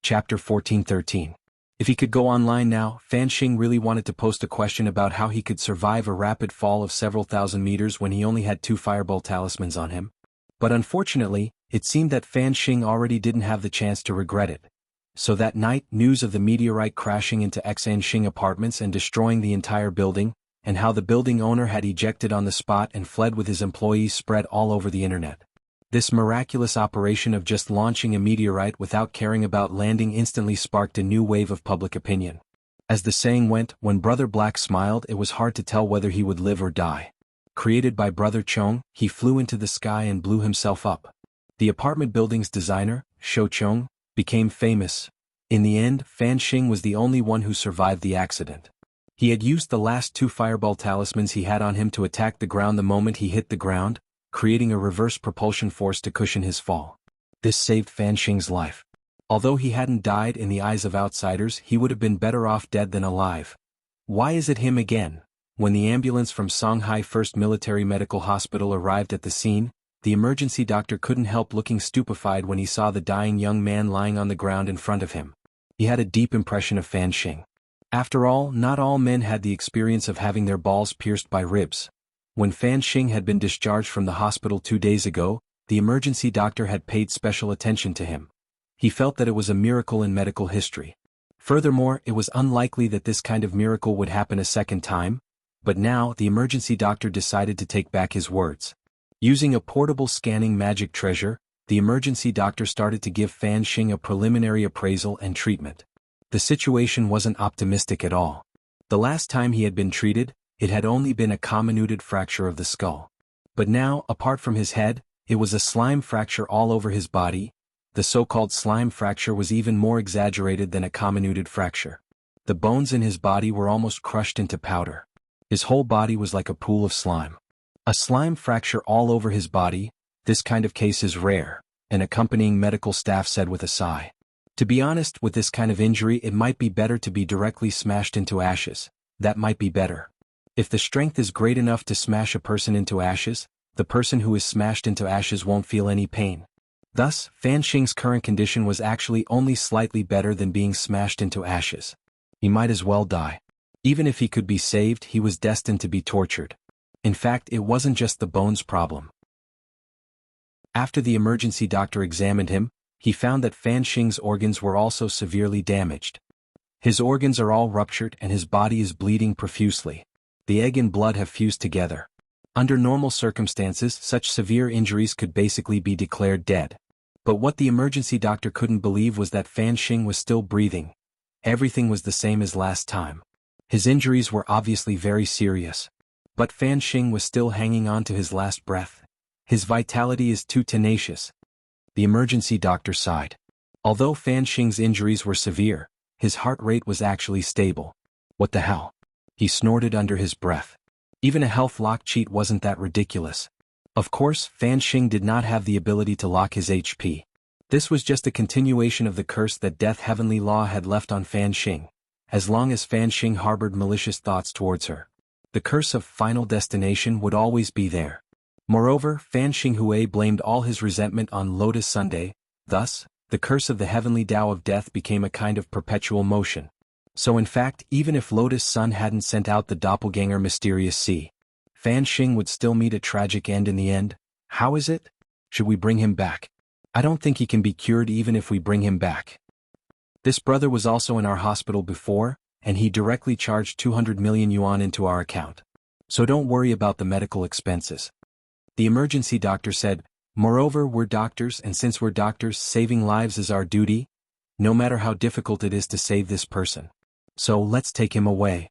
Chapter 1413. If he could go online now, Fan Xing really wanted to post a question about how he could survive a rapid fall of several thousand meters when he only had 2 fireball talismans on him. But unfortunately, it seemed that Fan Xing already didn't have the chance to regret it. So that night, news of the meteorite crashing into Xan Xing apartments and destroying the entire building, and how the building owner had ejected on the spot and fled with his employees spread all over the internet. This miraculous operation of just launching a meteorite without caring about landing instantly sparked a new wave of public opinion. As the saying went, when Brother Black smiled, it was hard to tell whether he would live or die. Created by Brother Chong, he flew into the sky and blew himself up. The apartment building's designer, Shou Chong, became famous. In the end, Fan Xing was the only one who survived the accident. He had used the last 2 fireball talismans he had on him to attack the ground the moment he hit the ground, creating a reverse propulsion force to cushion his fall. This saved Fan Xing's life. Although he hadn't died in the eyes of outsiders, he would have been better off dead than alive. Why is it him again? When the ambulance from Songhai First Military Medical Hospital arrived at the scene, the emergency doctor couldn't help looking stupefied when he saw the dying young man lying on the ground in front of him. He had a deep impression of Fan Xing. After all, not all men had the experience of having their balls pierced by ribs. When Fan Xing had been discharged from the hospital 2 days ago, the emergency doctor had paid special attention to him. He felt that it was a miracle in medical history. Furthermore, it was unlikely that this kind of miracle would happen a second time, but now the emergency doctor decided to take back his words. Using a portable scanning magic treasure, the emergency doctor started to give Fan Xing a preliminary appraisal and treatment. The situation wasn't optimistic at all. The last time he had been treated, it had only been a comminuted fracture of the skull. But now, apart from his head, it was a slime fracture all over his body. The so-called slime fracture was even more exaggerated than a comminuted fracture. The bones in his body were almost crushed into powder. His whole body was like a pool of slime. A slime fracture all over his body, this kind of case is rare, an accompanying medical staff said with a sigh. To be honest, with this kind of injury it might be better to be directly smashed into ashes. That might be better. If the strength is great enough to smash a person into ashes, the person who is smashed into ashes won't feel any pain. Thus, Fan Xing's current condition was actually only slightly better than being smashed into ashes. He might as well die. Even if he could be saved, he was destined to be tortured. In fact, it wasn't just the bones problem. After the emergency doctor examined him, he found that Fan Xing's organs were also severely damaged. His organs are all ruptured and his body is bleeding profusely. The egg and blood have fused together. Under normal circumstances, such severe injuries could basically be declared dead. But what the emergency doctor couldn't believe was that Fan Xing was still breathing. Everything was the same as last time. His injuries were obviously very serious. But Fan Xing was still hanging on to his last breath. His vitality is too tenacious. The emergency doctor sighed. Although Fan Xing's injuries were severe, his heart rate was actually stable. What the hell? He snorted under his breath. Even a health lock cheat wasn't that ridiculous. Of course, Fan Xing did not have the ability to lock his HP. This was just a continuation of the curse that Death Heavenly Law had left on Fan Xing. As long as Fan Xing harbored malicious thoughts towards her, the curse of Final Destination would always be there. Moreover, Fan Xinghui blamed all his resentment on Lotus Sunday. Thus, the curse of the heavenly Tao of death became a kind of perpetual motion. So in fact, even if Lotus Sun hadn't sent out the doppelganger Mysterious Sea, Fan Xing would still meet a tragic end in the end. How is it? Should we bring him back? I don't think he can be cured even if we bring him back. This brother was also in our hospital before, and he directly charged 200 million yuan into our account. So don't worry about the medical expenses. The emergency doctor said, moreover, we're doctors, and since we're doctors, saving lives is our duty, no matter how difficult it is to save this person. So let's take him away.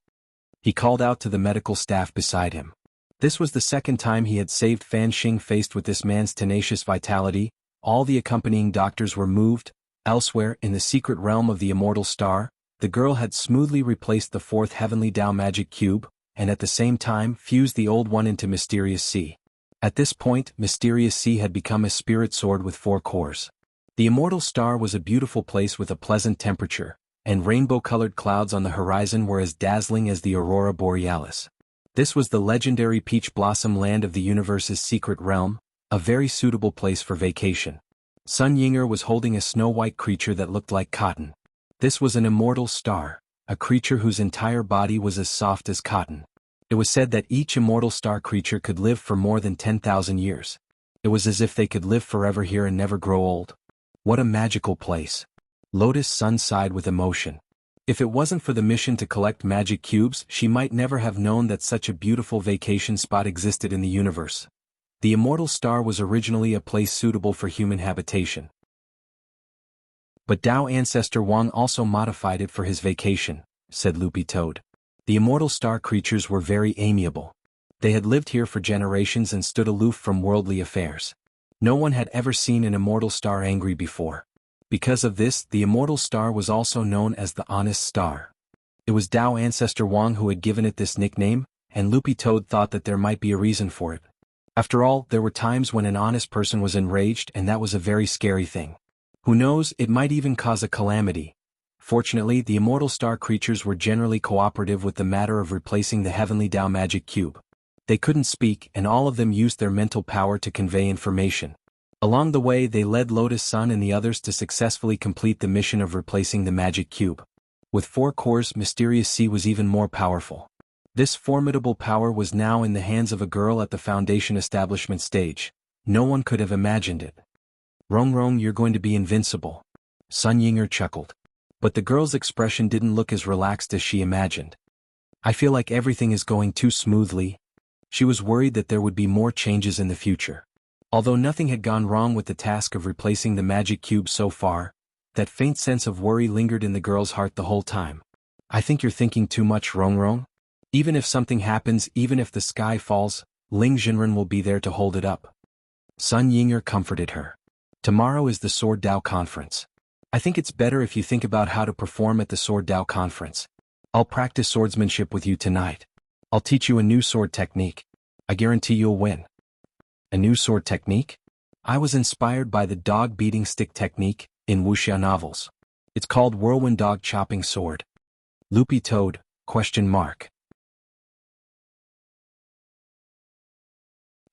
He called out to the medical staff beside him. This was the second time he had saved Fan Xing. Faced with this man's tenacious vitality, all the accompanying doctors were moved. Elsewhere, in the secret realm of the Immortal Star, the girl had smoothly replaced the 4th Heavenly Tao Magic Cube, and at the same time fused the old one into Mysterious Sea. At this point, Mysterious Sea had become a spirit sword with 4 cores. The Immortal Star was a beautiful place with a pleasant temperature, and rainbow-colored clouds on the horizon were as dazzling as the aurora borealis. This was the legendary peach blossom land of the universe's secret realm, a very suitable place for vacation. Sun Yinger was holding a snow-white creature that looked like cotton. This was an immortal star, a creature whose entire body was as soft as cotton. It was said that each immortal star creature could live for more than 10,000 years. It was as if they could live forever here and never grow old. What a magical place. Lotus Sun sighed with emotion. If it wasn't for the mission to collect magic cubes, she might never have known that such a beautiful vacation spot existed in the universe. The immortal star was originally a place suitable for human habitation. But Dao ancestor Wang also modified it for his vacation, said Loopy Toad. The immortal star creatures were very amiable. They had lived here for generations and stood aloof from worldly affairs. No one had ever seen an immortal star angry before. Because of this, the immortal star was also known as the Honest Star. It was Dao ancestor Wang who had given it this nickname, and Loopy Toad thought that there might be a reason for it. After all, there were times when an honest person was enraged, and that was a very scary thing. Who knows, it might even cause a calamity. Fortunately, the immortal star creatures were generally cooperative with the matter of replacing the heavenly Dao magic cube. They couldn't speak, and all of them used their mental power to convey information. Along the way, they led Lotus Sun and the others to successfully complete the mission of replacing the magic cube. With 4 cores, Mysterious Sea was even more powerful. This formidable power was now in the hands of a girl at the Foundation establishment stage. No one could have imagined it. Rong, you're going to be invincible. Sun Yinger chuckled. But the girl's expression didn't look as relaxed as she imagined. I feel like everything is going too smoothly. She was worried that there would be more changes in the future. Although nothing had gone wrong with the task of replacing the magic cube so far, that faint sense of worry lingered in the girl's heart the whole time. I think you're thinking too much, Rong. Even if something happens, even if the sky falls, Ling Jinren will be there to hold it up. Sun Yinger comforted her. Tomorrow is the Sword Dao Conference. I think it's better if you think about how to perform at the Sword Dao Conference. I'll practice swordsmanship with you tonight. I'll teach you a new sword technique. I guarantee you'll win. A new sword technique? I was inspired by the dog-beating stick technique in Wuxia novels. It's called Whirlwind Dog Chopping Sword. Loopy Toad, ?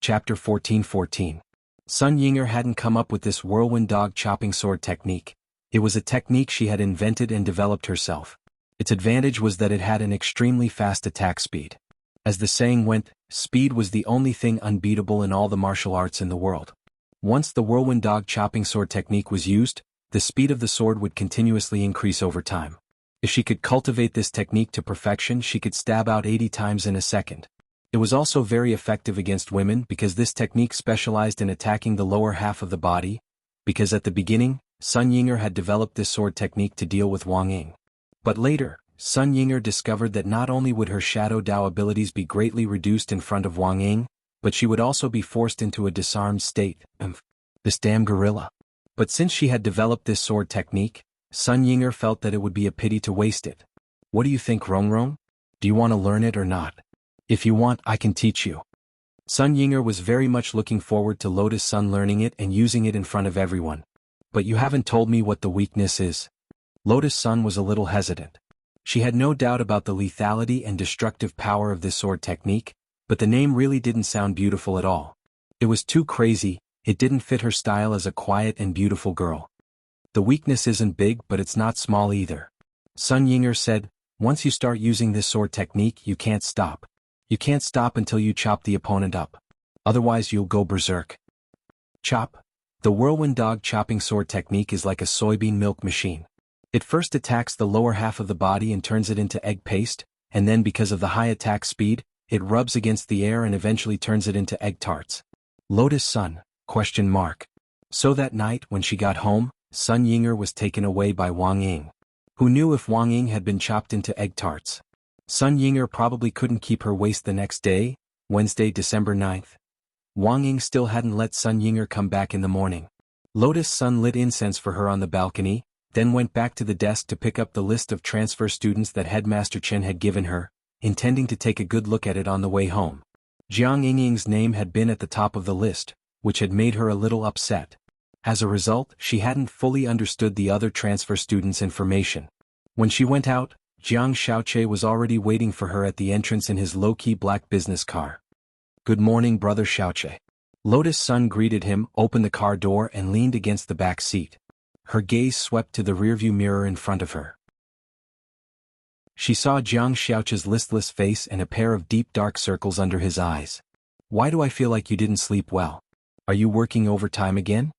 Chapter 14:14. Sun Yinger hadn't come up with this whirlwind dog chopping sword technique. It was a technique she had invented and developed herself. Its advantage was that it had an extremely fast attack speed. As the saying went, speed was the only thing unbeatable in all the martial arts in the world. Once the whirlwind dog chopping sword technique was used, the speed of the sword would continuously increase over time. If she could cultivate this technique to perfection, she could stab out 80 times in a second. It was also very effective against women because this technique specialized in attacking the lower half of the body, because at the beginning, Sun Yinger had developed this sword technique to deal with Wang Ying. But later, Sun Yinger discovered that not only would her Shadow Dao abilities be greatly reduced in front of Wang Ying, but she would also be forced into a disarmed state. This damn gorilla. But since she had developed this sword technique, Sun Yinger felt that it would be a pity to waste it. What do you think, Rong? Do you want to learn it or not? If you want, I can teach you. Sun Yinger was very much looking forward to Lotus Sun learning it and using it in front of everyone. But you haven't told me what the weakness is. Lotus Sun was a little hesitant. She had no doubt about the lethality and destructive power of this sword technique, but the name really didn't sound beautiful at all. It was too crazy, it didn't fit her style as a quiet and beautiful girl. The weakness isn't big, but it's not small either. Sun Yinger said, once you start using this sword technique, you can't stop. You can't stop until you chop the opponent up. Otherwise you'll go berserk. Chop. The whirlwind dog chopping sword technique is like a soybean milk machine. It first attacks the lower half of the body and turns it into egg paste, and then because of the high attack speed, it rubs against the air and eventually turns it into egg tarts. Lotus Sun? So that night when she got home, Sun Yinger was taken away by Wang Ying. Who knew if Wang Ying had been chopped into egg tarts? Sun Yinger probably couldn't keep her waist the next day, Wednesday, December 9th. Wang Ying still hadn't let Sun Yinger come back in the morning. Lotus Sun lit incense for her on the balcony, then went back to the desk to pick up the list of transfer students that Headmaster Chen had given her, intending to take a good look at it on the way home. Jiang Yingying's name had been at the top of the list, which had made her a little upset. As a result, she hadn't fully understood the other transfer students' information. When she went out, Jiang Xiaoche was already waiting for her at the entrance in his low-key black business car. Good morning, brother Xiaoche. Lotus Sun greeted him, opened the car door and leaned against the back seat. Her gaze swept to the rearview mirror in front of her. She saw Jiang Xiaoche's listless face and a pair of deep dark circles under his eyes. "Why do I feel like you didn't sleep well? Are you working overtime again?"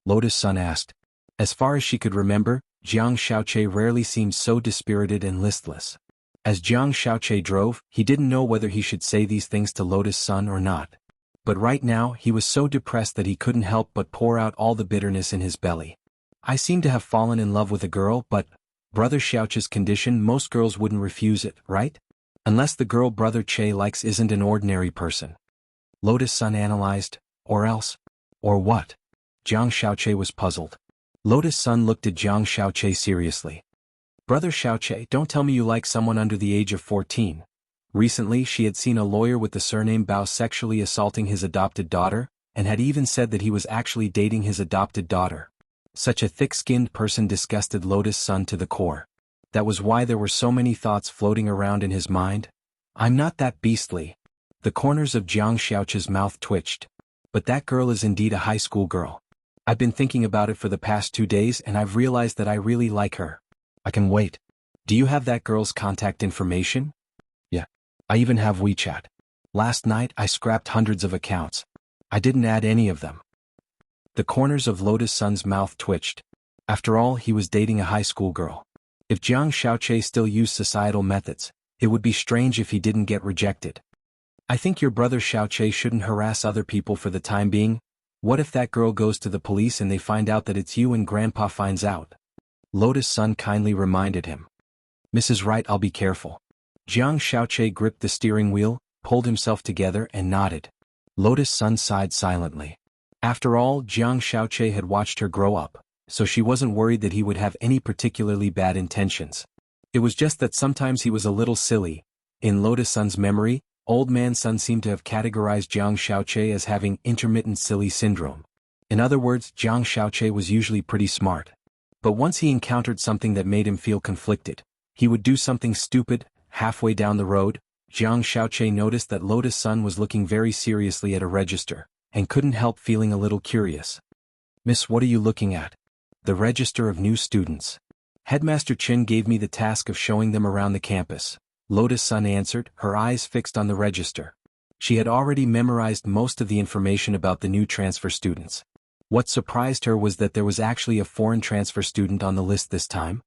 Lotus Sun asked. As far as she could remember, Jiang Xiaoche rarely seemed so dispirited and listless. As Jiang Xiaoche drove, he didn't know whether he should say these things to Lotus Sun or not. But right now he was so depressed that he couldn't help but pour out all the bitterness in his belly. "I seem to have fallen in love with a girl, but Brother Xiaoche's condition, most girls wouldn't refuse it, right? Unless the girl Brother Che likes isn't an ordinary person." Lotus Sun analyzed. "Or else? Or what?" Jiang Xiaoche was puzzled. Lotus Sun looked at Jiang Xiaoche seriously. "Brother Xiaoche, don't tell me you like someone under the age of 14. Recently she had seen a lawyer with the surname Bao sexually assaulting his adopted daughter, and had even said that he was actually dating his adopted daughter." Such a thick-skinned person disgusted Lotus Sun to the core. That was why there were so many thoughts floating around in his mind. "I'm not that beastly." The corners of Jiang Xiaoche's mouth twitched. "But that girl is indeed a high school girl. I've been thinking about it for the past 2 days and I've realized that I really like her. I can wait. Do you have that girl's contact information?" "Yeah. I even have WeChat. Last night I scrapped hundreds of accounts. I didn't add any of them." The corners of Lotus Sun's mouth twitched. After all, he was dating a high school girl. If Jiang Xiaoche still used societal methods, it would be strange if he didn't get rejected. "I think your brother Xiaoche shouldn't harass other people for the time being. What if that girl goes to the police and they find out that it's you and Grandpa finds out?" Lotus Sun kindly reminded him. "Mrs. Wright, I'll be careful." Jiang Xiaoche gripped the steering wheel, pulled himself together and nodded. Lotus Sun sighed silently. After all, Jiang Xiaoche had watched her grow up, so she wasn't worried that he would have any particularly bad intentions. It was just that sometimes he was a little silly. In Lotus Sun's memory, Old Man Sun seemed to have categorized Jiang Xiaoche as having intermittent silly syndrome. In other words, Jiang Xiaoche was usually pretty smart. But once he encountered something that made him feel conflicted, he would do something stupid. Halfway down the road, Jiang Xiaoche noticed that Lotus Sun was looking very seriously at a register, and couldn't help feeling a little curious. "Miss, what are you looking at?" "The register of new students. Headmaster Chin gave me the task of showing them around the campus," Lotus Sun answered, her eyes fixed on the register. She had already memorized most of the information about the new transfer students. What surprised her was that there was actually a foreign transfer student on the list this time.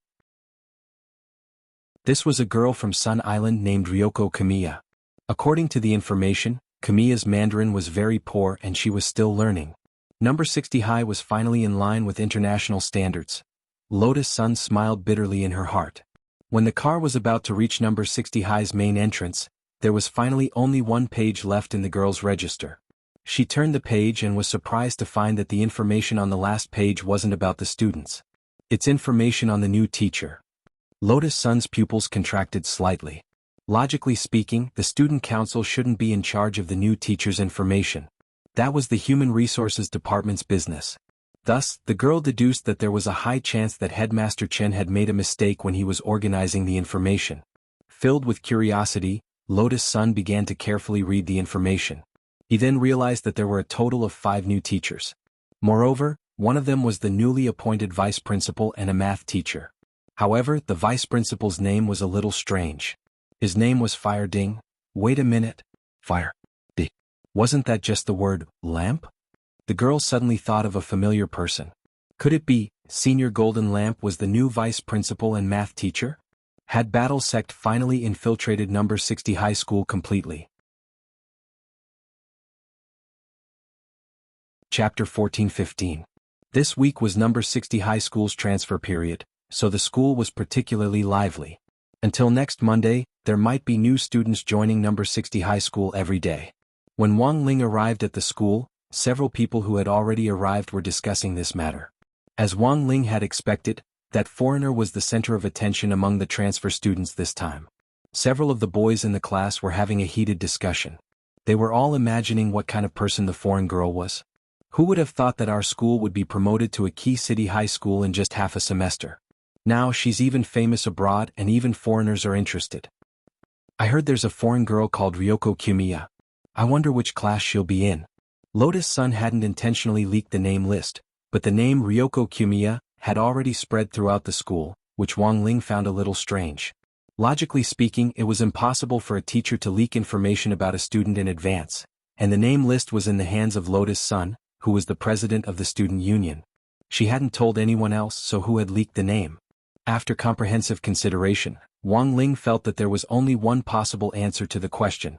This was a girl from Sun Island named Ryoko Kamiya. According to the information, Kamiya's Mandarin was very poor and she was still learning. Number 60 high was finally in line with international standards. Lotus Sun smiled bitterly in her heart. When the car was about to reach number 60 high's main entrance, there was finally only one page left in the girl's register. She turned the page and was surprised to find that the information on the last page wasn't about the students. It's information on the new teacher. Lotus Sun's pupils contracted slightly. Logically speaking, the student council shouldn't be in charge of the new teacher's information. That was the Human Resources Department's business. Thus, the girl deduced that there was a high chance that Headmaster Chen had made a mistake when he was organizing the information. Filled with curiosity, Lotus Sun began to carefully read the information. He then realized that there were a total of 5 new teachers. Moreover, one of them was the newly appointed vice principal and a math teacher. However, the vice principal's name was a little strange. His name was Fire Ding. Wait a minute. Fire Ding. Wasn't that just the word lamp? The girl suddenly thought of a familiar person. Could it be Senior Golden Lamp was the new vice principal and math teacher? Had Battle Sect finally infiltrated number 60 high school completely? Chapter 14-15. This week was number 60 high school's transfer period, so the school was particularly lively. Until next Monday, there might be new students joining number 60 high school every day. When Wang Ling arrived at the school, several people who had already arrived were discussing this matter. As Wang Ling had expected, that foreigner was the center of attention among the transfer students this time. Several of the boys in the class were having a heated discussion. They were all imagining what kind of person the foreign girl was. Who would have thought that our school would be promoted to a key city high school in just half a semester? Now she's even famous abroad and even foreigners are interested. I heard there's a foreign girl called Ryoko Kamiya. I wonder which class she'll be in. Lotus Sun hadn't intentionally leaked the name list, but the name Ryoko Kumiya had already spread throughout the school, which Wang Ling found a little strange. Logically speaking, it was impossible for a teacher to leak information about a student in advance, and the name list was in the hands of Lotus Sun, who was the president of the student union. She hadn't told anyone else, so who had leaked the name? After comprehensive consideration, Wang Ling felt that there was only one possible answer to the question.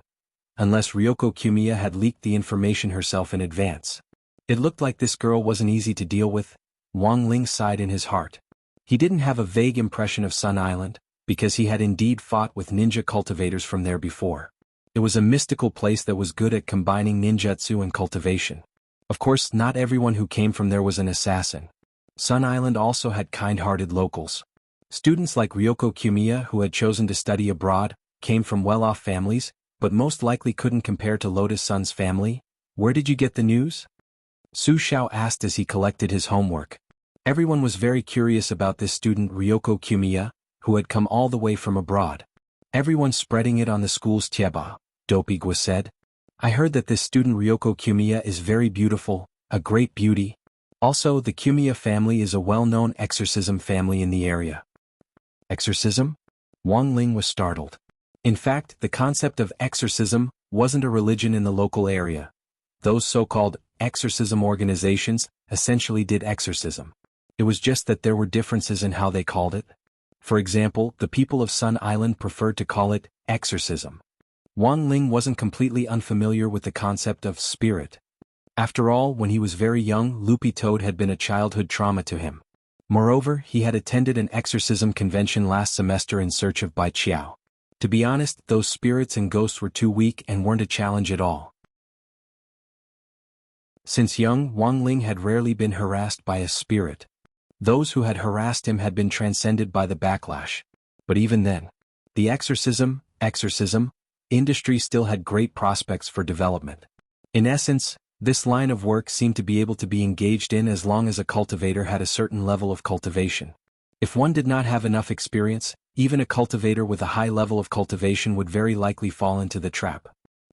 Unless Ryoko Kumiya had leaked the information herself in advance. It looked like this girl wasn't easy to deal with. Wang Ling sighed in his heart. He didn't have a vague impression of Sun Island, because he had indeed fought with ninja cultivators from there before. It was a mystical place that was good at combining ninjutsu and cultivation. Of course, not everyone who came from there was an assassin. Sun Island also had kind-hearted locals. Students like Ryoko Kumiya, who had chosen to study abroad, came from well-off families, but most likely couldn't compare to Lotus Sun's family. Where did you get the news? Su Xiao asked as he collected his homework. Everyone was very curious about this student Ryoko Kumiya, who had come all the way from abroad. Everyone spreading it on the school's tieba, Dopigwa said. I heard that this student Ryoko Kumiya is very beautiful, a great beauty. Also, the Kumiya family is a well-known exorcism family in the area. Exorcism? Wang Ling was startled. In fact, the concept of exorcism wasn't a religion in the local area. Those so-called exorcism organizations essentially did exorcism. It was just that there were differences in how they called it. For example, the people of Sun Island preferred to call it exorcism. Wang Ling wasn't completely unfamiliar with the concept of spirit. After all, when he was very young, Loopy Toad had been a childhood trauma to him. Moreover, he had attended an exorcism convention last semester in search of Bai Qiao. To be honest, those spirits and ghosts were too weak and weren't a challenge at all. Since young, Wang Ling had rarely been harassed by a spirit. Those who had harassed him had been transcended by the backlash. But even then, the exorcism industry still had great prospects for development. In essence, this line of work seemed to be able to be engaged in as long as a cultivator had a certain level of cultivation. If one did not have enough experience, even a cultivator with a high level of cultivation would very likely fall into the trap.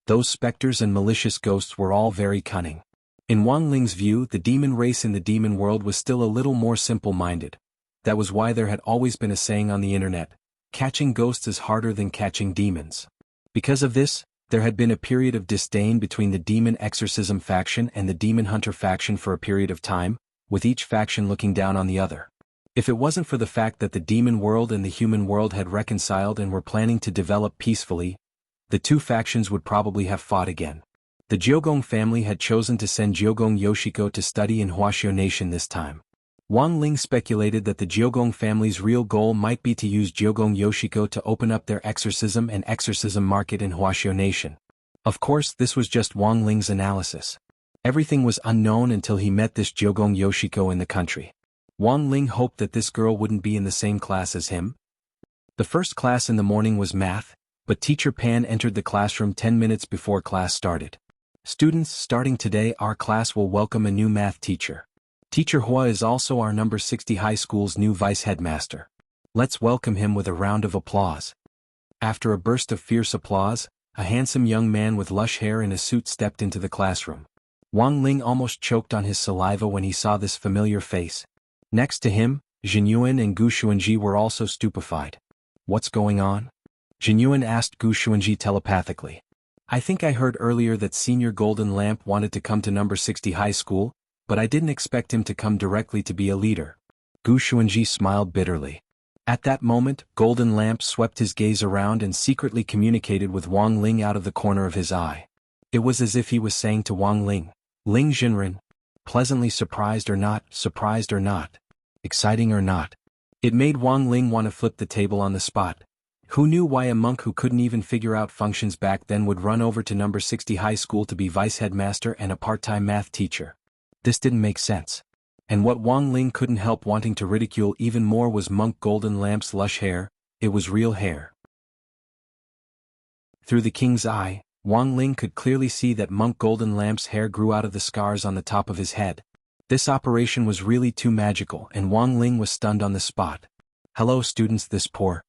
Those specters and malicious ghosts were all very cunning. In Wang Ling's view, the demon race in the demon world was still a little more simple-minded. That was why there had always been a saying on the internet, catching ghosts is harder than catching demons. Because of this, there had been a period of disdain between the demon exorcism faction and the demon hunter faction for a period of time, with each faction looking down on the other. If it wasn't for the fact that the demon world and the human world had reconciled and were planning to develop peacefully, the two factions would probably have fought again. The Jiogong family had chosen to send Jiogong Yoshiko to study in Huaxiao Nation this time. Wang Ling speculated that the Jiogong family's real goal might be to use Jiogong Yoshiko to open up their exorcism and exorcism market in Huaxiao Nation. Of course, this was just Wang Ling's analysis. Everything was unknown until he met this Jiogong Yoshiko in the country. Wang Ling hoped that this girl wouldn't be in the same class as him. The first class in the morning was math, but Teacher Pan entered the classroom 10 minutes before class started. Students, starting today our class will welcome a new math teacher. Teacher Hua is also our number 60 high school's new vice headmaster. Let's welcome him with a round of applause. After a burst of fierce applause, a handsome young man with lush hair in a suit stepped into the classroom. Wang Ling almost choked on his saliva when he saw this familiar face. Next to him, Jin Yuan and Gu Xuanji were also stupefied. What's going on? Jin Yuan asked Gu Xuanji telepathically. I think I heard earlier that Senior Golden Lamp wanted to come to number 60 high school, but I didn't expect him to come directly to be a leader. Gu Xuanji smiled bitterly. At that moment, Golden Lamp swept his gaze around and secretly communicated with Wang Ling out of the corner of his eye. It was as if he was saying to Wang Ling, Ling Jinren, pleasantly surprised or not, exciting or not. It made Wang Ling want to flip the table on the spot. Who knew why a monk who couldn't even figure out functions back then would run over to number 60 high school to be vice headmaster and a part-time math teacher? This didn't make sense. And what Wang Ling couldn't help wanting to ridicule even more was Monk Golden Lamp's lush hair. It was real hair. Through the king's eye, Wang Ling could clearly see that Monk Golden Lamp's hair grew out of the scars on the top of his head. This operation was really too magical and Wang Ling was stunned on the spot. Hello students, this poor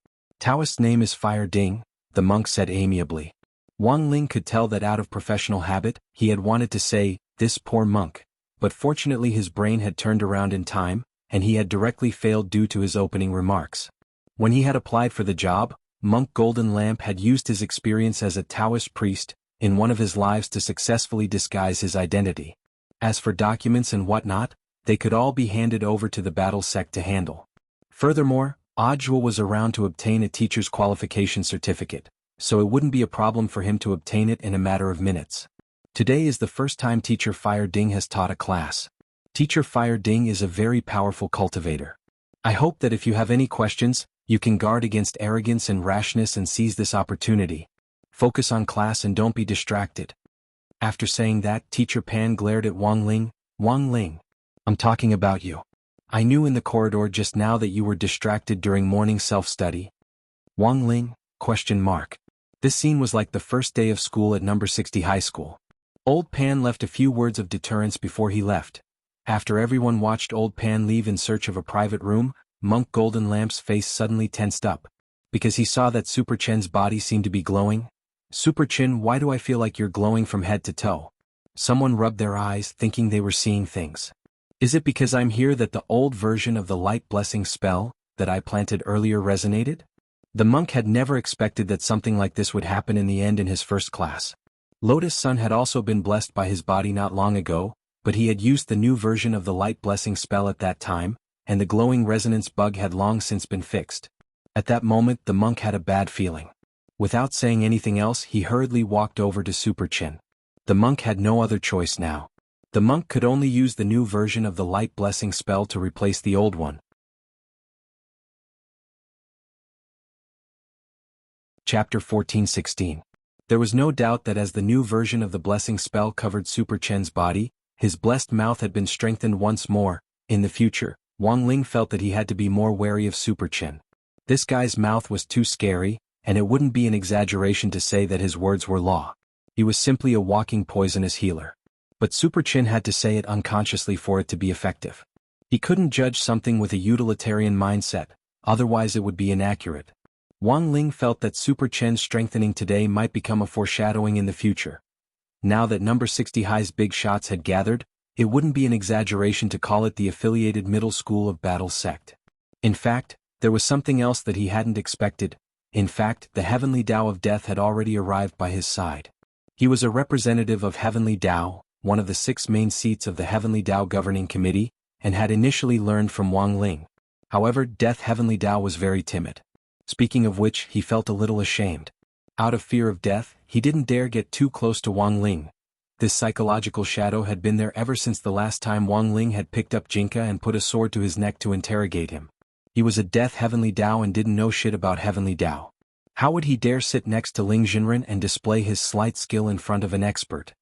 Taoist's name is Fire Ding, the monk said amiably. Wang Ling could tell that out of professional habit, he had wanted to say, this poor monk, but fortunately his brain had turned around in time, and he had directly failed due to his opening remarks. When he had applied for the job, Monk Golden Lamp had used his experience as a Taoist priest in one of his lives to successfully disguise his identity. As for documents and whatnot, they could all be handed over to the battle sect to handle. Furthermore, Audiobook was around to obtain a teacher's qualification certificate, so it wouldn't be a problem for him to obtain it in a matter of minutes. Today is the first time Teacher Fire Ding has taught a class. Teacher Fire Ding is a very powerful cultivator. I hope that if you have any questions, you can guard against arrogance and rashness and seize this opportunity. Focus on class and don't be distracted. After saying that, Teacher Pan glared at Wang Ling. Wang Ling, I'm talking about you. I knew in the corridor just now that you were distracted during morning self-study. Wang Ling? ? This scene was like the first day of school at number 60 high school. Old Pan left a few words of deterrence before he left. After everyone watched Old Pan leave in search of a private room, Monk Golden Lamp's face suddenly tensed up, because he saw that Super Chen's body seemed to be glowing. Super Chen, why do I feel like you're glowing from head to toe? Someone rubbed their eyes, thinking they were seeing things. Is it because I'm here that the old version of the light blessing spell that I planted earlier resonated? The monk had never expected that something like this would happen in the end in his first class. Lotus Sun had also been blessed by his body not long ago, but he had used the new version of the light blessing spell at that time, and the glowing resonance bug had long since been fixed. At that moment the monk had a bad feeling. Without saying anything else, he hurriedly walked over to Super Chin. The monk had no other choice now. The monk could only use the new version of the light blessing spell to replace the old one. Chapter 14:16. There was no doubt that as the new version of the blessing spell covered Super Chen's body, his blessed mouth had been strengthened once more. In the future, Wang Ling felt that he had to be more wary of Super Chen. This guy's mouth was too scary, and it wouldn't be an exaggeration to say that his words were law. He was simply a walking poisonous healer. But Super Chen had to say it unconsciously for it to be effective. He couldn't judge something with a utilitarian mindset, otherwise it would be inaccurate. Wang Ling felt that Super Chen's strengthening today might become a foreshadowing in the future. Now that number 60 High's big shots had gathered, it wouldn't be an exaggeration to call it the affiliated middle school of battle sect. In fact, there was something else that he hadn't expected. In fact, the Heavenly Tao of Death had already arrived by his side. He was a representative of Heavenly Tao, one of the 6 main seats of the Heavenly Tao Governing Committee, and had initially learned from Wang Ling. However, Death Heavenly Tao was very timid. Speaking of which, he felt a little ashamed. Out of fear of death, he didn't dare get too close to Wang Ling. This psychological shadow had been there ever since the last time Wang Ling had picked up Jinka and put a sword to his neck to interrogate him. He was a Death Heavenly Tao and didn't know shit about Heavenly Tao. How would he dare sit next to Ling Jinren and display his slight skill in front of an expert?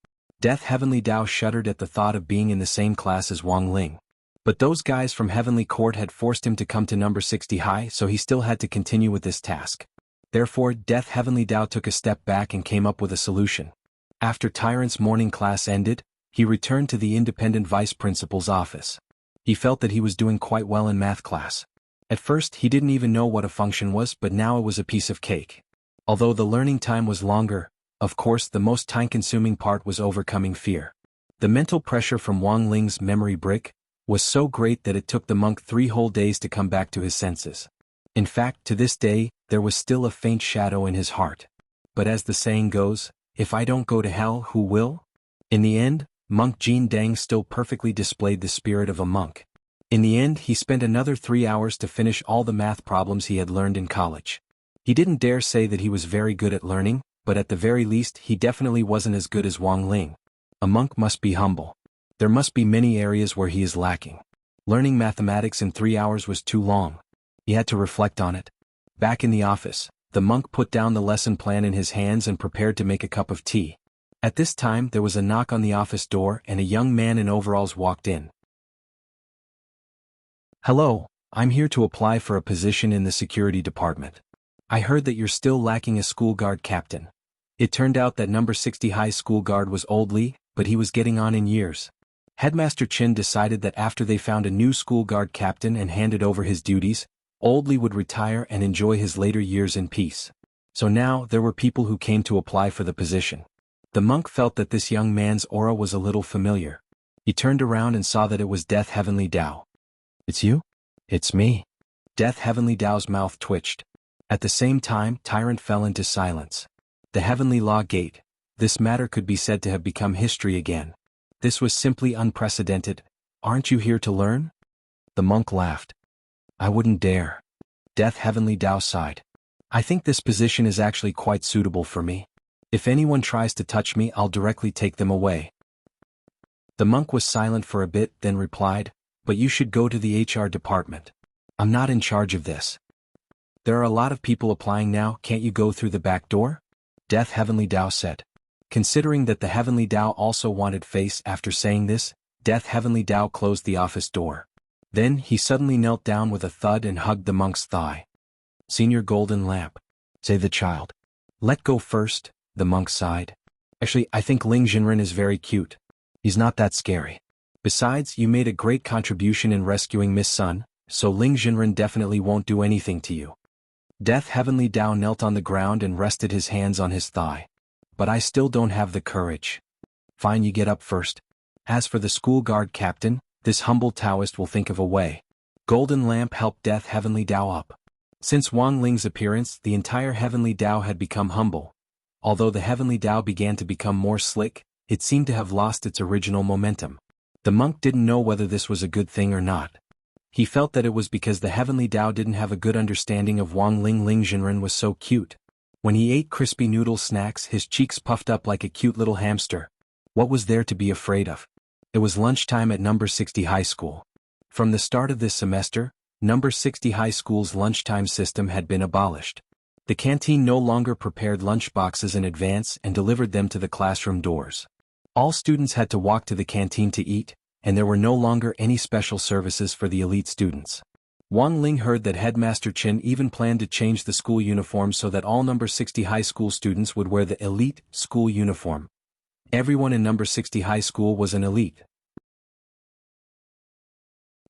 Death Heavenly Tao shuddered at the thought of being in the same class as Wang Ling. But those guys from Heavenly Court had forced him to come to number 60 High, so he still had to continue with this task. Therefore, Death Heavenly Tao took a step back and came up with a solution. After Tyrant's morning class ended, he returned to the independent vice principal's office. He felt that he was doing quite well in math class. At first he didn't even know what a function was, but now it was a piece of cake. Although the learning time was longer, of course the most time-consuming part was overcoming fear. The mental pressure from Wang Ling's memory brick was so great that it took the monk 3 whole days to come back to his senses. In fact, to this day, there was still a faint shadow in his heart. But as the saying goes, if I don't go to hell, who will? In the end, Monk Jin Dang still perfectly displayed the spirit of a monk. In the end, he spent another 3 hours to finish all the math problems he had learned in college. He didn't dare say that he was very good at learning, but at the very least he definitely wasn't as good as Wang Ling. A monk must be humble. There must be many areas where he is lacking. Learning mathematics in 3 hours was too long. He had to reflect on it. Back in the office, the monk put down the lesson plan in his hands and prepared to make a cup of tea. At this time there was a knock on the office door and a young man in overalls walked in. Hello, I'm here to apply for a position in the security department. I heard that you're still lacking a school guard captain. It turned out that number 60 high school guard was old Lee, but he was getting on in years. Headmaster Chin decided that after they found a new school guard captain and handed over his duties, old Lee would retire and enjoy his later years in peace. So now there were people who came to apply for the position. The monk felt that this young man's aura was a little familiar. He turned around and saw that it was Death Heavenly Dao. "It's you?" "It's me." Death Heavenly Dao's mouth twitched. At the same time, Tyrant fell into silence. The Heavenly Law Gate. This matter could be said to have become history again. This was simply unprecedented. "Aren't you here to learn?" The monk laughed. "I wouldn't dare." Death Heavenly Dao sighed. "I think this position is actually quite suitable for me. If anyone tries to touch me, I'll directly take them away." The monk was silent for a bit, then replied, "But you should go to the HR department. I'm not in charge of this." "There are a lot of people applying now, can't you go through the back door?" Death Heavenly Dao said. Considering that the Heavenly Dao also wanted face after saying this, Death Heavenly Dao closed the office door. Then he suddenly knelt down with a thud and hugged the monk's thigh. "Senior Golden Lamp," said the child. "Let go first," the monk sighed. "Actually, I think Ling Jinren is very cute. He's not that scary. Besides, you made a great contribution in rescuing Miss Sun, so Ling Jinren definitely won't do anything to you." Death Heavenly Dao knelt on the ground and rested his hands on his thigh. "But I still don't have the courage." "Fine, you get up first. As for the school guard captain, this humble Taoist will think of a way." Golden Lamp helped Death Heavenly Dao up. Since Wang Ling's appearance, the entire Heavenly Dao had become humble. Although the Heavenly Dao began to become more slick, it seemed to have lost its original momentum. The monk didn't know whether this was a good thing or not. He felt that it was because the Heavenly Dao didn't have a good understanding of Wang Ling. Ling Jinren was so cute. When he ate crispy noodle snacks, his cheeks puffed up like a cute little hamster. What was there to be afraid of? It was lunchtime at number 60 high school. From the start of this semester, number 60 high school's lunchtime system had been abolished. The canteen no longer prepared lunch boxes in advance and delivered them to the classroom doors. All students had to walk to the canteen to eat, and there were no longer any special services for the elite students. Wang Ling heard that Headmaster Chen even planned to change the school uniform so that all number 60 high school students would wear the elite school uniform. Everyone in number 60 high school was an elite.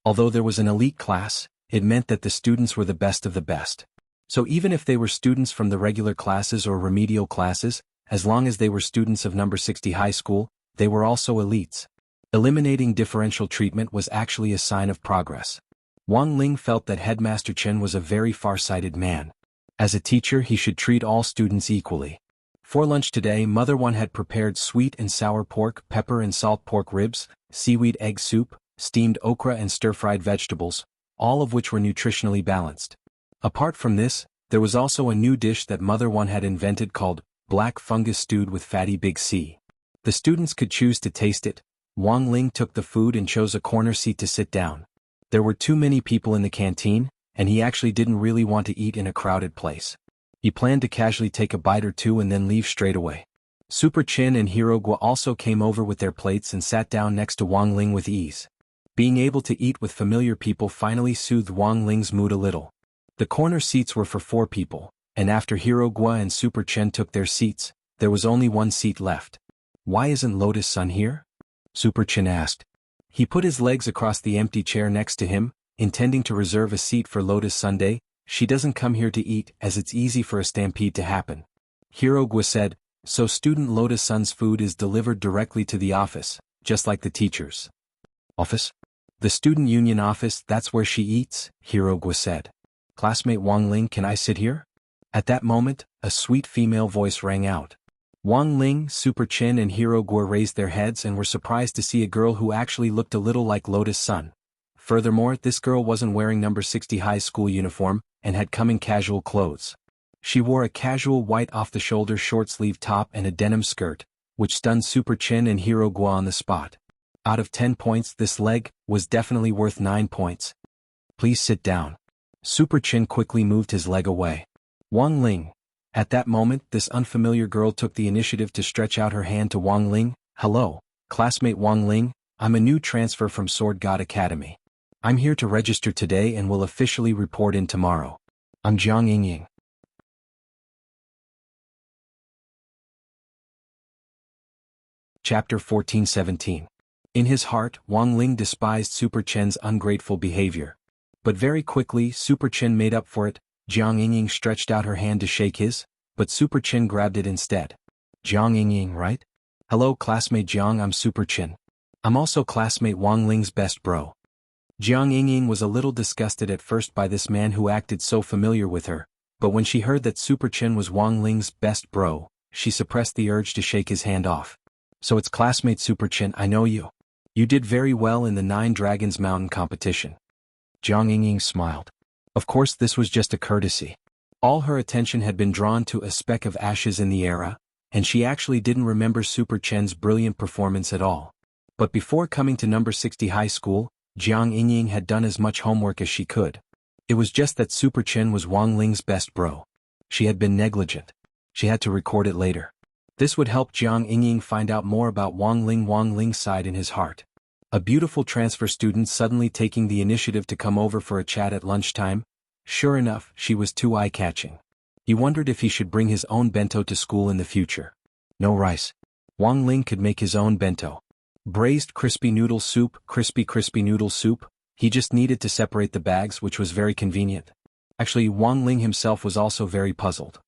Although there was an elite class, it meant that the students were the best of the best. So even if they were students from the regular classes or remedial classes, as long as they were students of number 60 high school, they were also elites. Eliminating differential treatment was actually a sign of progress. Wang Ling felt that Headmaster Chen was a very far-sighted man. As a teacher, he should treat all students equally. For lunch today, Mother One had prepared sweet and sour pork, pepper and salt pork ribs, seaweed egg soup, steamed okra and stir-fried vegetables, all of which were nutritionally balanced. Apart from this, there was also a new dish that Mother One had invented called black fungus stewed with fatty big C. The students could choose to taste it. Wang Ling took the food and chose a corner seat to sit down. There were too many people in the canteen, and he actually didn't really want to eat in a crowded place. He planned to casually take a bite or two and then leave straight away. Super Chin and Hero Gua also came over with their plates and sat down next to Wang Ling with ease. Being able to eat with familiar people finally soothed Wang Ling's mood a little. The corner seats were for 4 people, and after Hero Gua and Super Chen took their seats, there was only one seat left. "Why isn't Lotus Sun here?" Super Chen asked. He put his legs across the empty chair next to him, intending to reserve a seat for Lotus Sunday. "She doesn't come here to eat as it's easy for a stampede to happen." Hero Gua said, "So student Lotus Sun's food is delivered directly to the office, just like the teachers." "Office?" "The student union office, that's where she eats," Hero Gua said. "Classmate Wang Ling, can I sit here?" At that moment, a sweet female voice rang out. Wang Ling, Super Chin and Hero Gua raised their heads and were surprised to see a girl who actually looked a little like Lotus Sun. Furthermore, this girl wasn't wearing number 60 high school uniform, and had come in casual clothes. She wore a casual white off-the-shoulder short-sleeve top and a denim skirt, which stunned Super Chin and Hero Gua on the spot. Out of 10 points, this leg was definitely worth 9 points. "Please sit down." Super Chin quickly moved his leg away. Wang Ling. At that moment, this unfamiliar girl took the initiative to stretch out her hand to Wang Ling. "Hello, classmate Wang Ling, I'm a new transfer from Sword God Academy. I'm here to register today and will officially report in tomorrow. I'm Jiang Yingying." Chapter 14-17. In his heart, Wang Ling despised Super Chen's ungrateful behavior. But very quickly, Super Chen made up for it. Jiang Yingying stretched out her hand to shake his, but Super Chen grabbed it instead. "Jiang Yingying, right?" Hello classmate Jiang, I'm Super Chin. I'm also classmate Wang Ling's best bro. Jiang Yingying was a little disgusted at first by this man who acted so familiar with her, but when she heard that Super Chin was Wang Ling's best bro, she suppressed the urge to shake his hand off. So it's classmate Super Chin, I know you. You did very well in the 9 Dragons Mountain competition. Jiang Yingying smiled. Of course this was just a courtesy. All her attention had been drawn to a speck of ashes in the era, and she actually didn't remember Super Chen's brilliant performance at all. But before coming to number 60 high school, Jiang Yingying had done as much homework as she could. It was just that Super Chen was Wang Ling's best bro. She had been negligent. She had to record it later. This would help Jiang Yingying find out more about Wang Ling's side in his heart. A beautiful transfer student suddenly taking the initiative to come over for a chat at lunchtime. Sure enough, she was too eye-catching. He wondered if he should bring his own bento to school in the future. No rice. Wang Ling could make his own bento. Braised crispy noodle soup, crispy noodle soup. He just needed to separate the bags, which was very convenient. Actually, Wang Ling himself was also very puzzled.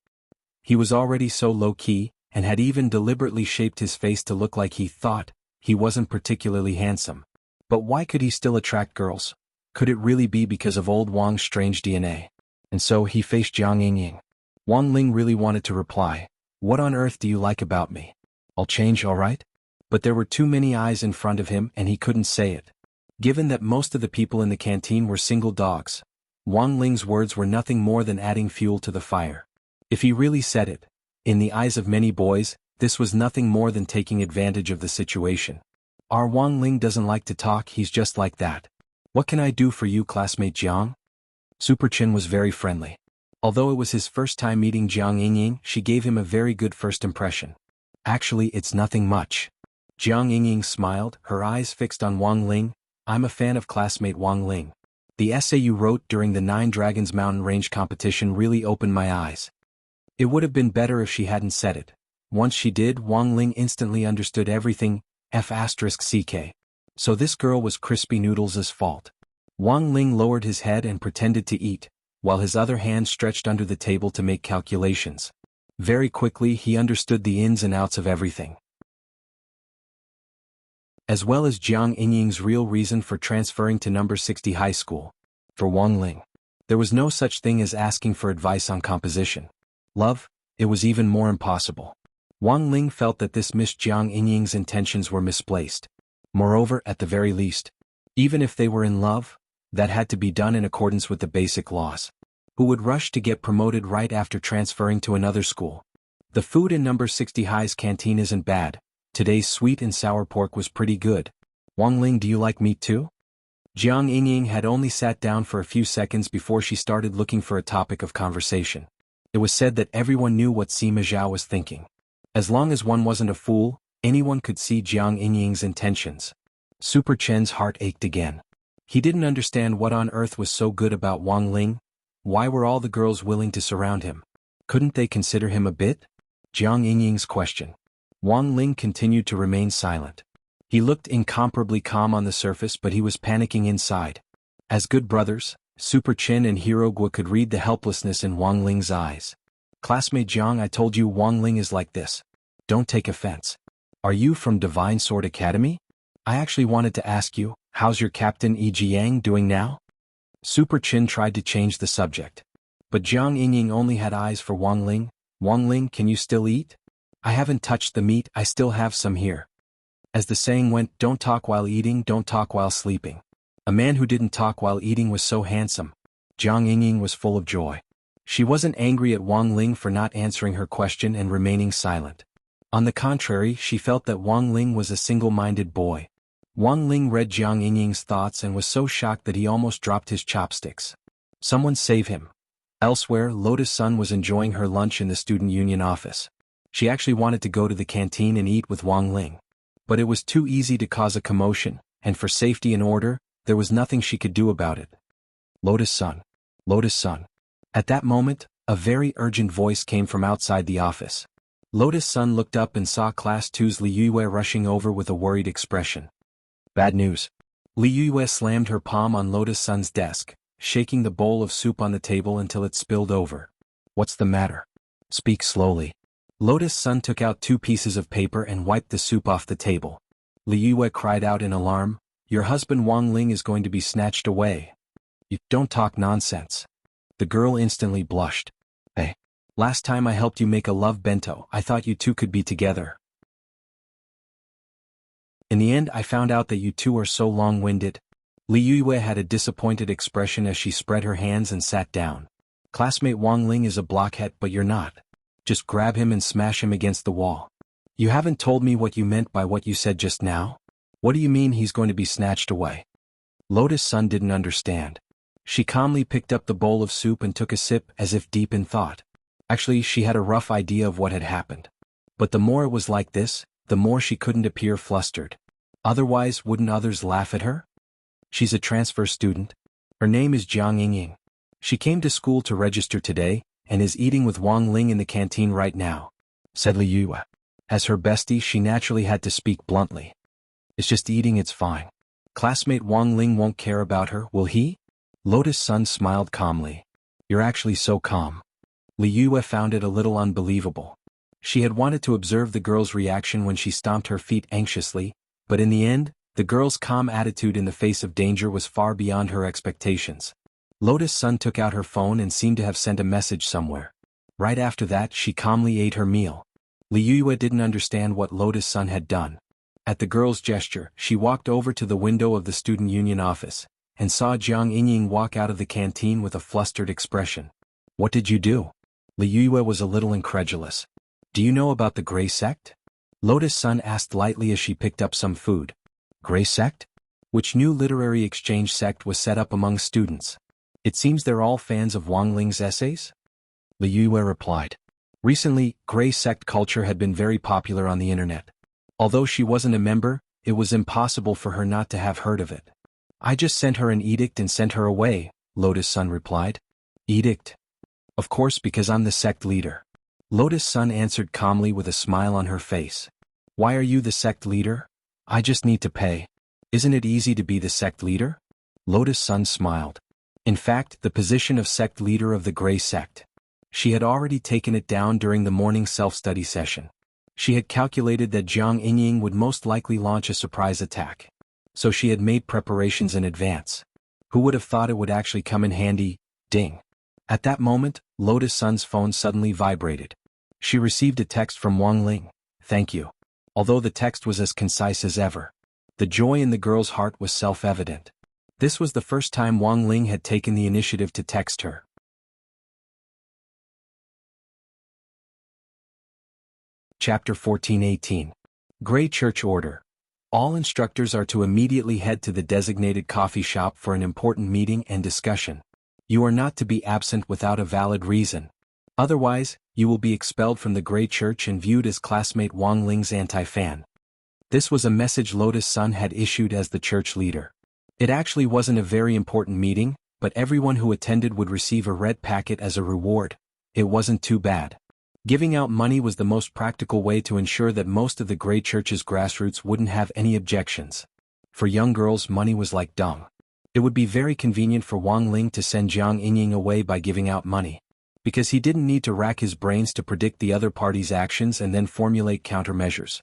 He was already so low-key, and had even deliberately shaped his face to look like he thought he wasn't particularly handsome. But why could he still attract girls? Could it really be because of old Wang's strange DNA? And so he faced Jiang Yingying. Wang Ling really wanted to reply, "What on earth do you like about me? I'll change, alright?" But there were too many eyes in front of him and he couldn't say it. Given that most of the people in the canteen were single dogs, Wang Ling's words were nothing more than adding fuel to the fire. If he really said it, in the eyes of many boys, this was nothing more than taking advantage of the situation. Our Wang Ling doesn't like to talk, he's just like that. What can I do for you, classmate Jiang? Super Chin was very friendly. Although it was his first time meeting Jiang Yingying, she gave him a very good first impression. Actually, it's nothing much. Jiang Yingying smiled, her eyes fixed on Wang Ling. I'm a fan of classmate Wang Ling. The essay you wrote during the 9 Dragons Mountain Range competition really opened my eyes. It would have been better if she hadn't said it. Once she did, Wang Ling instantly understood everything, F***ck. So this girl was Crispy Noodles' fault. Wang Ling lowered his head and pretended to eat, while his other hand stretched under the table to make calculations. Very quickly he understood the ins and outs of everything, as well as Jiang Yingying's real reason for transferring to number 60 high school. For Wang Ling, there was no such thing as asking for advice on composition. Love, it was even more impossible. Wang Ling felt that this Miss Jiang Yingying's intentions were misplaced. Moreover, at the very least, even if they were in love, that had to be done in accordance with the basic laws. Who would rush to get promoted right after transferring to another school? The food in number 60 high's canteen isn't bad. Today's sweet and sour pork was pretty good. Wang Ling, do you like meat too? Jiang Yingying had only sat down for a few seconds before she started looking for a topic of conversation. It was said that everyone knew what Sima Zhao was thinking. As long as one wasn't a fool, anyone could see Jiang Yingying's intentions. Super Chen's heart ached again. He didn't understand what on earth was so good about Wang Ling. Why were all the girls willing to surround him? Couldn't they consider him a bit? Jiang Yingying's question. Wang Ling continued to remain silent. He looked incomparably calm on the surface, but he was panicking inside. As good brothers, Super Chin and Hero Gua could read the helplessness in Wang Ling's eyes. Classmate Jiang, I told you Wang Ling is like this. Don't take offense. Are you from Divine Sword Academy? I actually wanted to ask you, how's your captain Yi Jiang doing now? Super Chin tried to change the subject. But Jiang Yingying only had eyes for Wang Ling. Wang Ling, can you still eat? I haven't touched the meat, I still have some here. As the saying went, don't talk while eating, don't talk while sleeping. A man who didn't talk while eating was so handsome. Jiang Yingying was full of joy. She wasn't angry at Wang Ling for not answering her question and remaining silent. On the contrary, she felt that Wang Ling was a single-minded boy. Wang Ling read Jiang Yingying's thoughts and was so shocked that he almost dropped his chopsticks. Someone save him. Elsewhere, Lotus Sun was enjoying her lunch in the student union office. She actually wanted to go to the canteen and eat with Wang Ling. But it was too easy to cause a commotion, and for safety and order, there was nothing she could do about it. Lotus Sun. Lotus Sun. At that moment, a very urgent voice came from outside the office. Lotus Sun looked up and saw Class 2's Li Yue rushing over with a worried expression. Bad news. Li Yue slammed her palm on Lotus Sun's desk, shaking the bowl of soup on the table until it spilled over. What's the matter? Speak slowly. Lotus Sun took out 2 pieces of paper and wiped the soup off the table. Li Yue cried out in alarm, "Your husband Wang Ling is going to be snatched away." "You don't talk nonsense." The girl instantly blushed. "Hey, last time I helped you make a love bento, I thought you two could be together. In the end I found out that you two are so long-winded." Li Yue had a disappointed expression as she spread her hands and sat down. "Classmate Wang Ling is a blockhead, but you're not. Just grab him and smash him against the wall." "You haven't told me what you meant by what you said just now. What do you mean he's going to be snatched away?" Lotus Sun didn't understand. She calmly picked up the bowl of soup and took a sip as if deep in thought. Actually, she had a rough idea of what had happened. But the more it was like this, the more she couldn't appear flustered. Otherwise, wouldn't others laugh at her? She's a transfer student. Her name is Jianghu. She came to school to register today, and is eating with Wang Ling in the canteen right now, said Li Yue. As her bestie, she naturally had to speak bluntly. "It's just eating, it's fine. Classmate Wang Ling won't care about her, will he?" Lotus Sun smiled calmly. "You're actually so calm." Li Yue found it a little unbelievable. She had wanted to observe the girl's reaction when she stomped her feet anxiously, but in the end, the girl's calm attitude in the face of danger was far beyond her expectations. Lotus Sun took out her phone and seemed to have sent a message somewhere. Right after that, she calmly ate her meal. Li Yue didn't understand what Lotus Sun had done. At the girl's gesture, she walked over to the window of the student union office, and saw Jiang Yingying walk out of the canteen with a flustered expression. "What did you do?" Li Yue was a little incredulous. "Do you know about the Gray Sect?" Lotus Sun asked lightly as she picked up some food. "Gray Sect? Which new literary exchange sect was set up among students? It seems they're all fans of Wang Ling's essays?" Li Yue replied. Recently, Gray Sect culture had been very popular on the internet. Although she wasn't a member, it was impossible for her not to have heard of it. "I just sent her an edict and sent her away," Lotus Sun replied. "Edict?" "Of course, because I'm the sect leader." Lotus Sun answered calmly with a smile on her face. "Why are you the sect leader?" "I just need to pay." "Isn't it easy to be the sect leader?" Lotus Sun smiled. In fact, the position of sect leader of the Gray Sect. She had already taken it down during the morning self-study session. She had calculated that Jiang Yingying would most likely launch a surprise attack. So she had made preparations in advance. Who would have thought it would actually come in handy? Ding. At that moment, Lotus Sun's phone suddenly vibrated. She received a text from Wang Ling. "Thank you." Although the text was as concise as ever. The joy in the girl's heart was self-evident. This was the first time Wang Ling had taken the initiative to text her. Chapter 14:18. Gray Church Order. All instructors are to immediately head to the designated coffee shop for an important meeting and discussion. You are not to be absent without a valid reason. Otherwise, you will be expelled from the Gray Church and viewed as classmate Wang Ling's anti-fan. This was a message Lotus Sun had issued as the church leader. It actually wasn't a very important meeting, but everyone who attended would receive a red packet as a reward. It wasn't too bad. Giving out money was the most practical way to ensure that most of the Gray Church's grassroots wouldn't have any objections. For young girls, money was like dung. It would be very convenient for Wang Ling to send Jiang Yingying away by giving out money, because he didn't need to rack his brains to predict the other party's actions and then formulate countermeasures.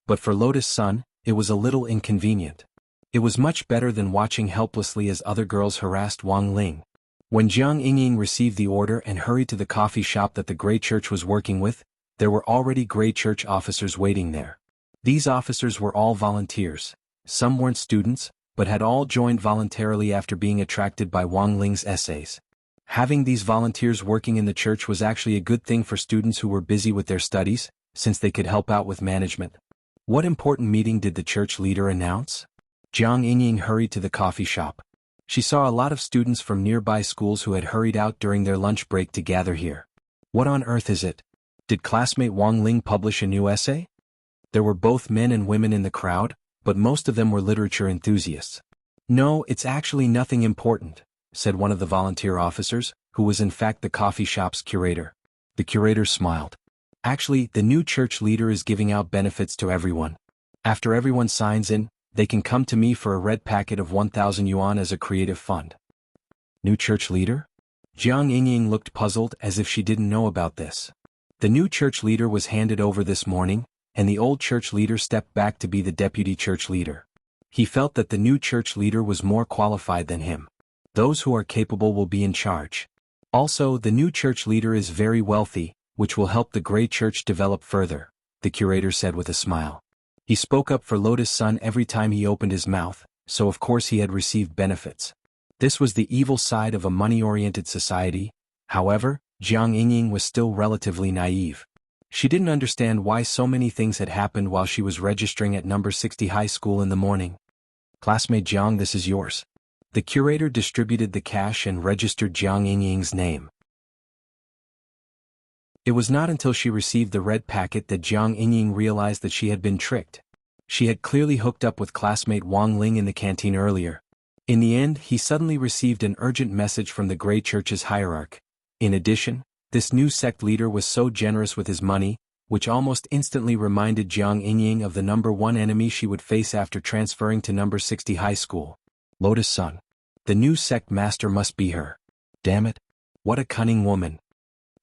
But for Lotus Sun, it was a little inconvenient. It was much better than watching helplessly as other girls harassed Wang Ling. When Jiang Yingying received the order and hurried to the coffee shop that the Gray Church was working with, there were already Gray Church officers waiting there. These officers were all volunteers. Some weren't students, but had all joined voluntarily after being attracted by Wang Ling's essays. Having these volunteers working in the church was actually a good thing for students who were busy with their studies, since they could help out with management. What important meeting did the church leader announce? Jiang Yingying hurried to the coffee shop. She saw a lot of students from nearby schools who had hurried out during their lunch break to gather here. What on earth is it? Did classmate Wang Ling publish a new essay? There were both men and women in the crowd, but most of them were literature enthusiasts. "No, it's actually nothing important," said one of the volunteer officers, who was in fact the coffee shop's curator. The curator smiled. "Actually, the new church leader is giving out benefits to everyone. After everyone signs in, they can come to me for a red packet of 1,000 yuan as a creative fund." New church leader? Jiang Yingying looked puzzled as if she didn't know about this. The new church leader was handed over this morning, and the old church leader stepped back to be the deputy church leader. He felt that the new church leader was more qualified than him. Those who are capable will be in charge. Also, the new church leader is very wealthy, which will help the Grey Church develop further, the curator said with a smile. He spoke up for Lotus Sun every time he opened his mouth, so of course he had received benefits. This was the evil side of a money-oriented society. However, Jiang Yingying was still relatively naive. She didn't understand why so many things had happened while she was registering at number 60 high school in the morning. Classmate Jiang, this is yours. The curator distributed the cash and registered Jiang Yingying's name. It was not until she received the red packet that Jiang Yingying realized that she had been tricked. She had clearly hooked up with classmate Wang Ling in the canteen earlier. In the end, he suddenly received an urgent message from the Grey Church's hierarch. In addition, this new sect leader was so generous with his money, which almost instantly reminded Jiang Yingying of the number one enemy she would face after transferring to number 60 high school. Lotus Sun. The new sect master must be her. Damn it. What a cunning woman.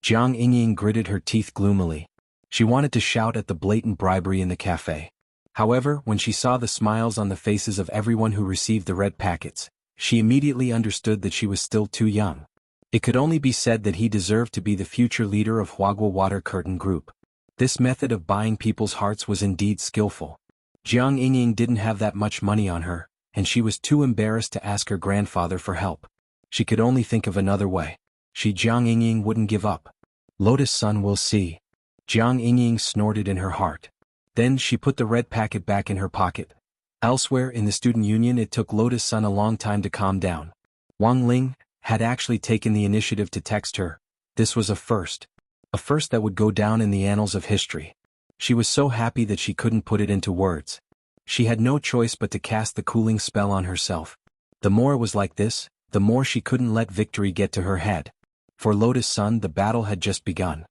Jiang Yingying gritted her teeth gloomily. She wanted to shout at the blatant bribery in the cafe. However, when she saw the smiles on the faces of everyone who received the red packets, she immediately understood that she was still too young. It could only be said that he deserved to be the future leader of Huagua Water Curtain Group. This method of buying people's hearts was indeed skillful. Jiang Yingying didn't have that much money on her, and she was too embarrassed to ask her grandfather for help. She could only think of another way. Jiang Yingying wouldn't give up. Lotus Sun will see. Jiang Yingying snorted in her heart. Then she put the red packet back in her pocket. Elsewhere in the student union, it took Lotus Sun a long time to calm down. Wang Ling had actually taken the initiative to text her. This was a first that would go down in the annals of history. She was so happy that she couldn't put it into words. She had no choice but to cast the cooling spell on herself. The more it was like this, the more she couldn't let victory get to her head. For Lotus Sun, the battle had just begun.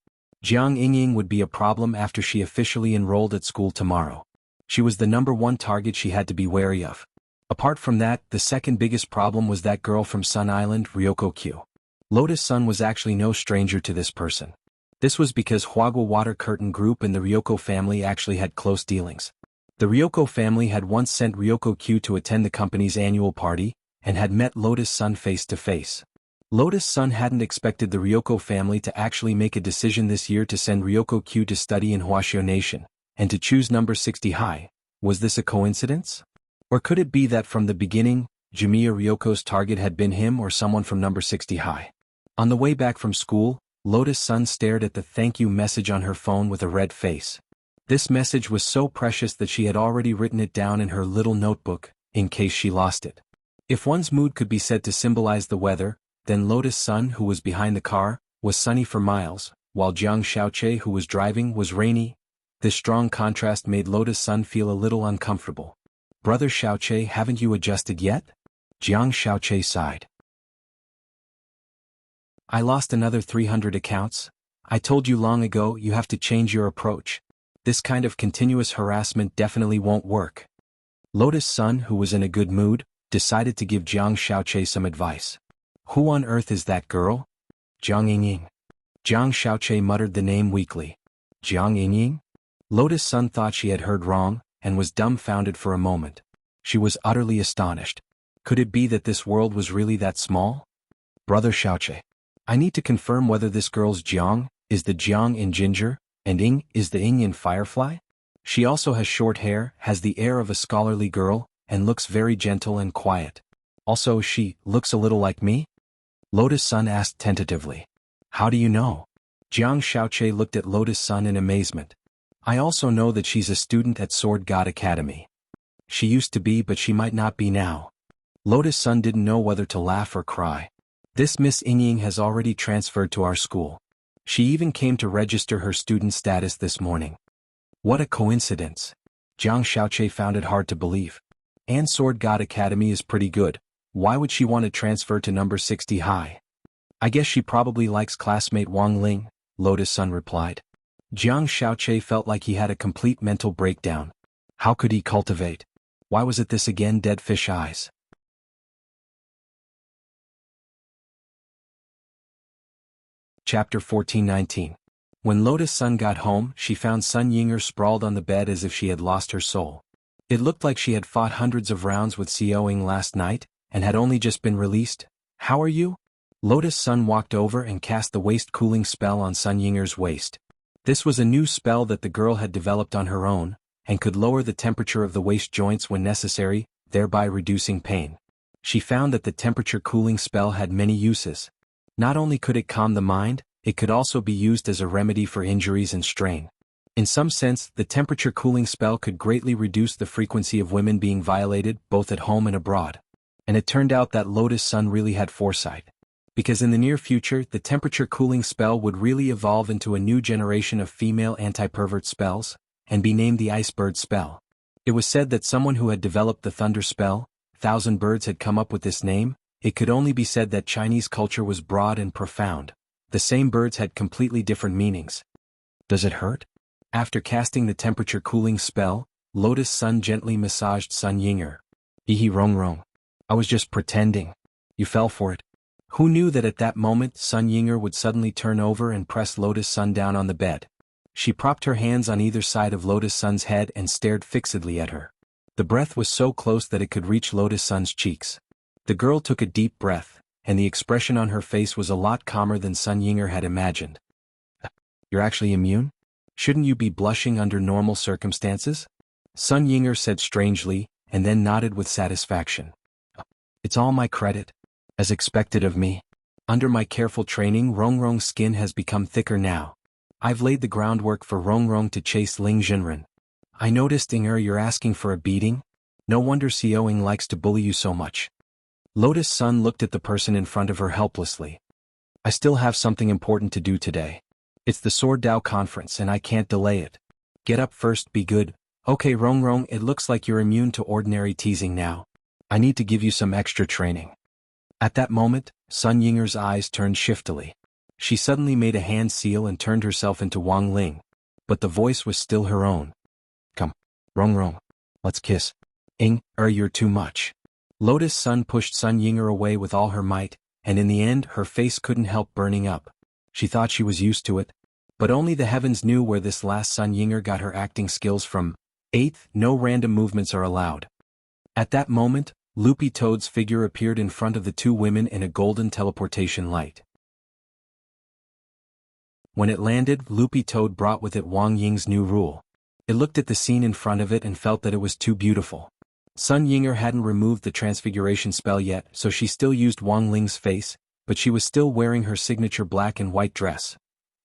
Jiang Yingying would be a problem after she officially enrolled at school tomorrow. She was the number one target she had to be wary of. Apart from that, the second biggest problem was that girl from Sun Island, Ryoko Q. Lotus Sun was actually no stranger to this person. This was because Huagua Water Curtain Group and the Ryoko family actually had close dealings. The Ryoko family had once sent Ryoko Q to attend the company's annual party, and had met Lotus Sun face to face. Lotus Sun hadn't expected the Ryoko family to actually make a decision this year to send Ryoko Q to study in Huaxiao Nation, and to choose number 60 high. Was this a coincidence? Or could it be that from the beginning, Jamiya Ryoko's target had been him or someone from number 60 high? On the way back from school, Lotus Sun stared at the thank you message on her phone with a red face. This message was so precious that she had already written it down in her little notebook, in case she lost it. If one's mood could be said to symbolize the weather, then Lotus Sun, who was behind the car, was sunny for miles, while Jiang Xiaoche, who was driving, was rainy. This strong contrast made Lotus Sun feel a little uncomfortable. Brother Xiaoche, haven't you adjusted yet? Jiang Xiaoche sighed. I lost another 300 accounts. I told you long ago you have to change your approach. This kind of continuous harassment definitely won't work. Lotus Sun, who was in a good mood, decided to give Jiang Xiaoche some advice. Who on earth is that girl? Jiang Yingying. Jiang Xiaoche muttered the name weakly. Jiang Yingying? Lotus Sun thought she had heard wrong, and was dumbfounded for a moment. She was utterly astonished. Could it be that this world was really that small? Brother Xiaoche. I need to confirm whether this girl's Jiang is the Jiang in Ginger, and Ying is the Ying in Firefly? She also has short hair, has the air of a scholarly girl, and looks very gentle and quiet. Also, she looks a little like me? Lotus Sun asked tentatively. How do you know? Jiang Xiaoche looked at Lotus Sun in amazement. I also know that she's a student at Sword God Academy. She used to be, but she might not be now. Lotus Sun didn't know whether to laugh or cry. This Miss Yingying has already transferred to our school. She even came to register her student status this morning. What a coincidence. Jiang Xiaoche found it hard to believe. And Sword God Academy is pretty good. Why would she want to transfer to number 60 high? I guess she probably likes classmate Wang Ling, Lotus Sun replied. Jiang Xiaoche felt like he had a complete mental breakdown. How could he cultivate? Why was it this again? Dead fish eyes. Chapter 14-19. When Lotus Sun got home, she found Sun Yinger sprawled on the bed as if she had lost her soul. It looked like she had fought hundreds of rounds with Xiaoying last night, and had only just been released. "How are you?" Lotus Sun walked over and cast the waist cooling spell on Sun Yinger's waist. This was a new spell that the girl had developed on her own, and could lower the temperature of the waist joints when necessary, thereby reducing pain. She found that the temperature cooling spell had many uses. Not only could it calm the mind, it could also be used as a remedy for injuries and strain. In some sense, the temperature cooling spell could greatly reduce the frequency of women being violated, both at home and abroad. And it turned out that Lotus Sun really had foresight. Because in the near future, the temperature cooling spell would really evolve into a new generation of female anti-pervert spells, and be named the Ice Bird spell. It was said that someone who had developed the Thunder spell, Thousand Birds, had come up with this name. It could only be said that Chinese culture was broad and profound. The same birds had completely different meanings. "Does it hurt?" After casting the temperature cooling spell, Lotus Sun gently massaged Sun Yinger. "Ihi rong rong. I was just pretending. You fell for it." Who knew that at that moment Sun Yinger would suddenly turn over and press Lotus Sun down on the bed? She propped her hands on either side of Lotus Sun's head and stared fixedly at her. The breath was so close that it could reach Lotus Sun's cheeks. The girl took a deep breath, and the expression on her face was a lot calmer than Sun Yinger had imagined. "You're actually immune? Shouldn't you be blushing under normal circumstances?" Sun Yinger said strangely, and then nodded with satisfaction. "It's all my credit. As expected of me. Under my careful training, Rongrong's skin has become thicker now. I've laid the groundwork for Rongrong to chase Ling Jinren. I noticed, Inger, you're asking for a beating? No wonder Xiaoying likes to bully you so much." Lotus Sun looked at the person in front of her helplessly. "I still have something important to do today. It's the Sword Dao conference and I can't delay it. Get up first, be good." "Okay Rongrong, it looks like you're immune to ordinary teasing now. I need to give you some extra training." At that moment, Sun Yinger's eyes turned shiftily. She suddenly made a hand seal and turned herself into Wang Ling. But the voice was still her own. "Come, Rongrong. Let's kiss." You're too much." Lotus Sun pushed Sun Yinger away with all her might, and in the end her face couldn't help burning up. She thought she was used to it. But only the heavens knew where this last Sun Yinger got her acting skills from. 8th, no random movements are allowed. At that moment, Loopy Toad's figure appeared in front of the two women in a golden teleportation light. When it landed, Loopy Toad brought with it Wang Ying's new rule. It looked at the scene in front of it and felt that it was too beautiful. Sun Yinger hadn't removed the transfiguration spell yet, so she still used Wang Ling's face, but she was still wearing her signature black and white dress.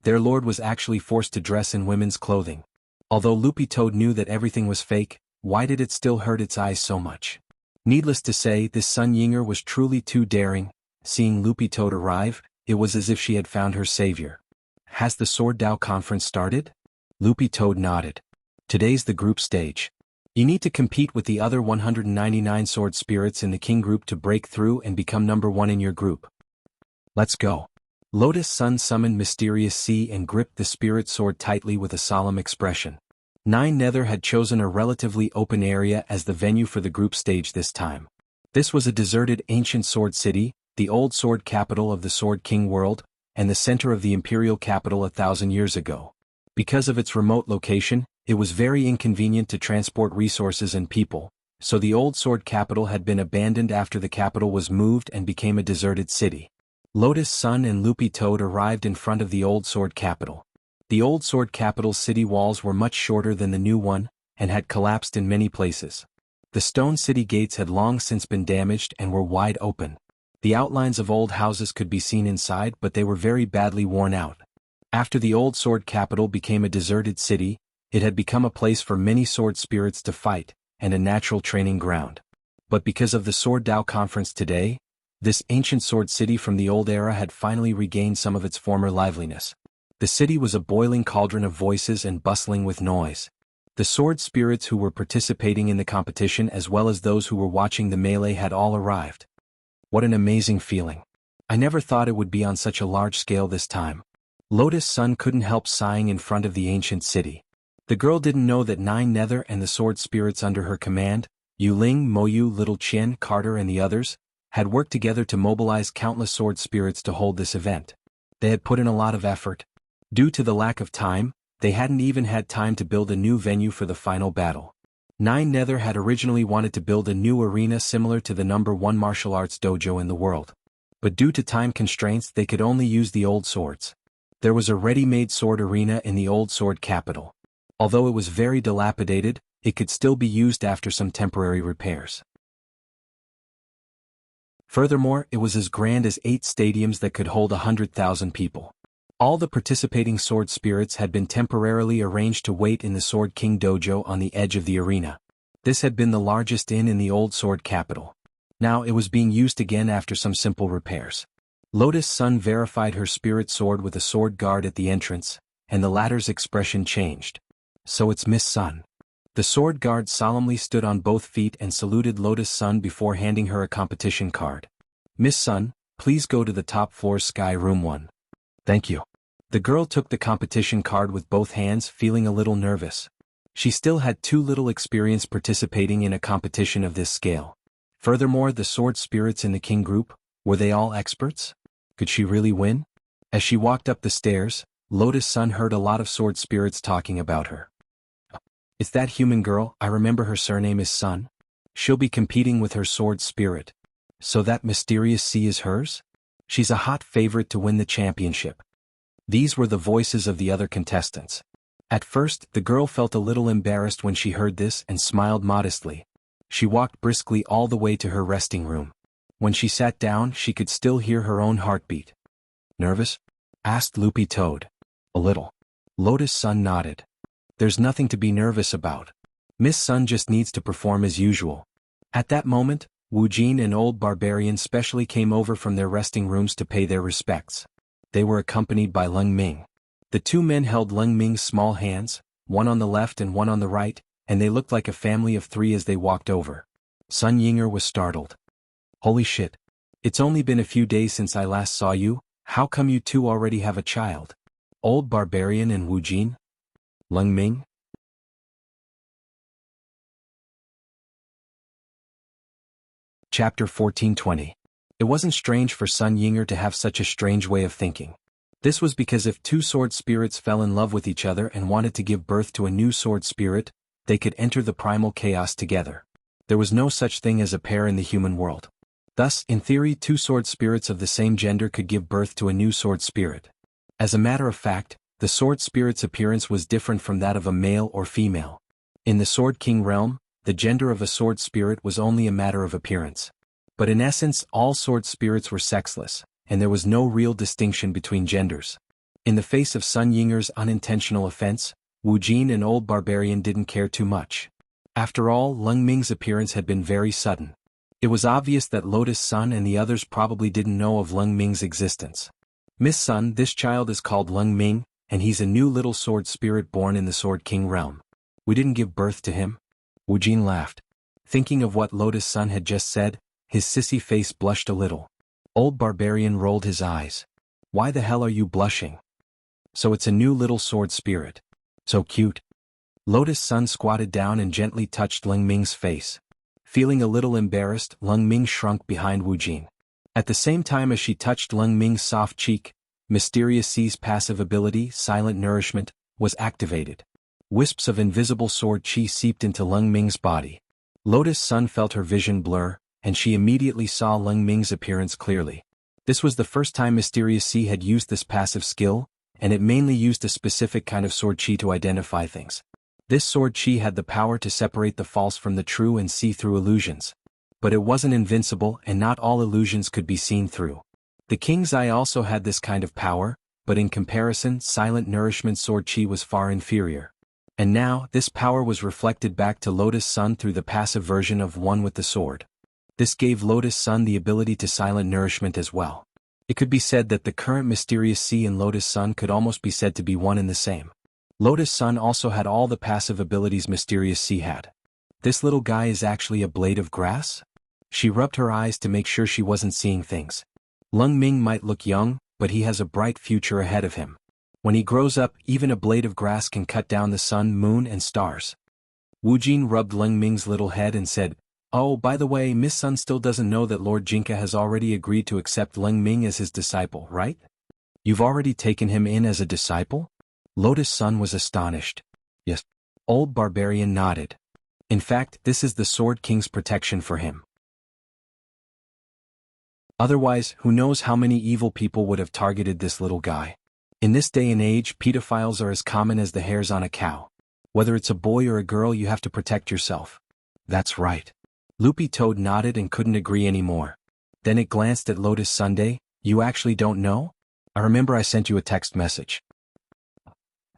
Their lord was actually forced to dress in women's clothing. Although Loopy Toad knew that everything was fake, why did it still hurt its eyes so much? Needless to say, this Sun Yinger was truly too daring. Seeing Loopy Toad arrive, it was as if she had found her savior. "Has the Sword Dao conference started?" Loopy Toad nodded. "Today's the group stage. You need to compete with the other 199 sword spirits in the king group to break through and become number 1 in your group. Let's go." Lotus Sun summoned Mysterious Sea and gripped the spirit sword tightly with a solemn expression. Nine Nether had chosen a relatively open area as the venue for the group stage this time. This was a deserted ancient sword city, the old sword capital of the Sword King world, and the center of the imperial capital 1,000 years ago. Because of its remote location, it was very inconvenient to transport resources and people, so the old sword capital had been abandoned after the capital was moved and became a deserted city. Lotus Sun and Loopy Toad arrived in front of the old sword capital. The old sword capital's city walls were much shorter than the new one, and had collapsed in many places. The stone city gates had long since been damaged and were wide open. The outlines of old houses could be seen inside, but they were very badly worn out. After the old sword capital became a deserted city, it had become a place for many sword spirits to fight, and a natural training ground. But because of the Sword Dao conference today, this ancient sword city from the old era had finally regained some of its former liveliness. The city was a boiling cauldron of voices and bustling with noise. The sword spirits who were participating in the competition as well as those who were watching the melee had all arrived. What an amazing feeling. I never thought it would be on such a large scale this time. Lotus Sun couldn't help sighing in front of the ancient city. The girl didn't know that Nine Nether and the sword spirits under her command, Yu Ling, Moyu, Little Qian, Carter and the others, had worked together to mobilize countless sword spirits to hold this event. They had put in a lot of effort. Due to the lack of time, they hadn't even had time to build a new venue for the final battle. Nine Nether had originally wanted to build a new arena similar to the #1 martial arts dojo in the world. But due to time constraints they could only use the old swords. There was a ready-made sword arena in the old sword capital. Although it was very dilapidated, it could still be used after some temporary repairs. Furthermore, it was as grand as 8 stadiums that could hold 100,000 people. All the participating sword spirits had been temporarily arranged to wait in the Sword King dojo on the edge of the arena. This had been the largest inn in the old sword capital. Now it was being used again after some simple repairs. Lotus Sun verified her spirit sword with a sword guard at the entrance, and the latter's expression changed. So it's Miss Sun. The sword guard solemnly stood on both feet and saluted Lotus Sun before handing her a competition card. Miss Sun, please go to the top floor Sky Room 1. Thank you. The girl took the competition card with both hands, feeling a little nervous. She still had too little experience participating in a competition of this scale. Furthermore, the sword spirits in the king group, were they all experts? Could she really win? As she walked up the stairs, Lotus Sun heard a lot of sword spirits talking about her. It's that human girl, I remember her surname is Sun. She'll be competing with her sword spirit. So that mysterious sea is hers? She's a hot favorite to win the championship. These were the voices of the other contestants. At first, the girl felt a little embarrassed when she heard this and smiled modestly. She walked briskly all the way to her resting room. When she sat down, she could still hear her own heartbeat. Nervous? Asked Loopy Toad. A little. Lotus Sun nodded. There's nothing to be nervous about. Miss Sun just needs to perform as usual. At that moment, Wu Jin and Old Barbarian specially came over from their resting rooms to pay their respects. They were accompanied by Leng Ming. The two men held Leng Ming's small hands, one on the left and one on the right, and they looked like a family of 3 as they walked over. Sun Yinger was startled. Holy shit. It's only been a few days since I last saw you, how come you two already have a child? Old Barbarian and Wu Jin? Leng Ming? Chapter 1420. It wasn't strange for Sun Yinger to have such a strange way of thinking. This was because if 2 sword spirits fell in love with each other and wanted to give birth to a new sword spirit, they could enter the primal chaos together. There was no such thing as a pair in the human world. Thus, in theory, 2 sword spirits of the same gender could give birth to a new sword spirit. As a matter of fact, the sword spirit's appearance was different from that of a male or female. In the Sword King realm, the gender of a sword spirit was only a matter of appearance. But in essence, all sword spirits were sexless, and there was no real distinction between genders. In the face of Sun Yinger's unintentional offense, Wu Jin and Old Barbarian didn't care too much. After all, Leng Ming's appearance had been very sudden. It was obvious that Lotus Sun and the others probably didn't know of Leng Ming's existence. Miss Sun, this child is called Leng Ming, and he's a new little sword spirit born in the Sword King realm. We didn't give birth to him? Wu Jin laughed. Thinking of what Lotus Sun had just said, his sissy face blushed a little. Old Barbarian rolled his eyes. Why the hell are you blushing? So it's a new little sword spirit. So cute. Lotus Sun squatted down and gently touched Leng Ming's face. Feeling a little embarrassed, Leng Ming shrunk behind Wu Jin. At the same time as she touched Leng Ming's soft cheek, Mysterious Sea's passive ability, Silent Nourishment, was activated. Wisps of invisible sword chi seeped into Leng Ming's body. Lotus Sun felt her vision blur, and she immediately saw Leng Ming's appearance clearly. This was the first time Mysterious Sea had used this passive skill, and it mainly used a specific kind of sword chi to identify things. This sword chi had the power to separate the false from the true and see through illusions. But it wasn't invincible, and not all illusions could be seen through. The King's Eye also had this kind of power, but in comparison, Silent Nourishment sword chi was far inferior. And now, this power was reflected back to Lotus Sun through the passive version of One with the Sword. This gave Lotus Sun the ability to Silent Nourishment as well. It could be said that the current Mysterious Sea and Lotus Sun could almost be said to be one and the same. Lotus Sun also had all the passive abilities Mysterious Sea had. This little guy is actually a blade of grass? She rubbed her eyes to make sure she wasn't seeing things. Leng Ming might look young, but he has a bright future ahead of him. When he grows up, even a blade of grass can cut down the sun, moon, and stars. Wu Jin rubbed Leng Ming's little head and said, Oh, by the way, Miss Sun still doesn't know that Lord Jinka has already agreed to accept Leng Ming as his disciple, right? You've already taken him in as a disciple? Lotus Sun was astonished. Yes. Old Barbarian nodded. In fact, this is the Sword King's protection for him. Otherwise, who knows how many evil people would have targeted this little guy. In this day and age, pedophiles are as common as the hairs on a cow. Whether it's a boy or a girl, you have to protect yourself. That's right. Loopy Toad nodded and couldn't agree anymore. Then it glanced at Lotus Sunday. You actually don't know? I remember I sent you a text message.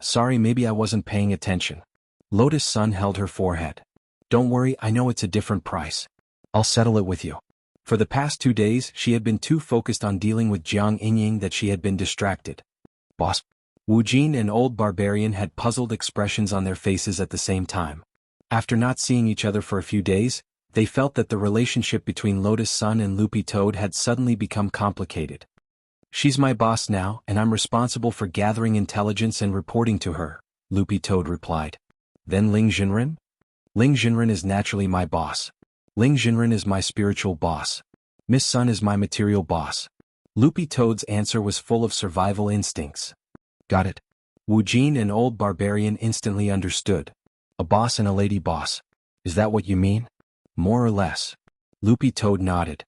Sorry, maybe I wasn't paying attention. Lotus Sun held her forehead. Don't worry, I know it's a different price. I'll settle it with you. For the past 2 days, she had been too focused on dealing with Jianghu that she had been distracted. Boss. Wu Jin and Old Barbarian had puzzled expressions on their faces at the same time. After not seeing each other for a few days, they felt that the relationship between Lotus Sun and Loopy Toad had suddenly become complicated. She's my boss now, and I'm responsible for gathering intelligence and reporting to her, Loopy Toad replied. Then Ling Jinren? Ling Jinren is naturally my boss. Ling Jinren is my spiritual boss. Miss Sun is my material boss. Loopy Toad's answer was full of survival instincts. Got it. Wu Jin and Old Barbarian instantly understood. A boss and a lady boss. Is that what you mean? More or less. Loopy Toad nodded.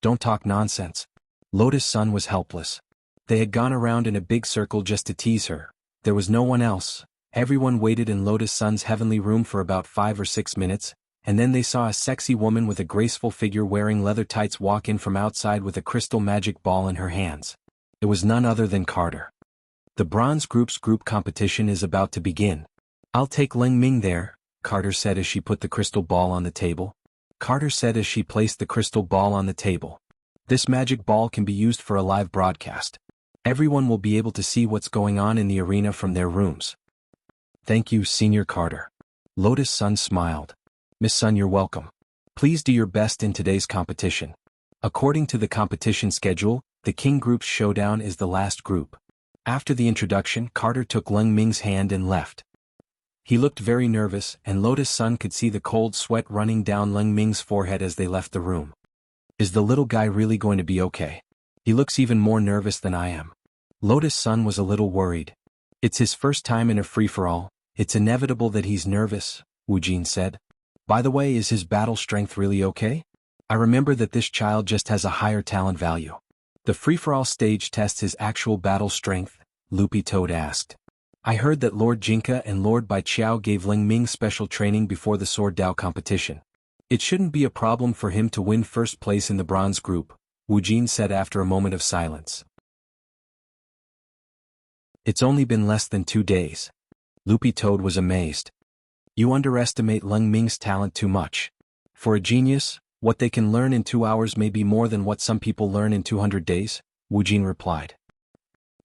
Don't talk nonsense. Lotus Sun was helpless. They had gone around in a big circle just to tease her. There was no one else. Everyone waited in Lotus Sun's heavenly room for about 5 or 6 minutes, and then they saw a sexy woman with a graceful figure wearing leather tights walk in from outside with a crystal magic ball in her hands. It was none other than Carter. The Bronze Group's group competition is about to begin. I'll take Ling Ming there, Carter said as she put the crystal ball on the table. Carter said as she placed the crystal ball on the table. This magic ball can be used for a live broadcast. Everyone will be able to see what's going on in the arena from their rooms. Thank you, Senior Carter. Lotus Sun smiled. Miss Sun, you're welcome. Please do your best in today's competition. According to the competition schedule, the King Group's showdown is the last group. After the introduction, Carter took Ling Ming's hand and left. He looked very nervous, and Lotus Sun could see the cold sweat running down Ling Ming's forehead as they left the room. Is the little guy really going to be okay? He looks even more nervous than I am. Lotus Sun was a little worried. It's his first time in a free-for-all. It's inevitable that he's nervous, Wu Jin said. By the way, is his battle strength really okay? I remember that this child just has a higher talent value. The free-for-all stage tests his actual battle strength, Loopy Toad asked. I heard that Lord Jinka and Lord Bai Qiao gave Ling Ming special training before the Sword Dao competition. It shouldn't be a problem for him to win first place in the Bronze Group, Wu Jin said after a moment of silence. It's only been less than 2 days. Loopy Toad was amazed. You underestimate Ling Ming's talent too much. For a genius, what they can learn in 2 hours may be more than what some people learn in 200 days, Wu Jin replied.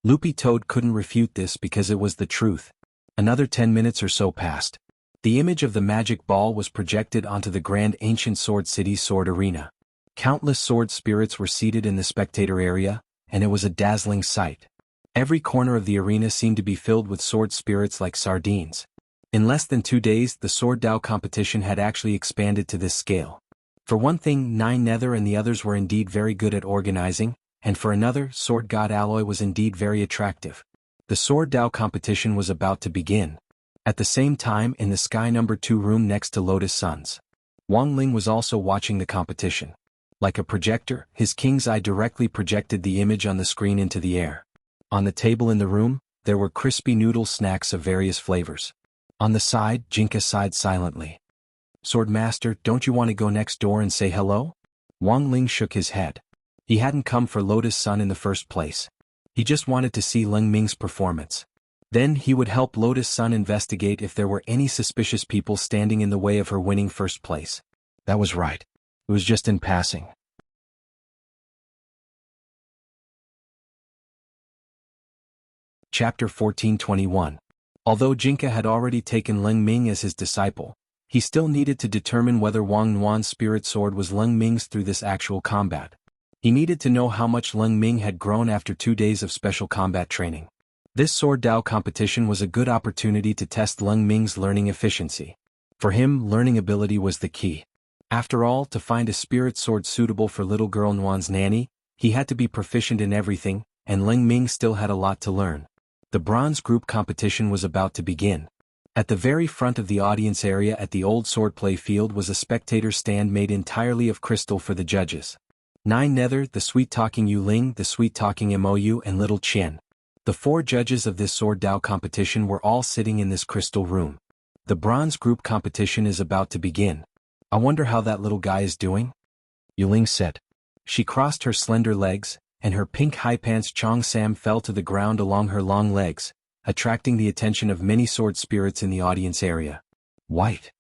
Loopy Toad couldn't refute this because it was the truth. Another 10 minutes or so passed. The image of the magic ball was projected onto the grand ancient Sword City's sword arena. Countless sword spirits were seated in the spectator area, and it was a dazzling sight. Every corner of the arena seemed to be filled with sword spirits like sardines. In less than 2 days, the Sword Dao competition had actually expanded to this scale. For one thing, Nine Nether and the others were indeed very good at organizing, and for another, Sword God Alloy was indeed very attractive. The Sword Dao competition was about to begin. At the same time, in the Sky No. 2 room next to Lotus Sun's, Wang Ling was also watching the competition. Like a projector, his king's eye directly projected the image on the screen into the air. On the table in the room, there were crispy noodle snacks of various flavors. On the side, Jinka sighed silently. Swordmaster, don't you want to go next door and say hello? Wang Ling shook his head. He hadn't come for Lotus Sun in the first place. He just wanted to see Ling Ming's performance. Then he would help Lotus Sun investigate if there were any suspicious people standing in the way of her winning first place. That was right. It was just in passing. Chapter 1421. Although Jinka had already taken Ling Ming as his disciple, he still needed to determine whether Wang Nuan's spirit sword was Ling Ming's through this actual combat. He needed to know how much Ling Ming had grown after 2 days of special combat training. This Sword Dao competition was a good opportunity to test Ling Ming's learning efficiency. For him, learning ability was the key. After all, to find a spirit sword suitable for little girl Nuan's nanny, he had to be proficient in everything, and Ling Ming still had a lot to learn. The bronze group competition was about to begin. At the very front of the audience area at the old swordplay field was a spectator stand made entirely of crystal for the judges. 9 Nether, the sweet-talking Yu Ling, the sweet-talking Mou, and Little Qian. The 4 judges of this sword Dao competition were all sitting in this crystal room. The bronze group competition is about to begin. I wonder how that little guy is doing? Yu Ling said. She crossed her slender legs, and her pink high pants Chong Sam fell to the ground along her long legs, attracting the attention of many sword spirits in the audience area. White.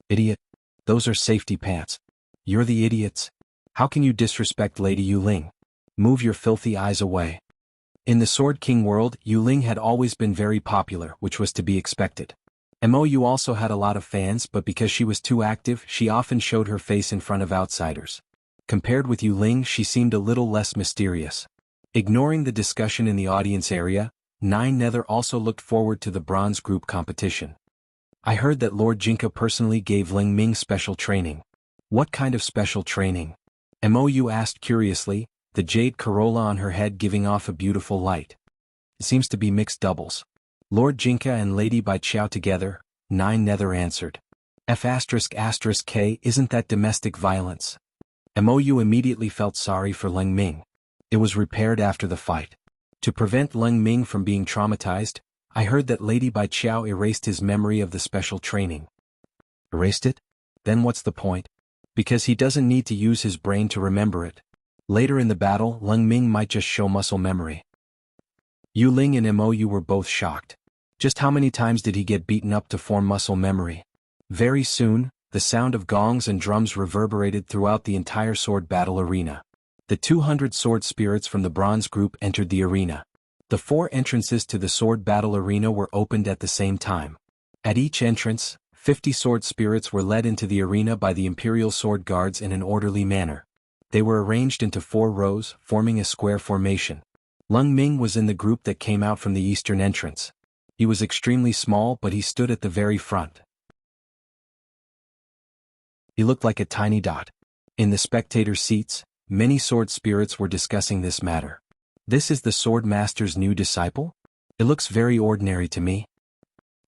Idiot. Those are safety pants. You're the idiots. How can you disrespect Lady Yu Ling? Move your filthy eyes away. In the Sword King world, Yu Ling had always been very popular, which was to be expected. Mou also had a lot of fans, but because she was too active, she often showed her face in front of outsiders. Compared with Yu Ling, she seemed a little less mysterious. Ignoring the discussion in the audience area, 9 Nether also looked forward to the bronze group competition. I heard that Lord Jinka personally gave Ling Ming special training. What kind of special training? Mou asked curiously, the jade corolla on her head giving off a beautiful light. It seems to be mixed doubles. Lord Jinka and Lady Bai Qiao together, 9 Nether answered. F***K, isn't that domestic violence? Mou immediately felt sorry for Ling Ming. It was repaired after the fight. To prevent Ling Ming from being traumatized, I heard that Lady Bai Qiao erased his memory of the special training. Erased it? Then what's the point? Because he doesn't need to use his brain to remember it. Later in the battle, Ling Ming might just show muscle memory. Yu Ling and Mou were both shocked. Just how many times did he get beaten up to form muscle memory? Very soon, the sound of gongs and drums reverberated throughout the entire sword battle arena. The 200 sword spirits from the bronze group entered the arena. The 4 entrances to the sword battle arena were opened at the same time. At each entrance, 50 sword spirits were led into the arena by the Imperial Sword Guards in an orderly manner. They were arranged into 4 rows, forming a square formation. Ling Ming was in the group that came out from the eastern entrance. He was extremely small, but he stood at the very front. He looked like a tiny dot. In the spectator seats, many sword spirits were discussing this matter. This is the sword master's new disciple? It looks very ordinary to me.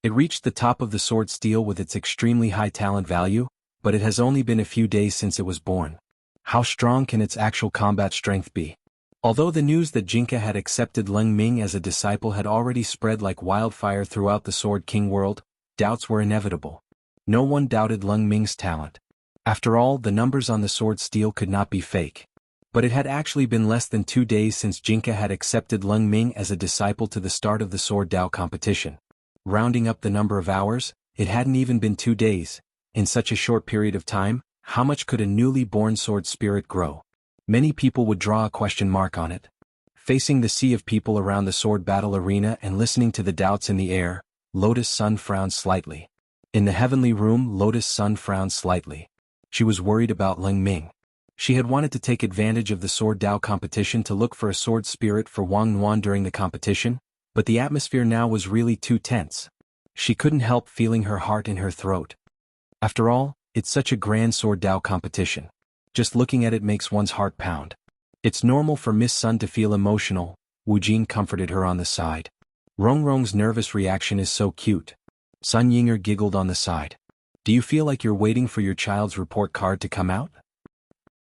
It reached the top of the sword steel with its extremely high talent value, but it has only been a few days since it was born. How strong can its actual combat strength be? Although the news that Jinka had accepted Ling Ming as a disciple had already spread like wildfire throughout the Sword King world, doubts were inevitable. No one doubted Ling Ming's talent. After all, the numbers on the sword steel could not be fake. But it had actually been less than 2 days since Jinka had accepted Ling Ming as a disciple to the start of the Sword Dao competition. Rounding up the number of hours, it hadn't even been 2 days. In such a short period of time, how much could a newly born sword spirit grow? Many people would draw a question mark on it. Facing the sea of people around the sword battle arena and listening to the doubts in the air, Lotus Sun frowned slightly. In the heavenly room, Lotus Sun frowned slightly. She was worried about Ling Ming. She had wanted to take advantage of the Sword Dao competition to look for a sword spirit for Wang Nuan during the competition, but the atmosphere now was really too tense. She couldn't help feeling her heart in her throat. After all, it's such a grand Sword Dao competition. Just looking at it makes one's heart pound. It's normal for Miss Sun to feel emotional, Wu Jin comforted her on the side. Rongrong's nervous reaction is so cute. Sun Yinger giggled on the side. Do you feel like you're waiting for your child's report card to come out?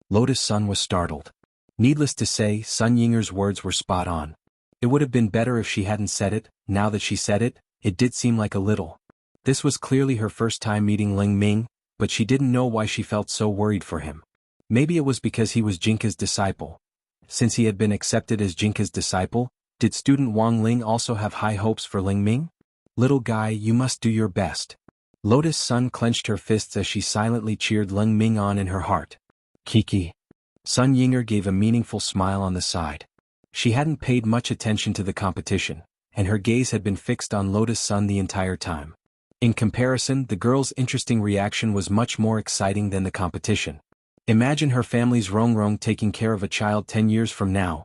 Lotus Sun was startled. Needless to say, Sun Yinger's words were spot on. It would have been better if she hadn't said it. Now that she said it, it did seem like a little. This was clearly her first time meeting Ling Ming, but she didn't know why she felt so worried for him. Maybe it was because he was Jinka's disciple. Since he had been accepted as Jinka's disciple, did student Wang Ling also have high hopes for Ling Ming? Little guy, you must do your best. Lotus Sun clenched her fists as she silently cheered Ling Ming on in her heart. Kiki. Sun Yinger gave a meaningful smile on the side. She hadn't paid much attention to the competition, and her gaze had been fixed on Lotus Sun the entire time. In comparison, the girl's interesting reaction was much more exciting than the competition. Imagine her family's Rongrong taking care of a child 10 years from now.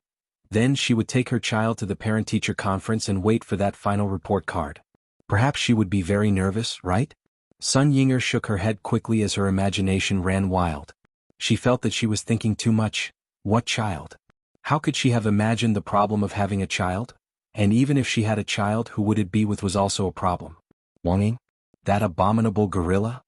Then she would take her child to the parent-teacher conference and wait for that final report card. Perhaps she would be very nervous, right? Sun Yinger shook her head quickly as her imagination ran wild. She felt that she was thinking too much. What child? How could she have imagined the problem of having a child? And even if she had a child, who would it be with was also a problem. Wang Ying? That abominable gorilla?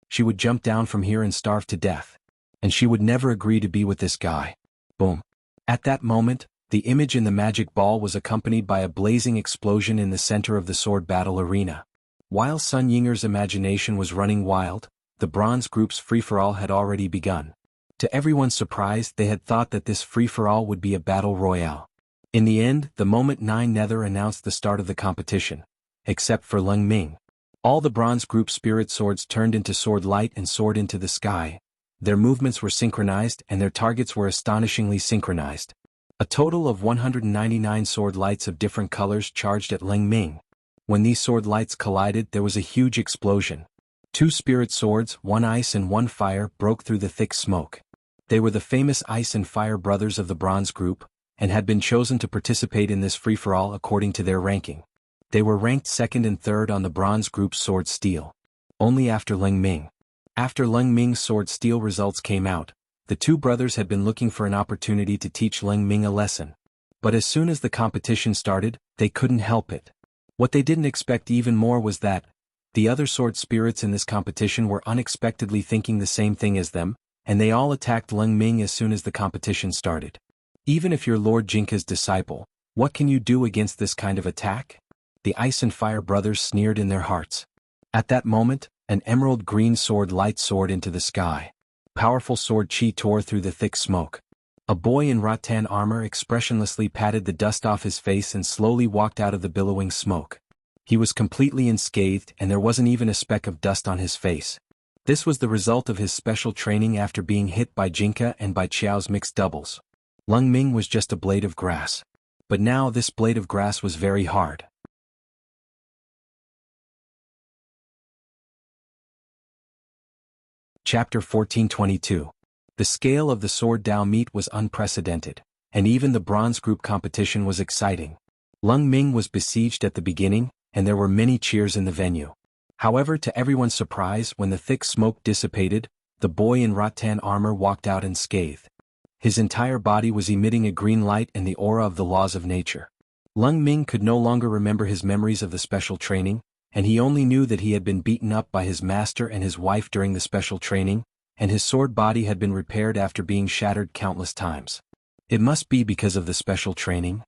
She would jump down from here and starve to death. And she would never agree to be with this guy. Boom. At that moment, the image in the magic ball was accompanied by a blazing explosion in the center of the sword battle arena. While Sun Yinger's imagination was running wild, the bronze group's free-for-all had already begun. To everyone's surprise, they had thought that this free-for-all would be a battle royale. In the end, the moment 9 Nether announced the start of the competition. Except for Leng Ming. All the bronze group spirit swords turned into sword light and soared into the sky. Their movements were synchronized and their targets were astonishingly synchronized. A total of 199 sword lights of different colors charged at Leng Ming. When these sword lights collided, there was a huge explosion. 2 spirit swords, one ice and one fire, broke through the thick smoke. They were the famous Ice and Fire brothers of the bronze group, and had been chosen to participate in this free-for-all according to their ranking. They were ranked 2nd and 3rd on the bronze group's sword steel. Only after Leng Ming. After Leng Ming's sword steel results came out, the 2 brothers had been looking for an opportunity to teach Leng Ming a lesson. But as soon as the competition started, they couldn't help it. What they didn't expect even more was that the other sword spirits in this competition were unexpectedly thinking the same thing as them, and they all attacked Leng Ming as soon as the competition started. Even if you're Lord Jinka's disciple, what can you do against this kind of attack? The Ice and Fire brothers sneered in their hearts. At that moment, an emerald green sword light soared into the sky. Powerful sword chi tore through the thick smoke. A boy in rattan armor expressionlessly patted the dust off his face and slowly walked out of the billowing smoke. He was completely unscathed and there wasn't even a speck of dust on his face. This was the result of his special training after being hit by Jinka and by Qiao's mixed doubles. Leng Ming was just a blade of grass. But now this blade of grass was very hard. Chapter 1422. The scale of the sword Dao meet was unprecedented, and even the bronze group competition was exciting. Leng Ming was besieged at the beginning, and there were many cheers in the venue. However, to everyone's surprise, when the thick smoke dissipated, the boy in rattan armor walked out unscathed. His entire body was emitting a green light and the aura of the laws of nature. Leng Ming could no longer remember his memories of the special training, and he only knew that he had been beaten up by his master and his wife during the special training, and his sword body had been repaired after being shattered countless times. It must be because of the special training.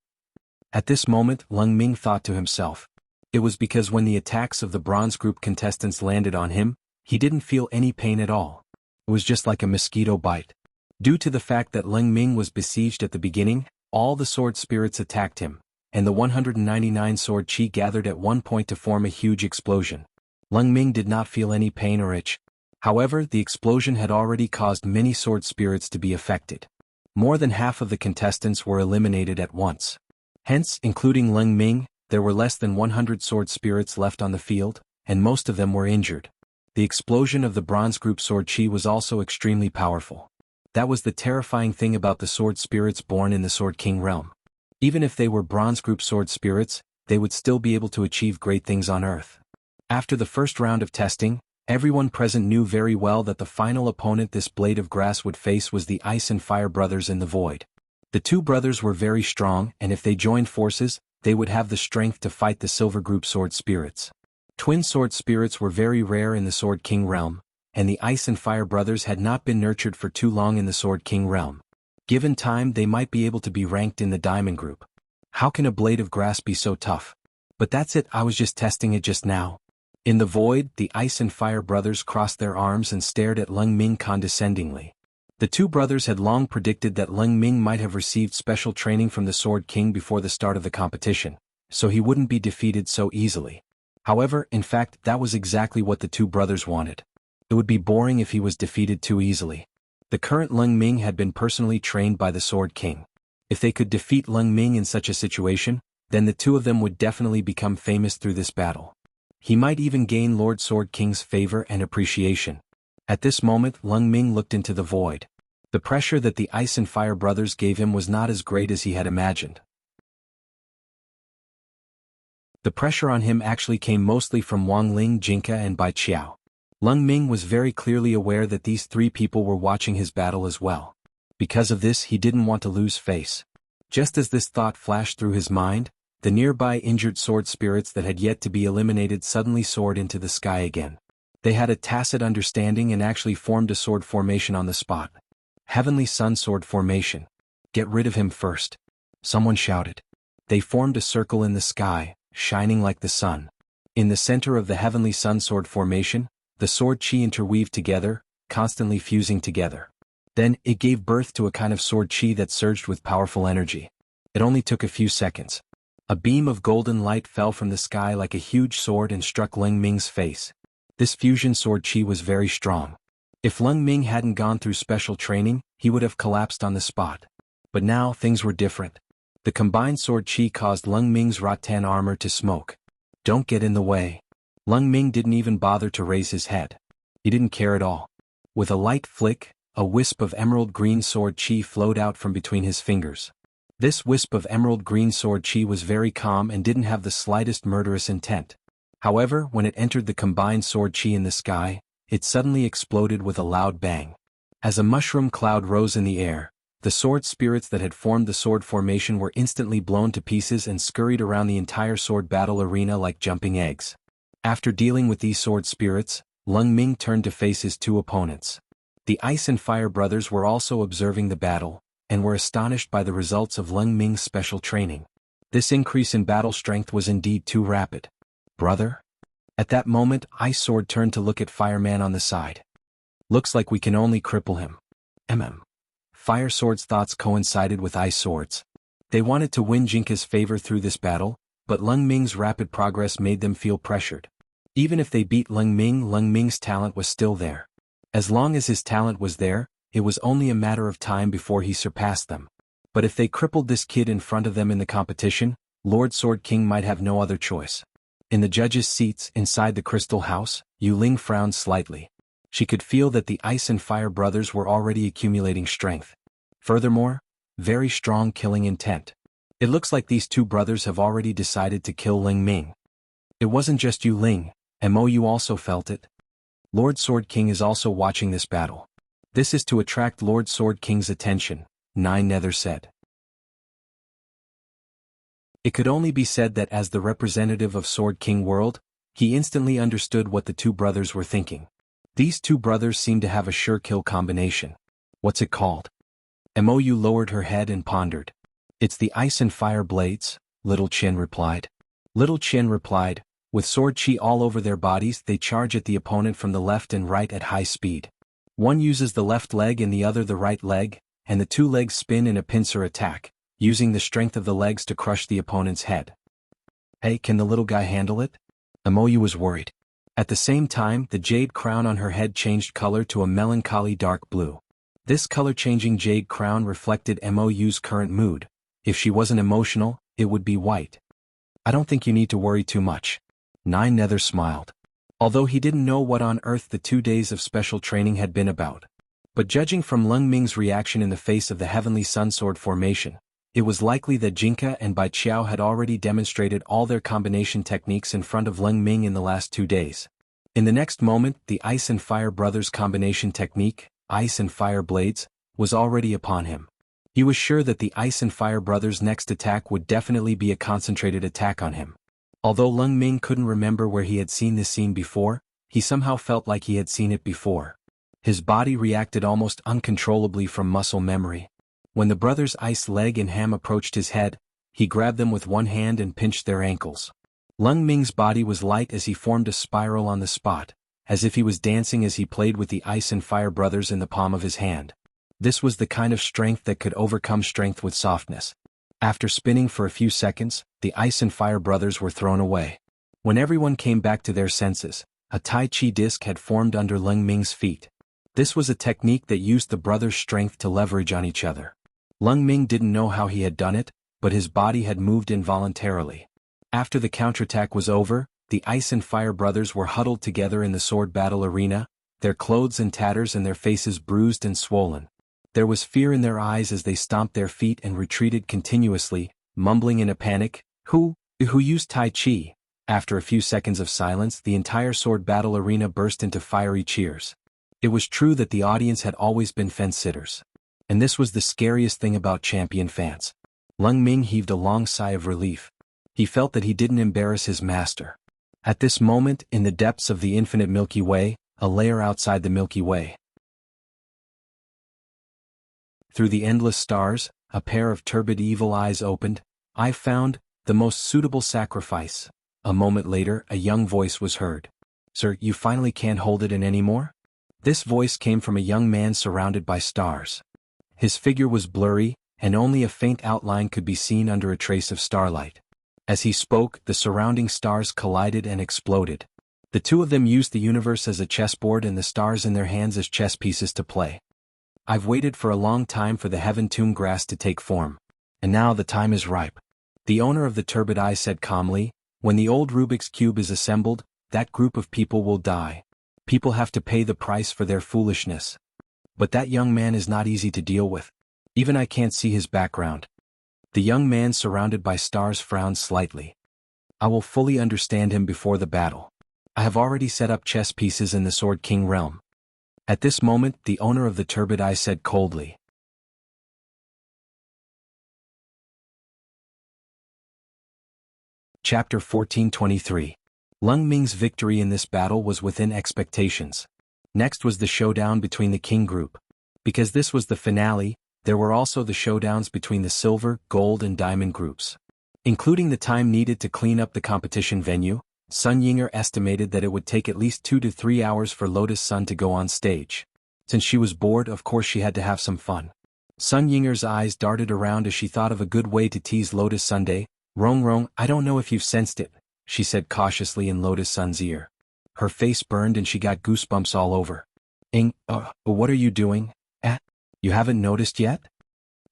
At this moment, Leng Ming thought to himself. It was because when the attacks of the bronze group contestants landed on him, he didn't feel any pain at all. It was just like a mosquito bite. Due to the fact that Leng Ming was besieged at the beginning, all the sword spirits attacked him, and the 199 sword chi gathered at one point to form a huge explosion. Leng Ming did not feel any pain or itch. However, the explosion had already caused many sword spirits to be affected. More than half of the contestants were eliminated at once. Hence, including Leng Ming, there were less than 100 sword spirits left on the field, and most of them were injured. The explosion of the bronze group sword chi was also extremely powerful. That was the terrifying thing about the sword spirits born in the Sword King realm. Even if they were bronze group sword spirits, they would still be able to achieve great things on Earth. After the first round of testing, everyone present knew very well that the final opponent this blade of grass would face was the Ice and Fire brothers in the void. The 2 brothers were very strong, and if they joined forces, they would have the strength to fight the Silver Group sword spirits. Twin sword spirits were very rare in the Sword King realm, and the Ice and Fire brothers had not been nurtured for too long in the Sword King realm. Given time, they might be able to be ranked in the Diamond Group. How can a blade of grass be so tough? But that's it, I was just testing it just now. In the void, the Ice and Fire brothers crossed their arms and stared at Leng Ming condescendingly. The 2 brothers had long predicted that Leng Ming might have received special training from the Sword King before the start of the competition, so he wouldn't be defeated so easily. However, in fact, that was exactly what the 2 brothers wanted. It would be boring if he was defeated too easily. The current Leng Ming had been personally trained by the Sword King. If they could defeat Leng Ming in such a situation, then the 2 of them would definitely become famous through this battle. He might even gain Lord Sword King's favor and appreciation. At this moment, Leng Ming looked into the void. The pressure that the Ice and Fire brothers gave him was not as great as he had imagined. The pressure on him actually came mostly from Wang Ling, Jinka and Bai Qiao. Leng Ming was very clearly aware that these 3 people were watching his battle as well. Because of this, he didn't want to lose face. Just as this thought flashed through his mind, the nearby injured sword spirits that had yet to be eliminated suddenly soared into the sky again. They had a tacit understanding and actually formed a sword formation on the spot. Heavenly Sun Sword Formation. Get rid of him first. Someone shouted. They formed a circle in the sky, shining like the sun. In the center of the Heavenly Sun Sword Formation, the sword chi interweaved together, constantly fusing together. Then, it gave birth to a kind of sword chi that surged with powerful energy. It only took a few seconds. A beam of golden light fell from the sky like a huge sword and struck Leng Ming's face. This fusion sword chi was very strong. If Leng Ming hadn't gone through special training, he would have collapsed on the spot. But now, things were different. The combined sword chi caused Leng Ming's rattan armor to smoke. Don't get in the way. Leng Ming didn't even bother to raise his head. He didn't care at all. With a light flick, a wisp of emerald green sword chi flowed out from between his fingers. This wisp of emerald green sword chi was very calm and didn't have the slightest murderous intent. However, when it entered the combined sword chi in the sky, it suddenly exploded with a loud bang. As a mushroom cloud rose in the air, the sword spirits that had formed the sword formation were instantly blown to pieces and scurried around the entire sword battle arena like jumping eggs. After dealing with these sword spirits, Leng Ming turned to face his two opponents. The Ice and Fire brothers were also observing the battle, and were astonished by the results of Leng Ming's special training. This increase in battle strength was indeed too rapid. Brother? At that moment, Ice Sword turned to look at Fireman on the side. Looks like we can only cripple him. Fire Sword's thoughts coincided with Ice Sword's. They wanted to win Jinka's favor through this battle, but Leng Ming's rapid progress made them feel pressured. Even if they beat Leng Ming's talent was still there. As long as his talent was there, it was only a matter of time before he surpassed them. But if they crippled this kid in front of them in the competition, Lord Sword King might have no other choice. In the judges' seats inside the Crystal House, Yu Ling frowned slightly. She could feel that the Ice and Fire brothers were already accumulating strength. Furthermore, very strong killing intent. It looks like these two brothers have already decided to kill Leng Ming. It wasn't just Yu Ling, Mou also felt it. Lord Sword King is also watching this battle. This is to attract Lord Sword King's attention, Nine Nether said. It could only be said that as the representative of Sword King World, he instantly understood what the two brothers were thinking. These two brothers seem to have a sure kill combination. What's it called? Mou lowered her head and pondered. It's the Ice and Fire blades, Little Chin replied. Little Chin replied, with sword chi all over their bodies, they charge at the opponent from the left and right at high speed. One uses the left leg and the other the right leg, and the two legs spin in a pincer attack, using the strength of the legs to crush the opponent's head. Hey, can the little guy handle it? Mou was worried. At the same time, the jade crown on her head changed color to a melancholy dark blue. This color-changing jade crown reflected Mou's current mood. If she wasn't emotional, it would be white. I don't think you need to worry too much. Nine Nether smiled. Although he didn't know what on earth the 2 days of special training had been about. But judging from Leng Ming's reaction in the face of the Heavenly Sun Sword formation, it was likely that Jinka and Bai Qiao had already demonstrated all their combination techniques in front of Leng Ming in the last 2 days. In the next moment, the Ice and Fire brothers' combination technique, Ice and Fire blades, was already upon him. He was sure that the Ice and Fire brothers' next attack would definitely be a concentrated attack on him. Although Leng Ming couldn't remember where he had seen this scene before, he somehow felt like he had seen it before. His body reacted almost uncontrollably from muscle memory. When the brothers' ice leg and ham approached his head, he grabbed them with one hand and pinched their ankles. Leng Ming's body was light as he formed a spiral on the spot, as if he was dancing as he played with the Ice and Fire brothers in the palm of his hand. This was the kind of strength that could overcome strength with softness. After spinning for a few seconds, the Ice and Fire brothers were thrown away. When everyone came back to their senses, a Tai Chi disc had formed under Leng Ming's feet. This was a technique that used the brothers' strength to leverage on each other. Leng Ming didn't know how he had done it, but his body had moved involuntarily. After the counterattack was over, the Ice and Fire brothers were huddled together in the sword battle arena, their clothes in tatters and their faces bruised and swollen. There was fear in their eyes as they stomped their feet and retreated continuously, mumbling in a panic, Who used Tai Chi? After a few seconds of silence, the entire sword battle arena burst into fiery cheers. It was true that the audience had always been fence-sitters. And this was the scariest thing about champion fans. Lung Ming heaved a long sigh of relief. He felt that he didn't embarrass his master. At this moment, in the depths of the infinite Milky Way, a layer outside the Milky Way, through the endless stars, a pair of turbid evil eyes opened. "I found the most suitable sacrifice." A moment later, a young voice was heard. "Sir, you finally can't hold it in anymore?" This voice came from a young man surrounded by stars. His figure was blurry, and only a faint outline could be seen under a trace of starlight. As he spoke, the surrounding stars collided and exploded. The two of them used the universe as a chessboard and the stars in their hands as chess pieces to play. "I've waited for a long time for the Heaven Tomb grass to take form. And now the time is ripe." The owner of the turbid eye said calmly, "When the old Rubik's Cube is assembled, that group of people will die. People have to pay the price for their foolishness. But that young man is not easy to deal with. Even I can't see his background." The young man surrounded by stars frowned slightly. "I will fully understand him before the battle. I have already set up chess pieces in the Sword King realm." At this moment, the owner of the turbid eye said coldly. Chapter 1423. Lung Ming's victory in this battle was within expectations. Next was the showdown between the King group. Because this was the finale, there were also the showdowns between the Silver, Gold and Diamond groups. Including the time needed to clean up the competition venue, Sun Yinger estimated that it would take at least 2 to 3 hours for Lotus Sun to go on stage. Since she was bored, of course she had to have some fun. Sun Yinger's eyes darted around as she thought of a good way to tease Lotus Sunday. "Rong, I don't know if you've sensed it," she said cautiously in Lotus Sun's ear. Her face burned and she got goosebumps all over. What are you doing? You haven't noticed yet?"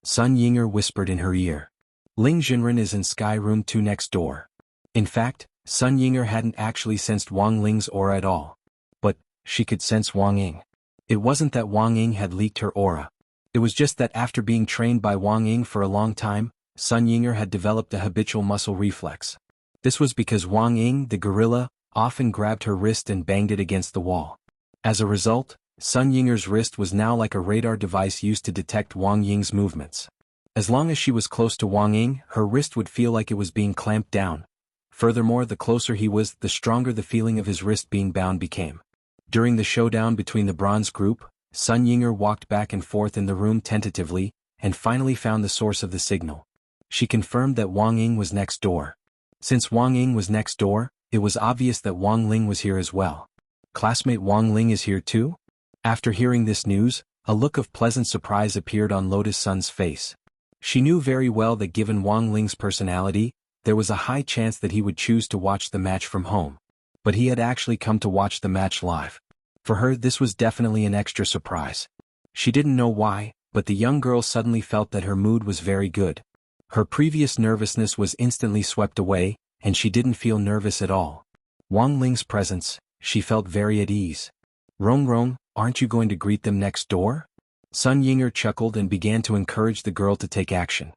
Sun Yinger whispered in her ear. "Ling Jinren is in Sky Room 2 next door." In fact, Sun Yinger hadn't actually sensed Wang Ling's aura at all. But she could sense Wang Ying. It wasn't that Wang Ying had leaked her aura. It was just that after being trained by Wang Ying for a long time, Sun Yinger had developed a habitual muscle reflex. This was because Wang Ying, the gorilla, often grabbed her wrist and banged it against the wall. As a result, Sun Yinger's wrist was now like a radar device used to detect Wang Ying's movements. As long as she was close to Wang Ying, her wrist would feel like it was being clamped down. Furthermore, the closer he was, the stronger the feeling of his wrist being bound became. During the showdown between the bronze group, Sun Yinger walked back and forth in the room tentatively, and finally found the source of the signal. She confirmed that Wang Ying was next door. Since Wang Ying was next door, it was obvious that Wang Ling was here as well. "Classmate Wang Ling is here too?" After hearing this news, a look of pleasant surprise appeared on Lotus Sun's face. She knew very well that given Wang Ling's personality, there was a high chance that he would choose to watch the match from home. But he had actually come to watch the match live. For her, this was definitely an extra surprise. She didn't know why, but the young girl suddenly felt that her mood was very good. Her previous nervousness was instantly swept away, and she didn't feel nervous at all. Wang Ling's presence, she felt very at ease. Rong, aren't you going to greet them next door?" Sun Yinger chuckled and began to encourage the girl to take action.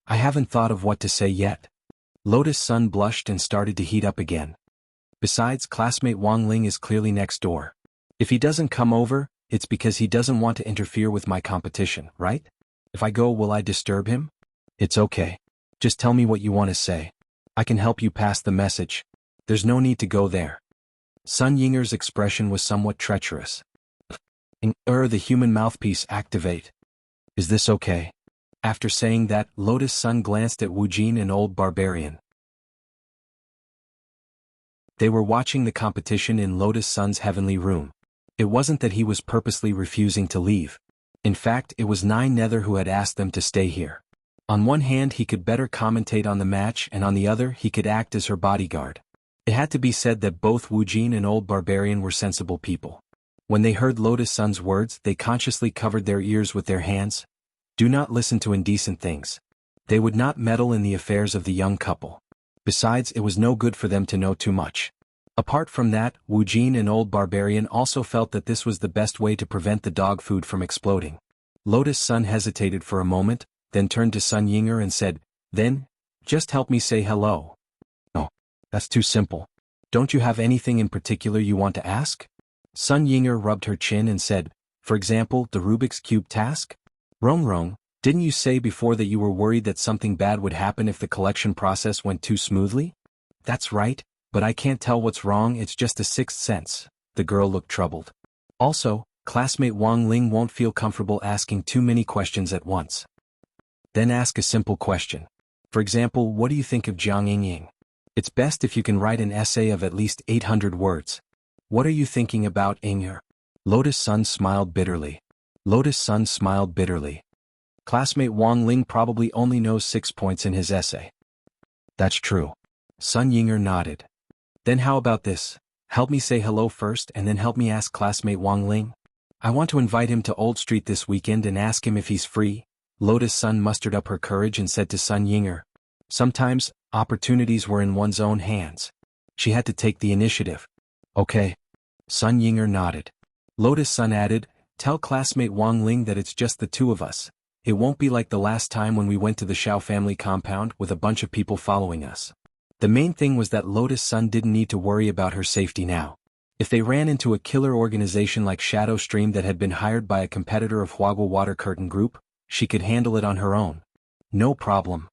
I haven't thought of what to say yet." Lotus Sun blushed and started to heat up again. "Besides, classmate Wang Ling is clearly next door. If he doesn't come over, it's because he doesn't want to interfere with my competition, right? If I go, will I disturb him?" "It's okay. Just tell me what you want to say. I can help you pass the message. There's no need to go there." Sun Yinger's expression was somewhat treacherous. The human mouthpiece activate. Is this okay?" After saying that, Lotus Sun glanced at Wu Jin and Old Barbarian. They were watching the competition in Lotus Sun's heavenly room. It wasn't that he was purposely refusing to leave. In fact, it was Nine Nether who had asked them to stay here. On one hand, he could better commentate on the match, and on the other, he could act as her bodyguard. It had to be said that both Wu Jin and Old Barbarian were sensible people. When they heard Lotus Sun's words, they consciously covered their ears with their hands. Do not listen to indecent things. They would not meddle in the affairs of the young couple. Besides, it was no good for them to know too much. Apart from that, Wu Jin and Old Barbarian also felt that this was the best way to prevent the dog food from exploding. Lotus Sun hesitated for a moment, then turned to Sun Yinger and said, "Then, just help me say hello." "No, that's too simple. Don't you have anything in particular you want to ask?" Sun Yinger rubbed her chin and said, "For example, the Rubik's Cube task?" Rong, didn't you say before that you were worried that something bad would happen if the collection process went too smoothly? That's right, but I can't tell what's wrong, it's just a sixth sense. The girl looked troubled. Also, classmate Wang Ling won't feel comfortable asking too many questions at once. Then ask a simple question. For example, what do you think of Jiang Ying? It's best if you can write an essay of at least 800 words. What are you thinking about, Inger? Lotus Sun smiled bitterly. Classmate Wang Ling probably only knows 6 points in his essay. That's true. Sun Yinger nodded. Then how about this? Help me say hello first and then help me ask classmate Wang Ling. I want to invite him to Old Street this weekend and ask him if he's free. Lotus Sun mustered up her courage and said to Sun Yinger. Sometimes, opportunities were in one's own hands. She had to take the initiative. Okay. Sun Yinger nodded. Lotus Sun added, tell classmate Wang Ling that it's just the two of us. It won't be like the last time when we went to the Xiao family compound with a bunch of people following us. The main thing was that Lotus Sun didn't need to worry about her safety now. If they ran into a killer organization like Shadow Stream that had been hired by a competitor of Huaguo Water Curtain Group, she could handle it on her own. No problem.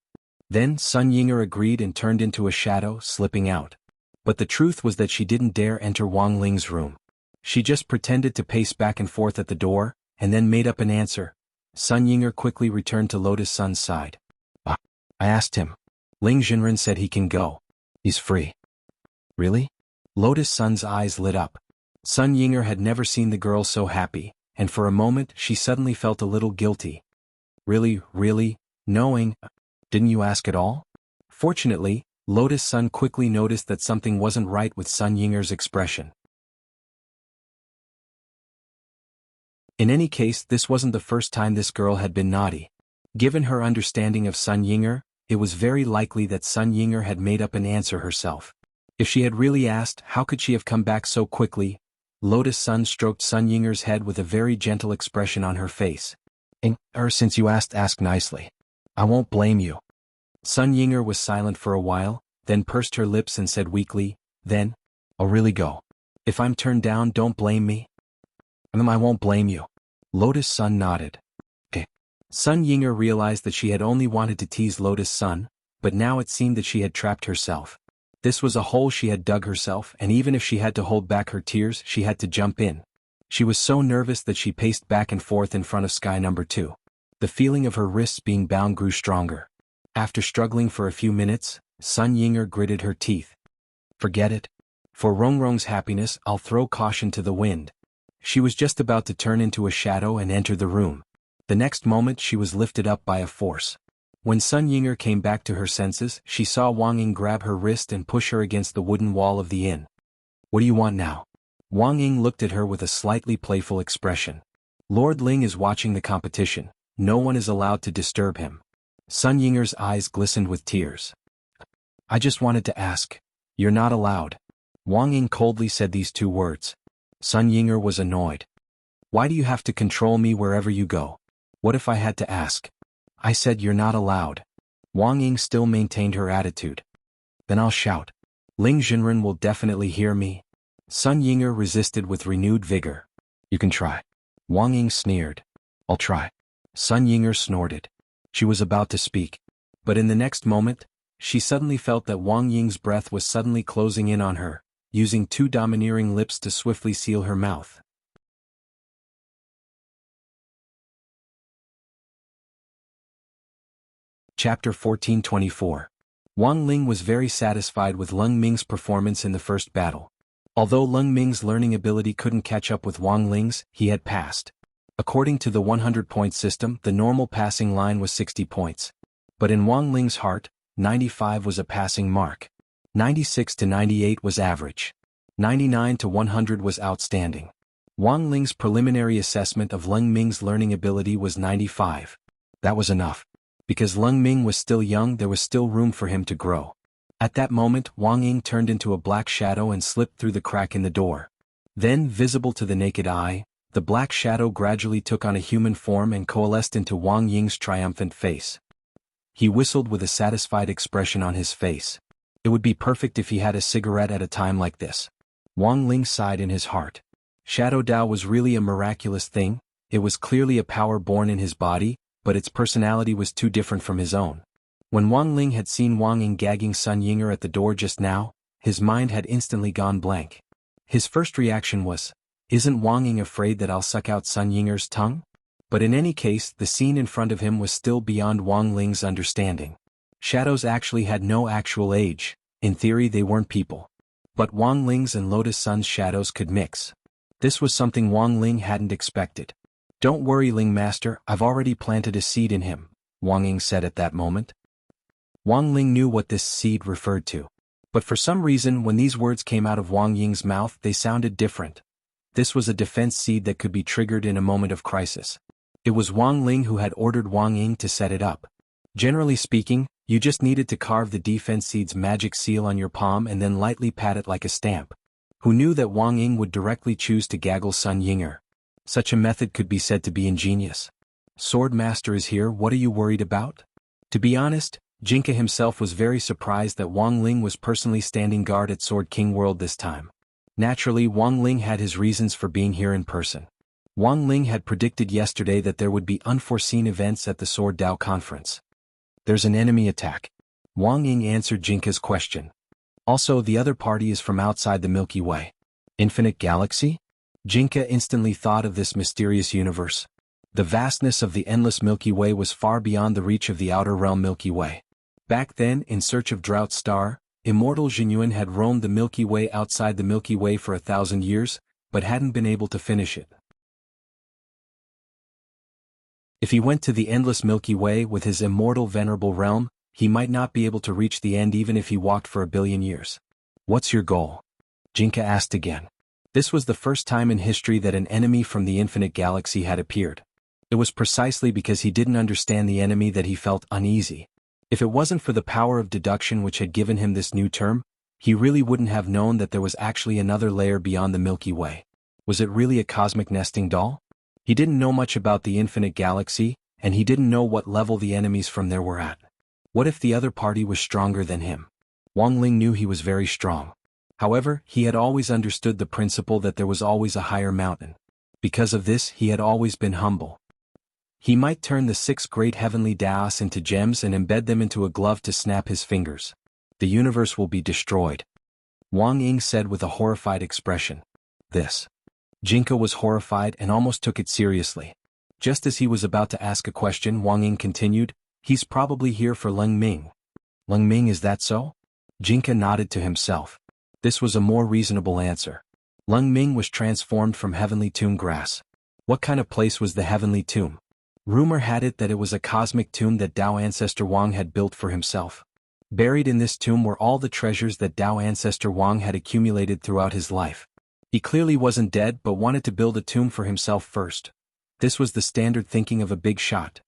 Then Sun Yinger agreed and turned into a shadow, slipping out. But the truth was that she didn't dare enter Wang Ling's room. She just pretended to pace back and forth at the door, and then made up an answer. Sun Yinger quickly returned to Lotus Sun's side. I asked him. Ling Jinren said he can go. He's free. Really? Lotus Sun's eyes lit up. Sun Yinger had never seen the girl so happy, and for a moment she suddenly felt a little guilty. Really? Knowing? Didn't you ask at all? Fortunately, Lotus Sun quickly noticed that something wasn't right with Sun Yinger's expression. In any case, this wasn't the first time this girl had been naughty. Given her understanding of Sun Yinger, it was very likely that Sun Yinger had made up an answer herself. If she had really asked, how could she have come back so quickly? Lotus Sun stroked Sun Yinger's head with a very gentle expression on her face. Since you asked, ask nicely. I won't blame you. Sun Yinger was silent for a while, then pursed her lips and said weakly, then, I'll really go. If I'm turned down, don't blame me. I won't blame you. Lotus Sun nodded. Okay. Sun Yinger realized that she had only wanted to tease Lotus Sun, but now it seemed that she had trapped herself. This was a hole she had dug herself, and even if she had to hold back her tears, she had to jump in. She was so nervous that she paced back and forth in front of Sky Number 2. The feeling of her wrists being bound grew stronger. After struggling for a few minutes, Sun Yinger gritted her teeth. Forget it. For Rongrong's happiness, I'll throw caution to the wind. She was just about to turn into a shadow and enter the room. The next moment she was lifted up by a force. When Sun Yinger came back to her senses, she saw Wang Ying grab her wrist and push her against the wooden wall of the inn. What do you want now? Wang Ying looked at her with a slightly playful expression. Lord Ling is watching the competition. No one is allowed to disturb him. Sun Yinger's eyes glistened with tears. I just wanted to ask. You're not allowed. Wang Ying coldly said these two words. Sun Yinger was annoyed. Why do you have to control me wherever you go? What if I had to ask? I said you're not allowed. Wang Ying still maintained her attitude. Then I'll shout. Ling Jinren will definitely hear me. Sun Yinger resisted with renewed vigor. You can try. Wang Ying sneered. I'll try. Sun Yinger snorted. She was about to speak. But in the next moment, she suddenly felt that Wang Ying's breath was suddenly closing in on her, using two domineering lips to swiftly seal her mouth. Chapter 1424. Wang Ling was very satisfied with Lung Ming's performance in the first battle. Although Lung Ming's learning ability couldn't catch up with Wang Ling's, he had passed. According to the 100-point system, the normal passing line was 60 points. But in Wang Ling's heart, 95 was a passing mark. 96 to 98 was average. 99 to 100 was outstanding. Wang Ling's preliminary assessment of Lung Ming's learning ability was 95. That was enough. Because Lung Ming was still young, there was still room for him to grow. At that moment, Wang Ying turned into a black shadow and slipped through the crack in the door. Then, visible to the naked eye, the black shadow gradually took on a human form and coalesced into Wang Ying's triumphant face. He whistled with a satisfied expression on his face. It would be perfect if he had a cigarette at a time like this. Wang Ling sighed in his heart. Shadow Dao was really a miraculous thing, It was clearly a power born in his body, but its personality was too different from his own. When Wang Ling had seen Wang Ying gagging Sun Yinger at the door just now, his mind had instantly gone blank. His first reaction was, "Isn't Wang Ying afraid that I'll suck out Sun Yinger's tongue?" But in any case, the scene in front of him was still beyond Wang Ling's understanding. Shadows actually had no actual age. In theory they weren't people. But Wang Ling's and Lotus Sun's shadows could mix. This was something Wang Ling hadn't expected. "Don't worry, Ling Master, I've already planted a seed in him," Wang Ying said at that moment. Wang Ling knew what this seed referred to. But for some reason when these words came out of Wang Ying's mouth they sounded different. This was a defense seed that could be triggered in a moment of crisis. It was Wang Ling who had ordered Wang Ying to set it up. Generally speaking, you just needed to carve the defense seed's magic seal on your palm and then lightly pat it like a stamp. Who knew that Wang Ying would directly choose to gaggle Sun Yinger? Such a method could be said to be ingenious. "Sword Master is here, what are you worried about?" To be honest, Jianghu himself was very surprised that Wang Ling was personally standing guard at Sword King World this time. Naturally, Wang Ling had his reasons for being here in person. Wang Ling had predicted yesterday that there would be unforeseen events at the Sword Dao conference. "There's an enemy attack." Wang Ying answered Jianghu's question. "Also, the other party is from outside the Milky Way." Infinite Galaxy? Jianghu instantly thought of this mysterious universe. The vastness of the endless Milky Way was far beyond the reach of the outer realm Milky Way. Back then, in search of Drought Star, Immortal Jinyuan had roamed the Milky Way outside the Milky Way for 1,000 years, but hadn't been able to finish it. If he went to the endless Milky Way with his immortal venerable realm, he might not be able to reach the end even if he walked for 1,000,000,000 years. "What's your goal?" Jianghu asked again. This was the first time in history that an enemy from the infinite galaxy had appeared. It was precisely because he didn't understand the enemy that he felt uneasy. If it wasn't for the power of deduction which had given him this new term, he really wouldn't have known that there was actually another layer beyond the Milky Way. Was it really a cosmic nesting doll? He didn't know much about the infinite galaxy, and he didn't know what level the enemies from there were at. What if the other party was stronger than him? Wang Ling knew he was very strong. However, he had always understood the principle that there was always a higher mountain. Because of this, he had always been humble. He might turn the 6 great heavenly Daos into gems and embed them into a glove to snap his fingers. The universe will be destroyed. Wang Ying said with a horrified expression. This. Jianghu was horrified and almost took it seriously. Just as he was about to ask a question, Wang Ying continued, "He's probably here for Leng Ming." "Leng Ming, is that so?" Jianghu nodded to himself. This was a more reasonable answer. Leng Ming was transformed from heavenly tomb grass. What kind of place was the heavenly tomb? Rumor had it that it was a cosmic tomb that Dao ancestor Wang had built for himself. Buried in this tomb were all the treasures that Dao ancestor Wang had accumulated throughout his life. He clearly wasn't dead but wanted to build a tomb for himself first. This was the standard thinking of a big shot.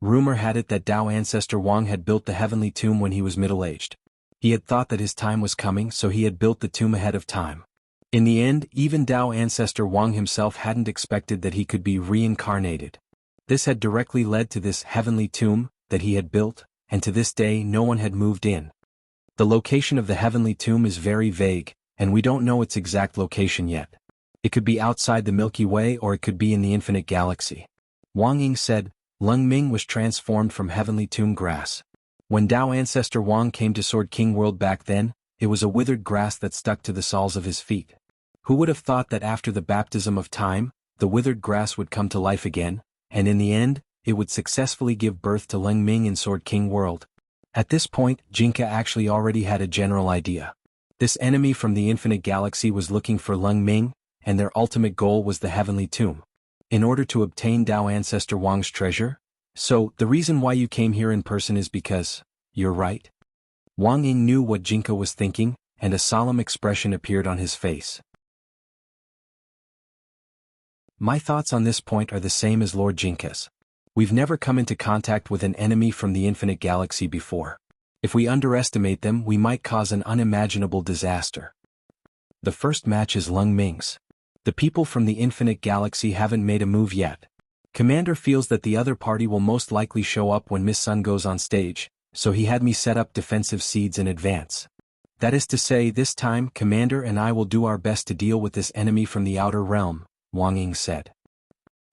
Rumor had it that Dao ancestor Wang had built the heavenly tomb when he was middle-aged. He had thought that his time was coming, so he had built the tomb ahead of time. In the end, even Dao ancestor Wang himself hadn't expected that he could be reincarnated. This had directly led to this heavenly tomb that he had built, and to this day no one had moved in. The location of the heavenly tomb is very vague, and we don't know its exact location yet. It could be outside the Milky Way or it could be in the infinite galaxy. Wang Ying said, Leng Ming was transformed from heavenly tomb grass. When Dao ancestor Wang came to Sword King World back then, it was a withered grass that stuck to the soles of his feet. Who would have thought that after the baptism of time, the withered grass would come to life again, and in the end, it would successfully give birth to Leng Ming in Sword King World? At this point, Jianghu actually already had a general idea. This enemy from the infinite galaxy was looking for Leng Ming, and their ultimate goal was the heavenly tomb. In order to obtain Dao ancestor Wang's treasure? So, the reason why you came here in person is because, you're right? Wang Ying knew what Jianghu was thinking, and a solemn expression appeared on his face. My thoughts on this point are the same as Lord Jianghu's. We've never come into contact with an enemy from the infinite galaxy before. If we underestimate them, we might cause an unimaginable disaster. The first match is Leng Ming's. The people from the infinite galaxy haven't made a move yet. Commander feels that the other party will most likely show up when Miss Sun goes on stage, so he had me set up defensive seeds in advance. That is to say, this time, Commander and I will do our best to deal with this enemy from the outer realm, Wang Ying said.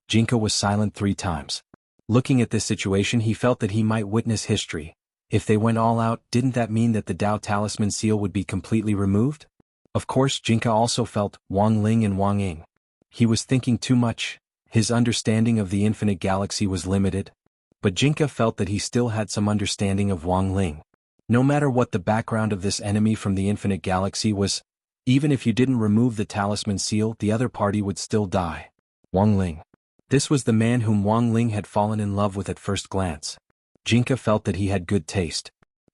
Jinka was silent 3 times. Looking at this situation, he felt that he might witness history. If they went all out, didn't that mean that the Dao Talisman seal would be completely removed? Of course, Jinka also felt Wang Ling and Wang Ying. He was thinking too much. His understanding of the infinite galaxy was limited. But Jinka felt that he still had some understanding of Wang Ling. No matter what the background of this enemy from the infinite galaxy was, even if you didn't remove the talisman seal, the other party would still die. Wang Ling. This was the man whom Wang Ling had fallen in love with at first glance. Jinka felt that he had good taste.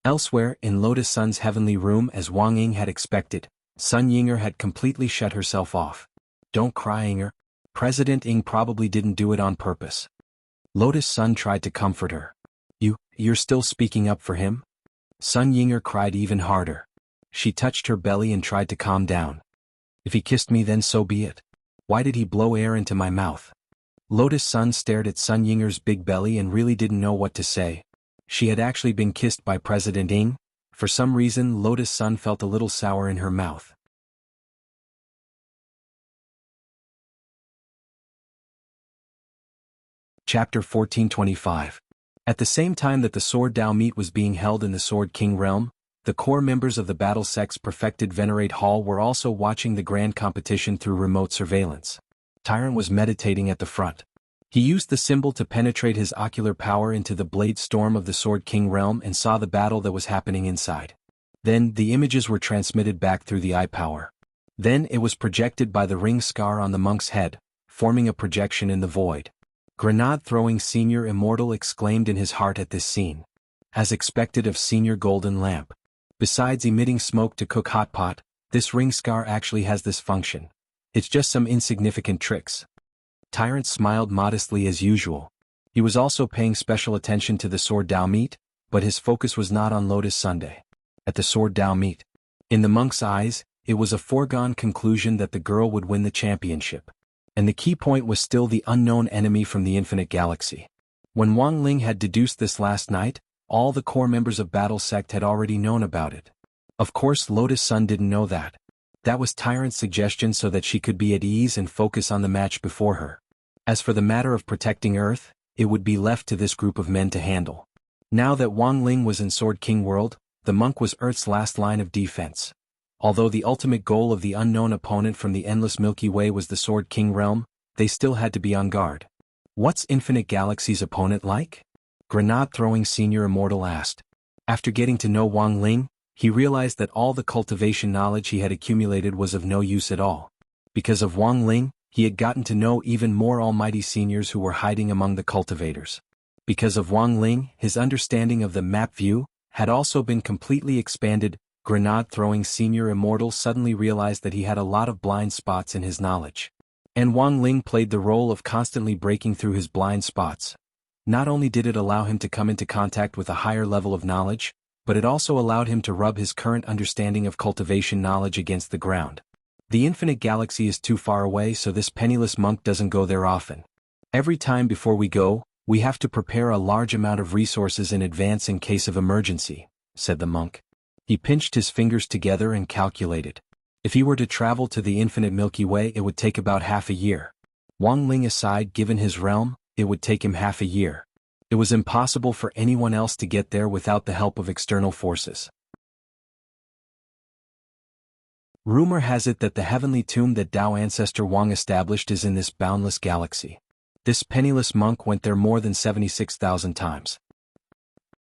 Elsewhere, in Lotus Sun's heavenly room, as Wang Ying had expected, Sun Yinger had completely shut herself off. Don't cry, Yinger. President Ying probably didn't do it on purpose. Lotus Sun tried to comfort her. You're still speaking up for him? Sun Yinger cried even harder. She touched her belly and tried to calm down. If he kissed me, then so be it. Why did he blow air into my mouth? Lotus Sun stared at Sun Yinger's big belly and really didn't know what to say. She had actually been kissed by President Ying. For some reason, Lotus Sun felt a little sour in her mouth. Chapter 1425. At the same time that the Sword Dao meet was being held in the Sword King realm, the core members of the Battle Sect's perfected Venerate Hall were also watching the grand competition through remote surveillance. Tyrant was meditating at the front. He used the symbol to penetrate his ocular power into the blade storm of the Sword King realm and saw the battle that was happening inside. Then, the images were transmitted back through the eye power. Then it was projected by the ring scar on the monk's head, forming a projection in the void. Grenade-throwing Senior Immortal exclaimed in his heart at this scene. As expected of Senior Golden Lamp. Besides emitting smoke to cook hot pot, this ring scar actually has this function. It's just some insignificant tricks. Tyrant smiled modestly as usual. He was also paying special attention to the Sword Dao meet, but his focus was not on Lotus Sunday. At the Sword Dao meet, in the monk's eyes, it was a foregone conclusion that the girl would win the championship. And the key point was still the unknown enemy from the infinite galaxy. When Wang Ling had deduced this last night, all the core members of Battle Sect had already known about it. Of course, Lotus Sun didn't know that. That was Tyrant's suggestion so that she could be at ease and focus on the match before her. As for the matter of protecting Earth, it would be left to this group of men to handle. Now that Wang Ling was in Sword King world, the monk was Earth's last line of defense. Although the ultimate goal of the unknown opponent from the endless Milky Way was the Sword King realm, they still had to be on guard. What's Infinite Galaxy's opponent like? Grenade-throwing Senior Immortal asked. After getting to know Wang Ling, he realized that all the cultivation knowledge he had accumulated was of no use at all. Because of Wang Ling, he had gotten to know even more almighty seniors who were hiding among the cultivators. Because of Wang Ling, his understanding of the map view had also been completely expanded. Grenade-throwing Senior Immortal suddenly realized that he had a lot of blind spots in his knowledge. And Wang Ling played the role of constantly breaking through his blind spots. Not only did it allow him to come into contact with a higher level of knowledge, but it also allowed him to rub his current understanding of cultivation knowledge against the ground. The infinite galaxy is too far away, so this penniless monk doesn't go there often. Every time before we go, we have to prepare a large amount of resources in advance in case of emergency, said the monk. He pinched his fingers together and calculated. If he were to travel to the infinite Milky Way, it would take about half a year. Wang Ling aside, given his realm, it would take him half a year. It was impossible for anyone else to get there without the help of external forces. Rumor has it that the heavenly tomb that Dao ancestor Wang established is in this boundless galaxy. This penniless monk went there more than 76,000 times.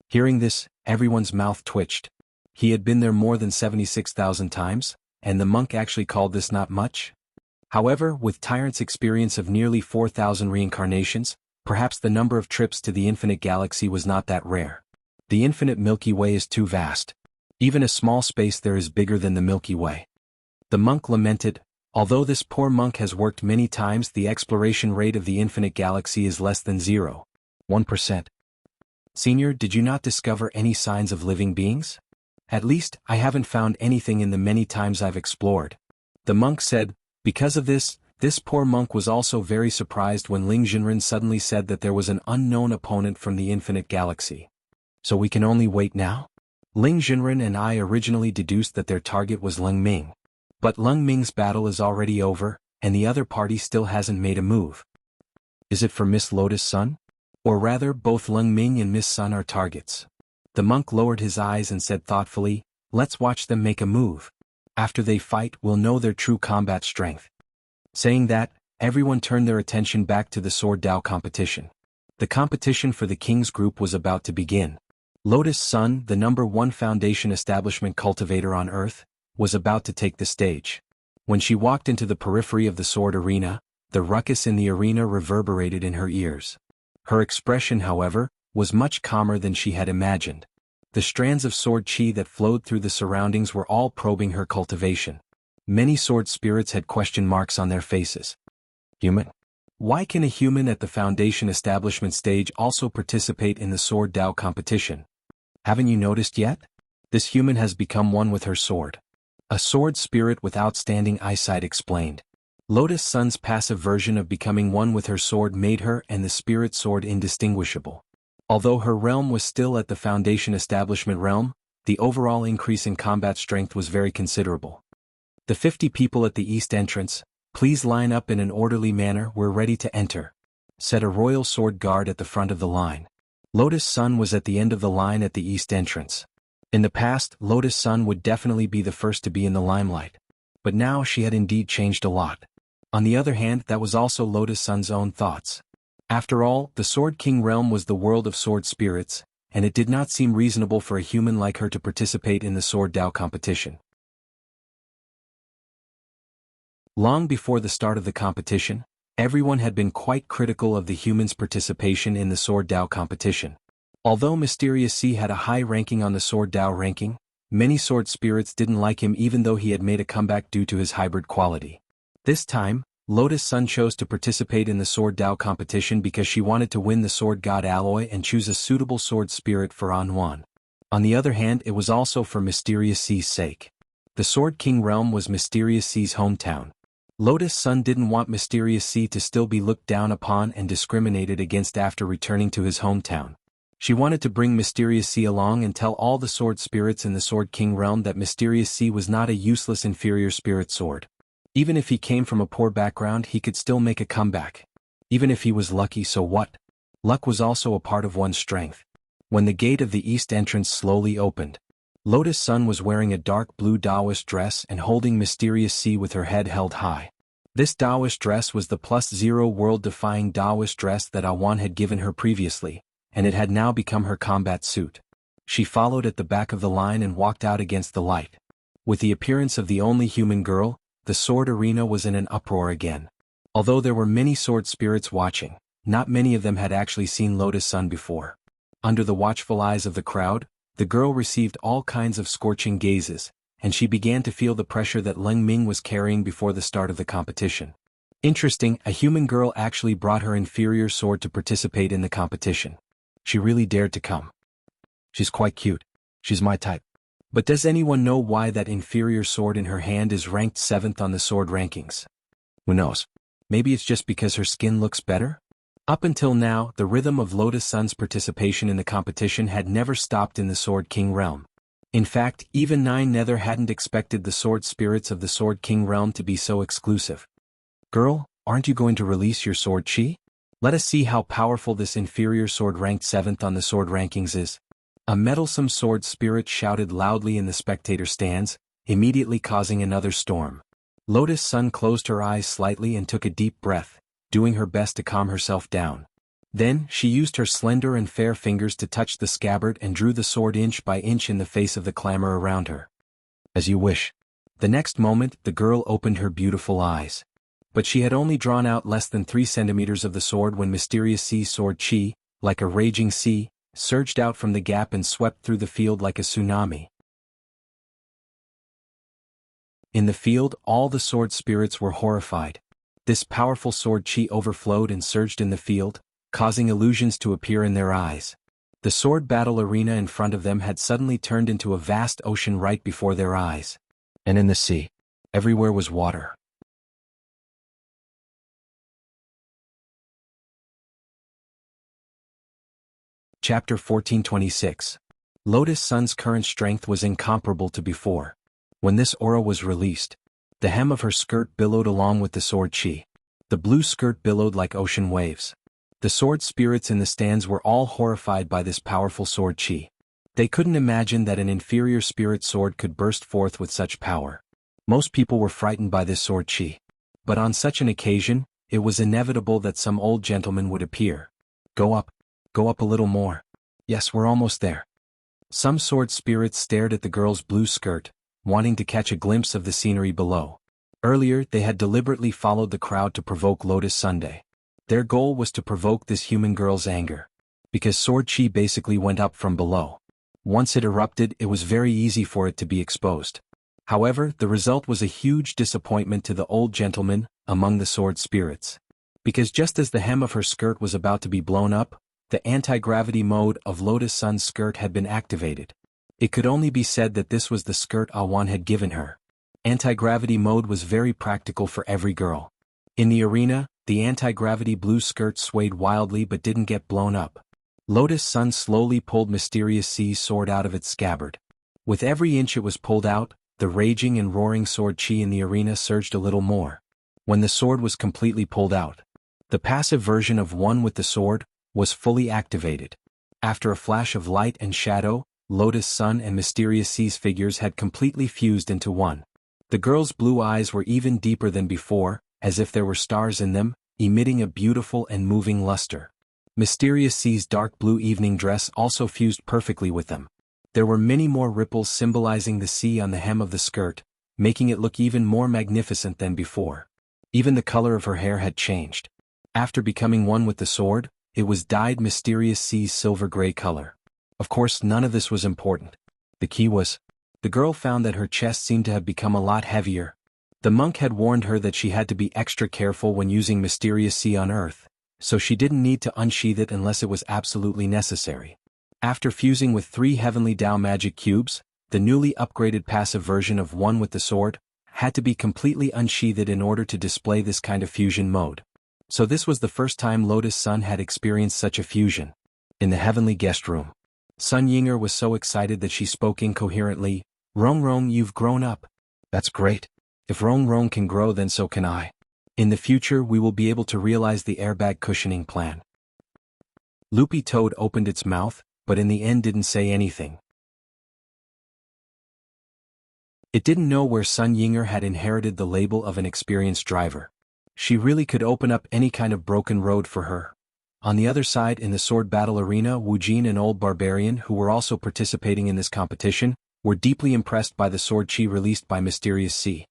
Hearing this, everyone's mouth twitched. He had been there more than 76,000 times, and the monk actually called this not much? However, with Tyrant's experience of nearly 4,000 reincarnations, perhaps the number of trips to the infinite galaxy was not that rare. The infinite Milky Way is too vast. Even a small space there is bigger than the Milky Way. The monk lamented, although this poor monk has worked many times, the exploration rate of the infinite galaxy is less than 0.1%. Senior, did you not discover any signs of living beings? At least, I haven't found anything in the many times I've explored. The monk said. Because of this poor monk was also very surprised when Ling Jinren suddenly said that there was an unknown opponent from the infinite galaxy. So we can only wait now? Ling Jinren and I originally deduced that their target was Leng Ming. But Leng Ming's battle is already over, and the other party still hasn't made a move. Is it for Miss Lotus Sun? Or rather, both Leng Ming and Miss Sun are targets. The monk lowered his eyes and said thoughtfully, let's watch them make a move. After they fight, we'll know their true combat strength. Saying that, everyone turned their attention back to the sword Dao competition. The competition for the king's group was about to begin. Lotus Sun, the #1 foundation establishment cultivator on Earth, was about to take the stage. When she walked into the periphery of the sword arena, the ruckus in the arena reverberated in her ears. Her expression, however, was much calmer than she had imagined. The strands of sword chi that flowed through the surroundings were all probing her cultivation. Many sword spirits had question marks on their faces. Human? Why can a human at the foundation establishment stage also participate in the sword Dao competition? Haven't you noticed yet? This human has become one with her sword. A sword spirit with outstanding eyesight explained. Lotus Sun's passive version of becoming one with her sword made her and the spirit sword indistinguishable. Although her realm was still at the foundation establishment realm, the overall increase in combat strength was very considerable. The 50 people at the east entrance, please line up in an orderly manner, we're ready to enter, said a royal sword guard at the front of the line. Lotus Sun was at the end of the line at the east entrance. In the past, Lotus Sun would definitely be the first to be in the limelight. But now she had indeed changed a lot. On the other hand, that was also Lotus Sun's own thoughts. After all, the Sword King realm was the world of sword spirits, and it did not seem reasonable for a human like her to participate in the Sword Dao competition. Long before the start of the competition, everyone had been quite critical of the humans' participation in the Sword Dao competition. Although Mysterious C had a high ranking on the Sword Dao ranking, many sword spirits didn't like him even though he had made a comeback due to his hybrid quality. This time, Lotus Sun chose to participate in the Sword Dao competition because she wanted to win the Sword God alloy and choose a suitable sword spirit for Anwan. On the other hand, it was also for Mysterious C's sake. The Sword King realm was Mysterious C's hometown. Lotus Sun didn't want Mysterious C to still be looked down upon and discriminated against after returning to his hometown. She wanted to bring Mysterious C along and tell all the sword spirits in the Sword King realm that Mysterious C was not a useless inferior spirit sword. Even if he came from a poor background, he could still make a comeback. Even if he was lucky, so what? Luck was also a part of one's strength. When the gate of the east entrance slowly opened, Lotus Sun was wearing a dark blue Taoist dress and holding Mysterious C with her head held high. This Taoist dress was the +0 world-defying Taoist dress that Awan had given her previously, and it had now become her combat suit. She followed at the back of the line and walked out against the light. With the appearance of the only human girl, the sword arena was in an uproar again. Although there were many sword spirits watching, not many of them had actually seen Lotus Sun before. Under the watchful eyes of the crowd, the girl received all kinds of scorching gazes, and she began to feel the pressure that Leng Ming was carrying before the start of the competition. Interesting, a human girl actually brought her inferior sword to participate in the competition. She really dared to come. She's quite cute. She's my type. But does anyone know why that inferior sword in her hand is ranked 7th on the sword rankings? Who knows? Maybe it's just because her skin looks better? Up until now, the rhythm of Lotus Sun's participation in the competition had never stopped in the Sword King realm. In fact, even Nine Nether hadn't expected the sword spirits of the Sword King realm to be so exclusive. Girl, aren't you going to release your sword chi? Let us see how powerful this inferior sword ranked 7th on the sword rankings is. A meddlesome sword spirit shouted loudly in the spectator stands, immediately causing another storm. Lotus Sun closed her eyes slightly and took a deep breath, doing her best to calm herself down. Then, she used her slender and fair fingers to touch the scabbard and drew the sword inch by inch in the face of the clamor around her. As you wish. The next moment, the girl opened her beautiful eyes. But she had only drawn out less than 3 centimeters of the sword when Mysterious C's sword chi, like a raging sea, surged out from the gap and swept through the field like a tsunami. In the field, all the sword spirits were horrified. This powerful sword chi overflowed and surged in the field, causing illusions to appear in their eyes. The sword battle arena in front of them had suddenly turned into a vast ocean right before their eyes. And in the sea, everywhere was water. Chapter 1426. Lotus Sun's current strength was incomparable to before. When this aura was released, the hem of her skirt billowed along with the sword chi. The blue skirt billowed like ocean waves. The sword spirits in the stands were all horrified by this powerful sword chi. They couldn't imagine that an inferior spirit sword could burst forth with such power. Most people were frightened by this sword chi. But on such an occasion, it was inevitable that some old gentleman would appear. Go up a little more. Yes, we're almost there. Some sword spirits stared at the girl's blue skirt, wanting to catch a glimpse of the scenery below. Earlier, they had deliberately followed the crowd to provoke Lotus Sunday. Their goal was to provoke this human girl's anger. Because sword chi basically went up from below. Once it erupted, it was very easy for it to be exposed. However, the result was a huge disappointment to the old gentleman among the sword spirits. Because just as the hem of her skirt was about to be blown up, the anti-gravity mode of Lotus Sun's skirt had been activated. It could only be said that this was the skirt Awan had given her. Anti-gravity mode was very practical for every girl. In the arena, the anti-gravity blue skirt swayed wildly but didn't get blown up. Lotus Sun slowly pulled Mysterious C's sword out of its scabbard. With every inch it was pulled out, the raging and roaring sword chi in the arena surged a little more. When the sword was completely pulled out, the passive version of One with the Sword was fully activated. After a flash of light and shadow, Lotus Sun and Mysterious C's figures had completely fused into one. The girl's blue eyes were even deeper than before, as if there were stars in them, emitting a beautiful and moving luster. Mysterious C's dark blue evening dress also fused perfectly with them. There were many more ripples symbolizing the sea on the hem of the skirt, making it look even more magnificent than before. Even the color of her hair had changed. After becoming one with the sword, it was dyed Mysterious C's silver-gray color. Of course, none of this was important. The key was, the girl found that her chest seemed to have become a lot heavier. The monk had warned her that she had to be extra careful when using Mysterious C on Earth, so she didn't need to unsheath it unless it was absolutely necessary. After fusing with 3 Heavenly Dao magic cubes, the newly upgraded passive version of One with the Sword had to be completely unsheathed in order to display this kind of fusion mode. So this was the first time Lotus Sun had experienced such a fusion. In the heavenly guest room, Sun Yinger was so excited that she spoke incoherently. Rong Rong, you've grown up. That's great. If Rong Rong can grow, then so can I. In the future we will be able to realize the airbag cushioning plan. Loopy Toad opened its mouth, but in the end didn't say anything. It didn't know where Sun Yinger had inherited the label of an experienced driver. She really could open up any kind of broken road for her. On the other side in the sword battle arena, Wu Jin and Old Barbarian, who were also participating in this competition, were deeply impressed by the sword chi released by Mysterious C.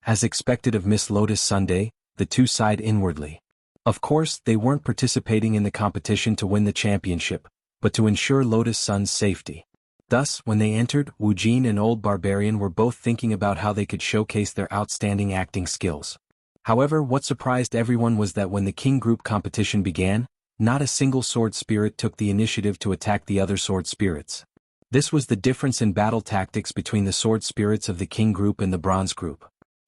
As expected of Miss Lotus Sunday, the two sighed inwardly. Of course, they weren't participating in the competition to win the championship, but to ensure Lotus Sun's safety. Thus, when they entered, Wu Jin and Old Barbarian were both thinking about how they could showcase their outstanding acting skills. However, what surprised everyone was that when the King Group competition began, not a single sword spirit took the initiative to attack the other sword spirits. This was the difference in battle tactics between the sword spirits of the King Group and the Bronze Group.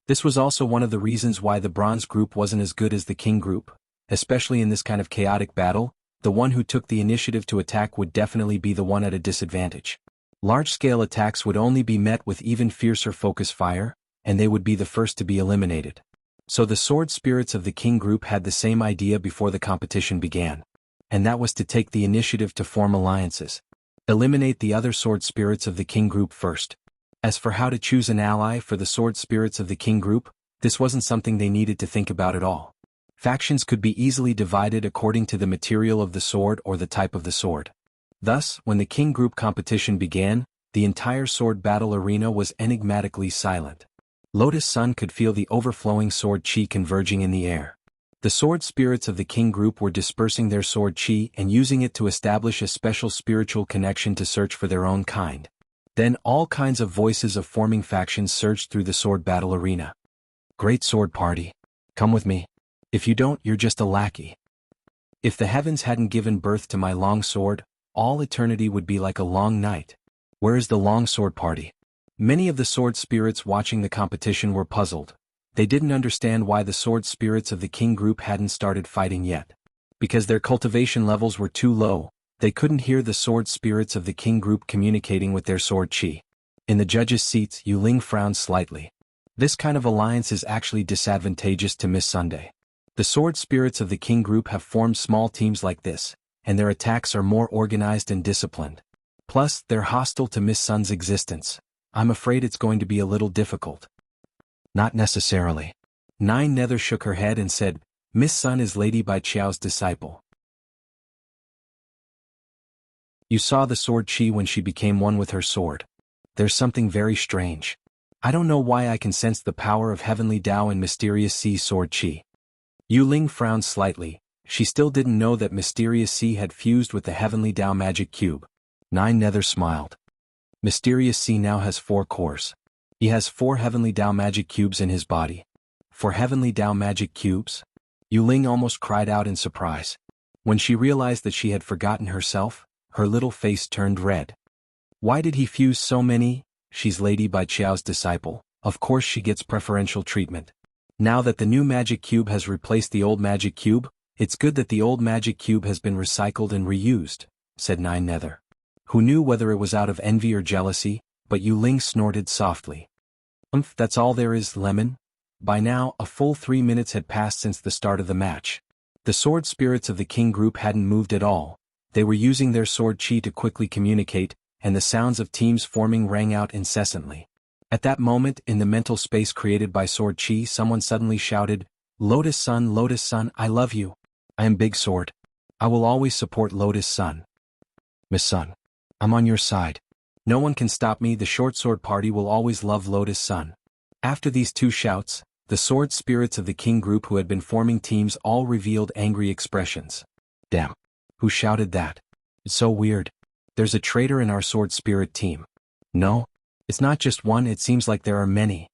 This was also one of the reasons why the Bronze Group wasn't as good as the King Group, especially in this kind of chaotic battle. The one who took the initiative to attack would definitely be the one at a disadvantage. Large-scale attacks would only be met with even fiercer focus fire, and they would be the first to be eliminated. So the sword spirits of the King Group had the same idea before the competition began. And that was to take the initiative to form alliances. Eliminate the other sword spirits of the King Group first. As for how to choose an ally for the sword spirits of the King Group, this wasn't something they needed to think about at all. Factions could be easily divided according to the material of the sword or the type of the sword. Thus, when the King Group competition began, the entire sword battle arena was enigmatically silent. Lotus Sun could feel the overflowing sword chi converging in the air. The sword spirits of the King Group were dispersing their sword chi and using it to establish a special spiritual connection to search for their own kind. Then all kinds of voices of forming factions surged through the sword battle arena. Great sword party. Come with me. If you don't, you're just a lackey. If the heavens hadn't given birth to my long sword, all eternity would be like a long night. Where is the long sword party? Many of the sword spirits watching the competition were puzzled. They didn't understand why the sword spirits of the King Group hadn't started fighting yet. Because their cultivation levels were too low, they couldn't hear the sword spirits of the King Group communicating with their sword chi. In the judges' seats, Yu Ling frowned slightly. This kind of alliance is actually disadvantageous to Miss Sunday. The sword spirits of the king group have formed small teams like this, and their attacks are more organized and disciplined. Plus, they're hostile to Miss Sun's existence. I'm afraid it's going to be a little difficult. Not necessarily. Nine Nether shook her head and said, Miss Sun is Lady Bai Qiao's disciple. You saw the sword chi when she became one with her sword. There's something very strange. I don't know why I can sense the power of heavenly Tao and mysterious sea sword chi. Yu Ling frowned slightly. She still didn't know that mysterious sea had fused with the heavenly Tao magic cube. Nine Nether smiled. Mysterious sea now has 4 cores. He has 4 heavenly Tao magic cubes in his body. 4 heavenly Tao magic cubes? Yu Ling almost cried out in surprise. When she realized that she had forgotten herself, her little face turned red. Why did he fuse so many? She's Lady Bai Qiao's disciple. Of course she gets preferential treatment. Now that the new magic cube has replaced the old magic cube, it's good that the old magic cube has been recycled and reused, said Nine Nether. Who knew whether it was out of envy or jealousy, but Yu Ling snorted softly. That's all there is, Lemon. By now, a full 3 minutes had passed since the start of the match. The sword spirits of the king group hadn't moved at all. They were using their sword chi to quickly communicate, and the sounds of teams forming rang out incessantly. At that moment, in the mental space created by sword chi, someone suddenly shouted, Lotus Sun, I love you. I am Big Sword. I will always support Lotus Sun. Miss Sun, I'm on your side. No one can stop me. The short sword party will always love Lotus Sun. After these 2 shouts, the sword spirits of the king group who had been forming teams all revealed angry expressions. Damn. Who shouted that? It's so weird. There's a traitor in our sword spirit team. No? It's not just one, it seems like there are many.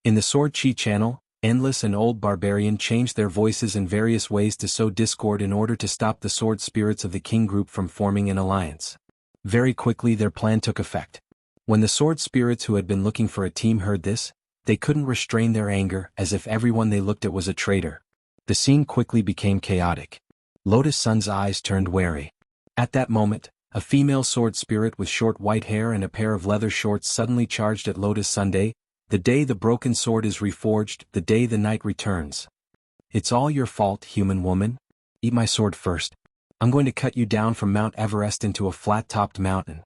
In the Sword Chi channel, Endless and Old Barbarian changed their voices in various ways to sow discord in order to stop the sword spirits of the king group from forming an alliance. Very quickly their plan took effect. When the sword spirits who had been looking for a team heard this, they couldn't restrain their anger, as if everyone they looked at was a traitor. The scene quickly became chaotic. Lotus Sun's eyes turned wary. At that moment, a female sword spirit with short white hair and a pair of leather shorts suddenly charged at Lotus Sunday, the day the broken sword is reforged, the day the night returns. It's all your fault, human woman. Eat my sword first. I'm going to cut you down from Mount Everest into a flat-topped mountain.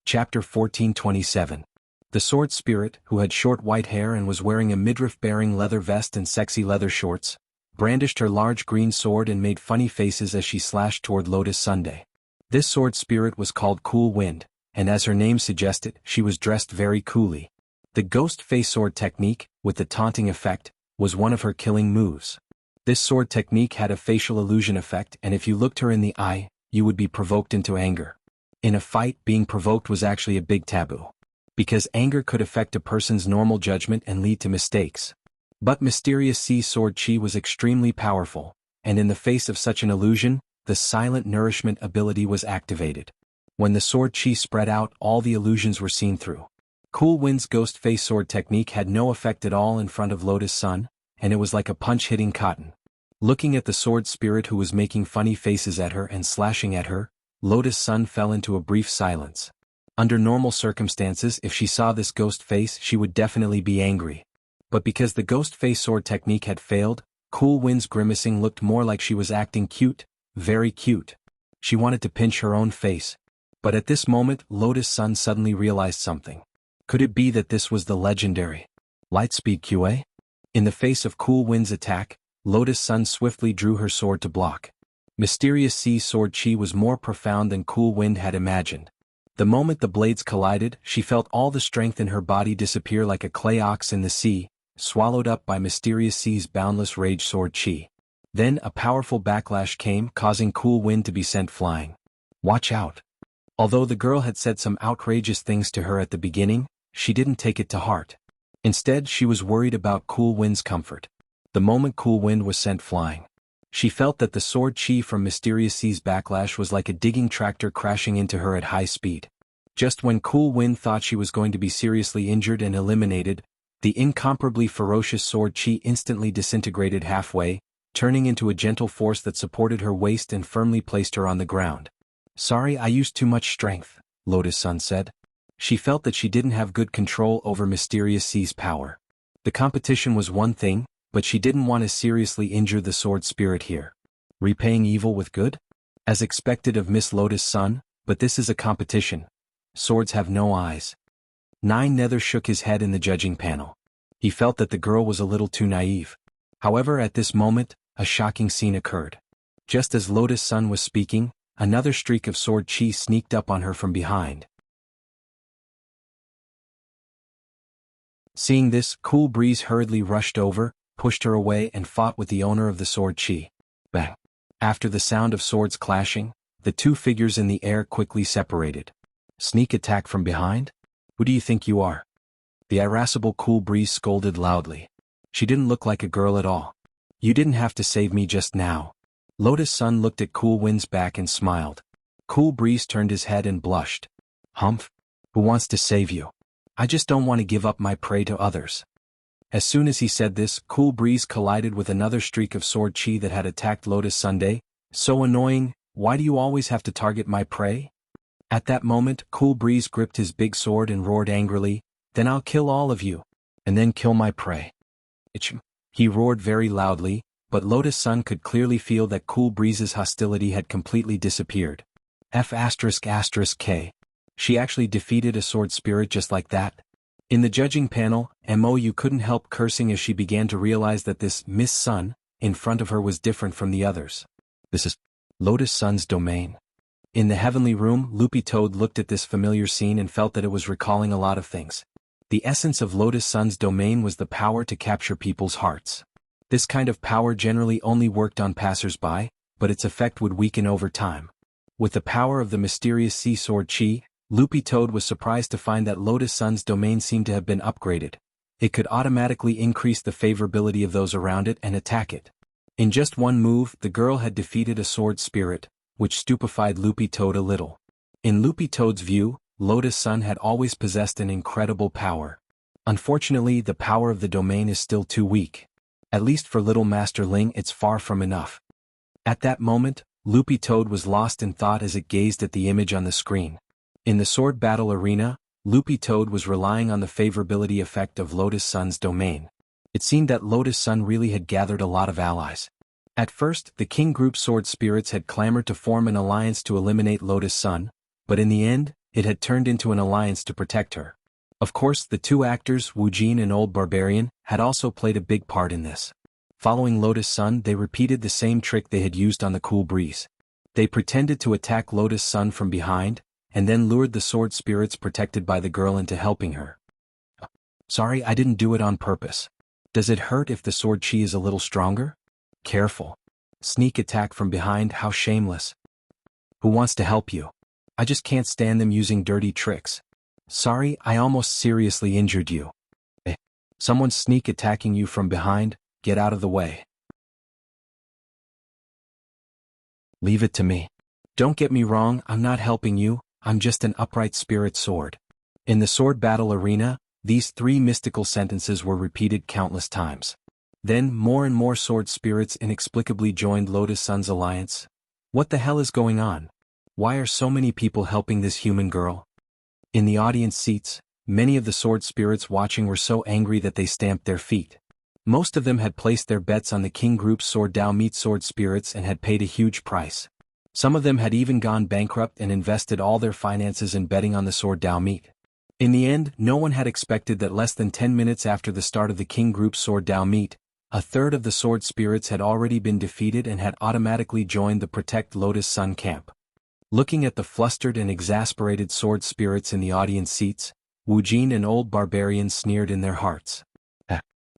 Chapter 1427. The sword spirit, who had short white hair and was wearing a midriff-bearing leather vest and sexy leather shorts, brandished her large green sword and made funny faces as she slashed toward Lotus Sunday. This sword spirit was called Cool Wind, and as her name suggested, she was dressed very coolly. The ghost face sword technique, with the taunting effect, was one of her killing moves. This sword technique had a facial illusion effect, and if you looked her in the eye, you would be provoked into anger. In a fight, being provoked was actually a big taboo, because anger could affect a person's normal judgment and lead to mistakes. But Mysterious Sea Sword Chi was extremely powerful, and in the face of such an illusion, the Silent Nourishment ability was activated. When the sword chi spread out, all the illusions were seen through. Cool Wind's ghost face sword technique had no effect at all in front of Lotus Sun, and it was like a punch hitting cotton. Looking at the sword spirit who was making funny faces at her and slashing at her, Lotus Sun fell into a brief silence. Under normal circumstances, if she saw this ghost face, she would definitely be angry. But because the ghost face sword technique had failed, Cool Wind's grimacing looked more like she was acting cute, very cute. She wanted to pinch her own face. But at this moment, Lotus Sun suddenly realized something. Could it be that this was the legendary Lightspeed QA? In the face of Cool Wind's attack, Lotus Sun swiftly drew her sword to block. Mysterious Sea Sword Chi was more profound than Cool Wind had imagined. The moment the blades collided, she felt all the strength in her body disappear like a clay ox in the sea, swallowed up by Mysterious Sea's boundless rage sword chi. Then a powerful backlash came, causing Cool Wind to be sent flying. Watch out. Although the girl had said some outrageous things to her at the beginning, she didn't take it to heart. Instead, she was worried about Cool Wind's comfort. The moment Cool Wind was sent flying, she felt that the sword chi from Mysterious Sea's backlash was like a digging tractor crashing into her at high speed. Just when Cool Wind thought she was going to be seriously injured and eliminated, the incomparably ferocious sword chi instantly disintegrated halfway, turning into a gentle force that supported her waist and firmly placed her on the ground. Sorry, I used too much strength, Lotus Sun said. She felt that she didn't have good control over Mysterious C's power. The competition was one thing, but she didn't want to seriously injure the sword spirit here. Repaying evil with good? As expected of Miss Lotus Sun, but this is a competition. Swords have no eyes. Nine Nether shook his head in the judging panel. He felt that the girl was a little too naive. However, at this moment, a shocking scene occurred. Just as Lotus Sun was speaking, another streak of sword chi sneaked up on her from behind. Seeing this, Cool Breeze hurriedly rushed over, pushed her away and fought with the owner of the sword chi. Bang! After the sound of swords clashing, the two figures in the air quickly separated. Sneak attack from behind? Who do you think you are? The irascible Cool Breeze scolded loudly. She didn't look like a girl at all. You didn't have to save me just now. Lotus Sun looked at Cool Wind's back and smiled. Cool Breeze turned his head and blushed. Humph! Who wants to save you? I just don't want to give up my prey to others. As soon as he said this, Cool Breeze collided with another streak of sword chi that had attacked Lotus Sunday. So annoying, why do you always have to target my prey? At that moment, Cool Breeze gripped his big sword and roared angrily, then I'll kill all of you, and then kill my prey. He roared very loudly, but Lotus Sun could clearly feel that Cool Breeze's hostility had completely disappeared. F***K. She actually defeated a sword spirit just like that. In the judging panel, MOU couldn't help cursing as she began to realize that this Miss Sun in front of her was different from the others. This is Lotus Sun's domain. In the heavenly room, Loopy Toad looked at this familiar scene and felt that it was recalling a lot of things. The essence of Lotus Sun's domain was the power to capture people's hearts. This kind of power generally only worked on passers-by, but its effect would weaken over time. With the power of the mysterious sea sword chi, Loopy Toad was surprised to find that Lotus Sun's domain seemed to have been upgraded. It could automatically increase the favorability of those around it and attack it. In just one move, the girl had defeated a sword spirit, which stupefied Loopy Toad a little. In Loopy Toad's view, Lotus Sun had always possessed an incredible power. Unfortunately, the power of the domain is still too weak. At least for Little Master Ling, it's far from enough. At that moment, Loopy Toad was lost in thought as it gazed at the image on the screen. In the sword battle arena, Loopy Toad was relying on the favorability effect of Lotus Sun's domain. It seemed that Lotus Sun really had gathered a lot of allies. At first, the King Group sword spirits had clamored to form an alliance to eliminate Lotus Sun, but in the end, it had turned into an alliance to protect her. Of course, the two actors, Wuxia and Old Barbarian, had also played a big part in this. Following Lotus Sun, they repeated the same trick they had used on the Cool Breeze. They pretended to attack Lotus Sun from behind, and then lured the sword spirits protected by the girl into helping her. Sorry, I didn't do it on purpose. Does it hurt if the sword chi is a little stronger? Careful. Sneak attack from behind, how shameless. Who wants to help you? I just can't stand them using dirty tricks. Sorry, I almost seriously injured you. Someone's sneak attacking you from behind, get out of the way. Leave it to me. Don't get me wrong, I'm not helping you, I'm just an upright spirit sword. In the sword battle arena, these three mystical sentences were repeated countless times. Then, more and more sword spirits inexplicably joined Lotus Sun's alliance. What the hell is going on? Why are so many people helping this human girl? In the audience seats, many of the sword spirits watching were so angry that they stamped their feet. Most of them had placed their bets on the King Group's Sword Dao Meat sword spirits and had paid a huge price. Some of them had even gone bankrupt and invested all their finances in betting on the Sword Dao Meat. In the end, no one had expected that less than 10 minutes after the start of the King Group's Sword Dao Meat, a third of the sword spirits had already been defeated and had automatically joined the Protect Lotus Sun camp. Looking at the flustered and exasperated sword spirits in the audience seats, Wuxia and Old Barbarian sneered in their hearts.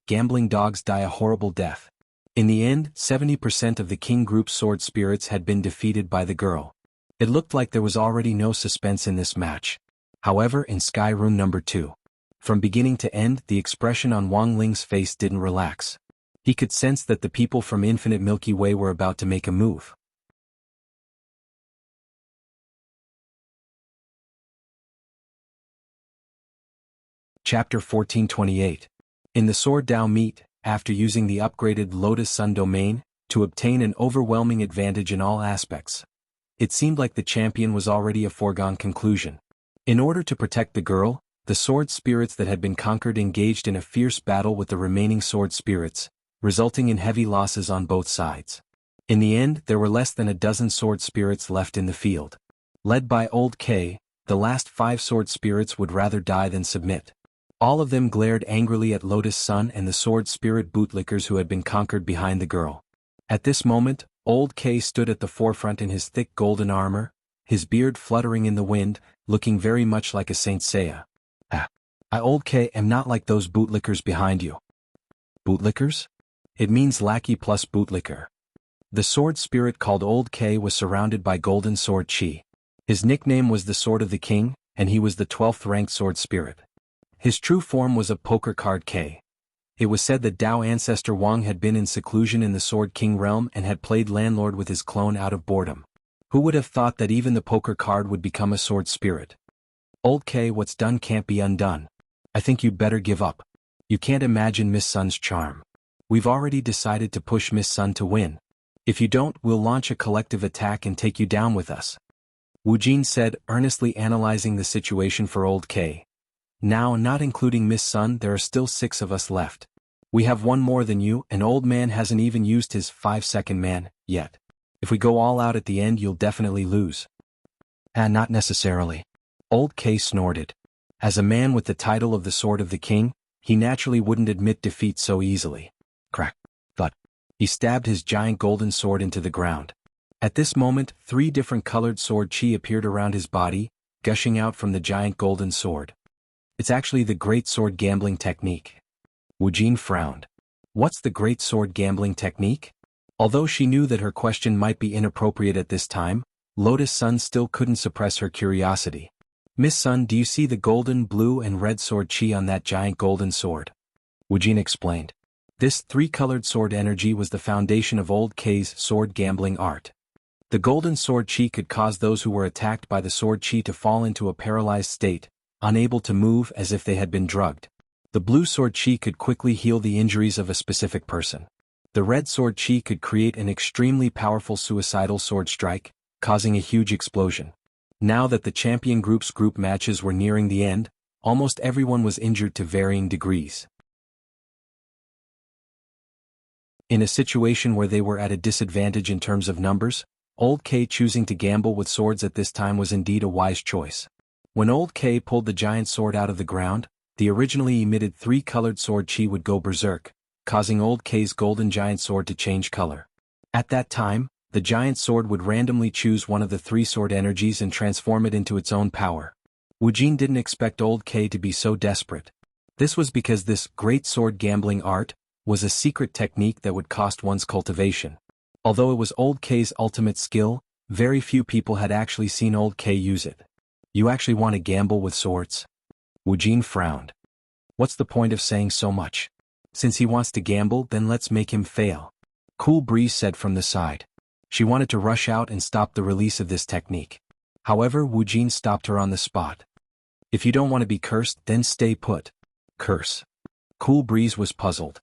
Gambling dogs die a horrible death. In the end, 70% of the King Group's sword spirits had been defeated by the girl. It looked like there was already no suspense in this match. However, in Sky Room number 2, from beginning to end, the expression on Wang Ling's face didn't relax. He could sense that the people from Infinite Milky Way were about to make a move. Chapter 1428. In the Sword Dao Meat, after using the upgraded Lotus Sun domain, to obtain an overwhelming advantage in all aspects, it seemed like the champion was already a foregone conclusion. In order to protect the girl, the sword spirits that had been conquered engaged in a fierce battle with the remaining sword spirits, resulting in heavy losses on both sides. In the end, there were less than a dozen sword spirits left in the field. Led by Old K, the last 5 sword spirits would rather die than submit. All of them glared angrily at Lotus Sun and the sword spirit bootlickers who had been conquered behind the girl. At this moment, Old K stood at the forefront in his thick golden armor, his beard fluttering in the wind, looking very much like a Saint Seiya. I Old K am not like those bootlickers behind you. Bootlickers? It means lackey plus bootlicker. The sword spirit called Old K was surrounded by golden sword chi. His nickname was the Sword of the King, and he was the 12th ranked sword spirit. His true form was a poker card K. It was said that Dao ancestor Wang had been in seclusion in the Sword King realm and had played landlord with his clone out of boredom. Who would have thought that even the poker card would become a sword spirit? Old K, what's done can't be undone. I think you'd better give up. You can't imagine Miss Sun's charm. We've already decided to push Miss Sun to win. If you don't, we'll launch a collective attack and take you down with us. Wu Jin said, earnestly analyzing the situation for Old K. Now, not including Miss Sun, there are still 6 of us left. We have 1 more than you, and Old Man hasn't even used his 5-second man, yet. If we go all out at the end, you'll definitely lose. Not necessarily. Old K snorted. As a man with the title of the Sword of the King, he naturally wouldn't admit defeat so easily. Crack. Thud. He stabbed his giant golden sword into the ground. At this moment, 3 different colored sword chi appeared around his body, gushing out from the giant golden sword. It's actually the Great Sword Gambling Technique. Wu Jin frowned. What's the Great Sword Gambling Technique? Although she knew that her question might be inappropriate at this time, Lotus Sun still couldn't suppress her curiosity. Miss Sun, do you see the golden, blue and red sword chi on that giant golden sword? Wu Jin explained. This 3-colored sword energy was the foundation of Old K's sword gambling art. The golden sword chi could cause those who were attacked by the sword chi to fall into a paralyzed state, unable to move as if they had been drugged. The blue sword chi could quickly heal the injuries of a specific person. The red sword chi could create an extremely powerful suicidal sword strike, causing a huge explosion. Now that the champion group's group matches were nearing the end, almost everyone was injured to varying degrees. In a situation where they were at a disadvantage in terms of numbers, Old K choosing to gamble with swords at this time was indeed a wise choice. When Old K pulled the giant sword out of the ground, the originally emitted 3-colored sword chi would go berserk, causing Old K's golden giant sword to change color. At that time, the giant sword would randomly choose one of the 3 sword energies and transform it into its own power. Wu Jin didn't expect Old K to be so desperate. This was because this great sword gambling art was a secret technique that would cost one's cultivation. Although it was Old K's ultimate skill, very few people had actually seen Old K use it. You actually want to gamble with swords? Wu Jin frowned. What's the point of saying so much? Since he wants to gamble, then let's make him fail. Cool Breeze said from the side. She wanted to rush out and stop the release of this technique. However, Wu Jin stopped her on the spot. If you don't want to be cursed, then stay put. Curse. Cool Breeze was puzzled.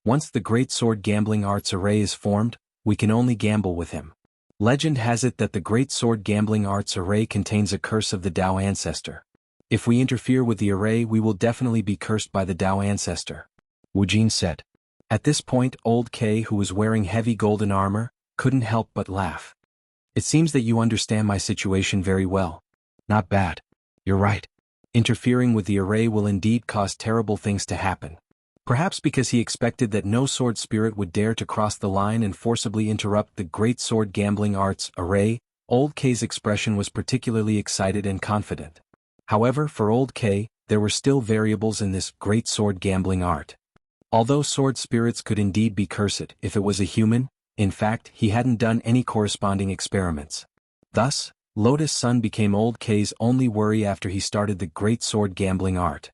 Once the Great Sword Gambling Arts Array is formed, we can only gamble with him. Legend has it that the Great Sword Gambling Arts Array contains a curse of the Dao Ancestor. If we interfere with the array, we will definitely be cursed by the Dao Ancestor. Wu Jin said. At this point, Old K, who was wearing heavy golden armor, couldn't help but laugh. It seems that you understand my situation very well. Not bad. You're right. Interfering with the array will indeed cause terrible things to happen. Perhaps because he expected that no sword spirit would dare to cross the line and forcibly interrupt the Great Sword Gambling Arts Array, Old K's expression was particularly excited and confident. However, for Old K, there were still variables in this Great Sword Gambling art. Although sword spirits could indeed be cursed if it was a human, in fact, he hadn't done any corresponding experiments. Thus, Lotus Sun became Old K's only worry after he started the Great Sword Gambling art.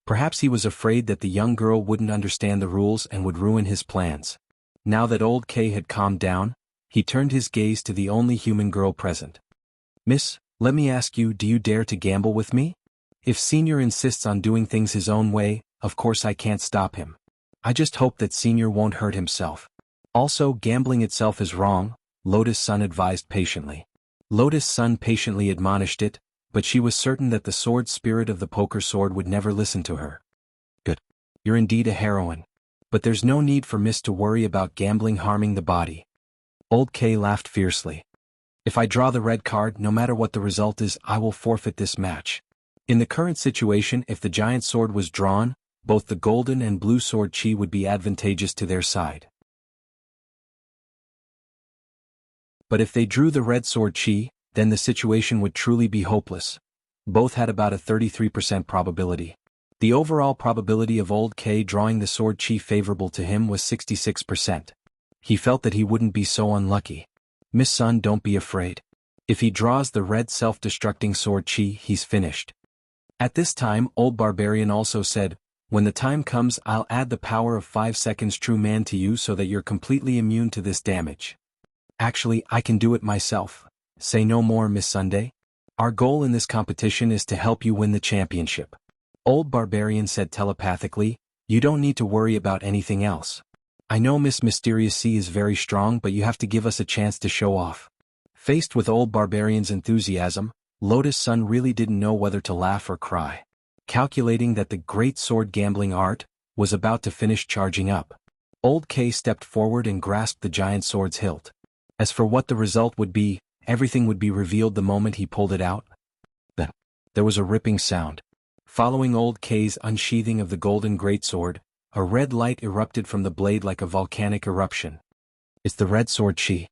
Perhaps he was afraid that the young girl wouldn't understand the rules and would ruin his plans. Now that Old K had calmed down, he turned his gaze to the only human girl present. Miss, let me ask you, do you dare to gamble with me? If Senior insists on doing things his own way, of course I can't stop him. I just hope that Senior won't hurt himself. Also, gambling itself is wrong, Lotus Sun advised patiently. Lotus Sun patiently admonished it, but she was certain that the sword spirit of the poker sword would never listen to her. Good. You're indeed a heroine. But there's no need for Miss to worry about gambling harming the body. Old K laughed fiercely. If I draw the red card, no matter what the result is, I will forfeit this match. In the current situation, if the giant sword was drawn, both the golden and blue sword chi would be advantageous to their side. But if they drew the red sword chi, then the situation would truly be hopeless. Both had about a 33% probability. The overall probability of Old K drawing the sword chi favorable to him was 66%. He felt that he wouldn't be so unlucky. Miss Sun, don't be afraid. If he draws the red self-destructing sword chi, he's finished. At this time, Old Barbarian also said, when the time comes, I'll add the power of 5 seconds true man to you so that you're completely immune to this damage. Actually, I can do it myself. Say no more, Miss Sunday. Our goal in this competition is to help you win the championship. Old Barbarian said telepathically, you don't need to worry about anything else. I know Miss Mysterious C is very strong, but you have to give us a chance to show off. Faced with Old Barbarian's enthusiasm, Lotus Sun really didn't know whether to laugh or cry. Calculating that the great sword gambling art was about to finish charging up, Old K stepped forward and grasped the giant sword's hilt. As for what the result would be, everything would be revealed the moment he pulled it out. Then, there was a ripping sound. Following Old K's unsheathing of the golden greatsword, a red light erupted from the blade like a volcanic eruption. It's the red sword chi.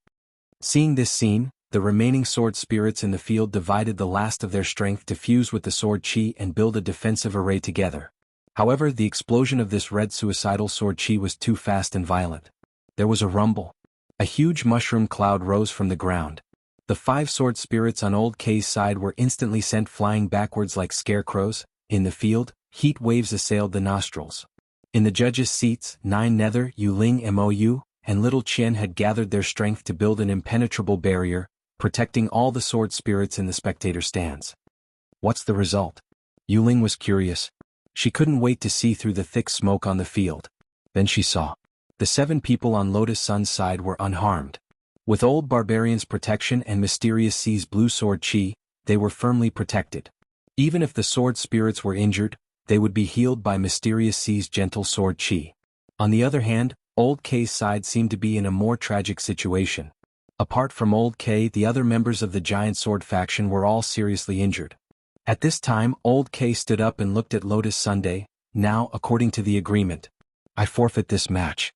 Seeing this scene, the remaining sword spirits in the field divided the last of their strength to fuse with the sword chi and build a defensive array together. However, the explosion of this red suicidal sword chi was too fast and violent. There was a rumble. A huge mushroom cloud rose from the ground. The 5 sword spirits on Old K's side were instantly sent flying backwards like scarecrows. In the field, heat waves assailed the nostrils. In the judges' seats, 9 Nether, Yu Ling Mou, and Little Qian had gathered their strength to build an impenetrable barrier, protecting all the sword spirits in the spectator stands. What's the result? Yu Ling was curious. She couldn't wait to see through the thick smoke on the field. Then she saw. The 7 people on Lotus Sun's side were unharmed. With Old Barbarian's protection and Mysterious C's blue sword chi, they were firmly protected. Even if the sword spirits were injured, they would be healed by Mysterious C's gentle sword chi. On the other hand, Old K's side seemed to be in a more tragic situation. Apart from Old K, the other members of the giant sword faction were all seriously injured. At this time, Old K stood up and looked at Lotus Sunday. Now, according to the agreement, I forfeit this match.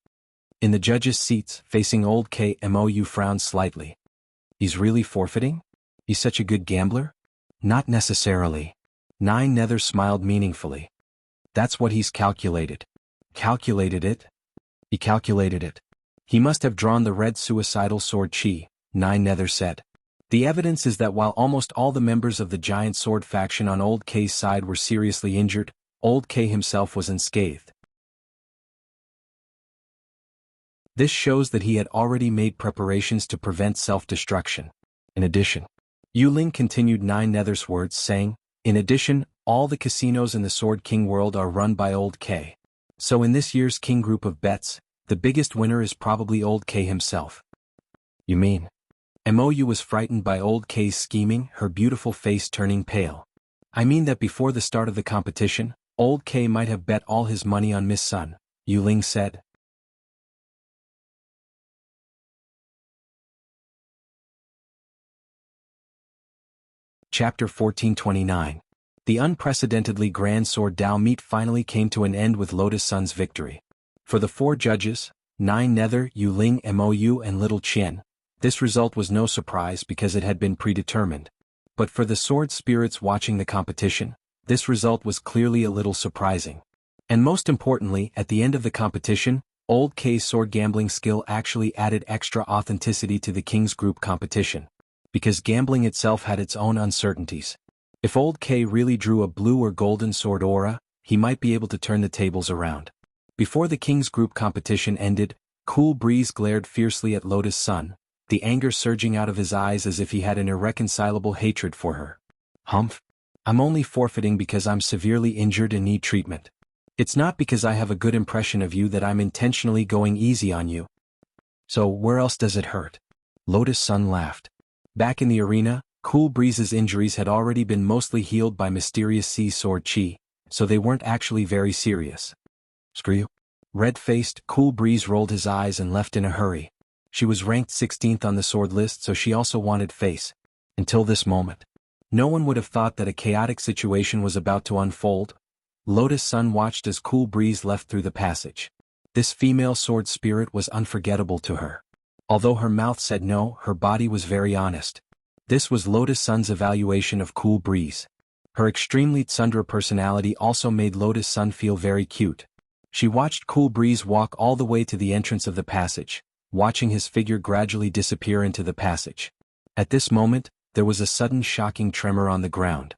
In the judges' seats, facing Old K, Mou frowned slightly. He's really forfeiting? He's such a good gambler? Not necessarily. 9 Nether smiled meaningfully. That's what he's calculated. Calculated it? He calculated it. He must have drawn the red suicidal sword chi, 9 Nether said. The evidence is that while almost all the members of the giant sword faction on Old K's side were seriously injured, Old K himself was unscathed. This shows that he had already made preparations to prevent self-destruction. In addition, Yu Ling continued 9 Nether's words, saying, in addition, all the casinos in the Sword King world are run by Old K. So in this year's King group of bets, the biggest winner is probably Old K himself. You mean? Mou was frightened by Old K's scheming, her beautiful face turning pale. I mean that before the start of the competition, Old K might have bet all his money on Miss Sun, Yu Ling said. Chapter 1429. The unprecedentedly grand sword Dao meet finally came to an end with Lotus Sun's victory. For the 4 judges, 9 Nether, Yu Ling Mou and Little Qian, this result was no surprise because it had been predetermined. But for the sword spirits watching the competition, this result was clearly a little surprising. And most importantly, at the end of the competition, Old K's sword gambling skill actually added extra authenticity to the King's Group competition. Because gambling itself had its own uncertainties. If Old K really drew a blue or golden sword aura, he might be able to turn the tables around. Before the King's Group competition ended, Cool Breeze glared fiercely at Lotus Sun, the anger surging out of his eyes as if he had an irreconcilable hatred for her. Humph. I'm only forfeiting because I'm severely injured and need treatment. It's not because I have a good impression of you that I'm intentionally going easy on you. So where else does it hurt? Lotus Sun laughed. Back in the arena, Cool Breeze's injuries had already been mostly healed by mysterious sea sword chi, so they weren't actually very serious. Screw you. Red-faced, Cool Breeze rolled his eyes and left in a hurry. She was ranked 16th on the sword list, so she also wanted face. Until this moment. No one would have thought that a chaotic situation was about to unfold. Lotus Sun watched as Cool Breeze left through the passage. This female sword spirit was unforgettable to her. Although her mouth said no, her body was very honest. This was Lotus Sun's evaluation of Cool Breeze. Her extremely tsundere personality also made Lotus Sun feel very cute. She watched Cool Breeze walk all the way to the entrance of the passage, watching his figure gradually disappear into the passage. At this moment, there was a sudden shocking tremor on the ground.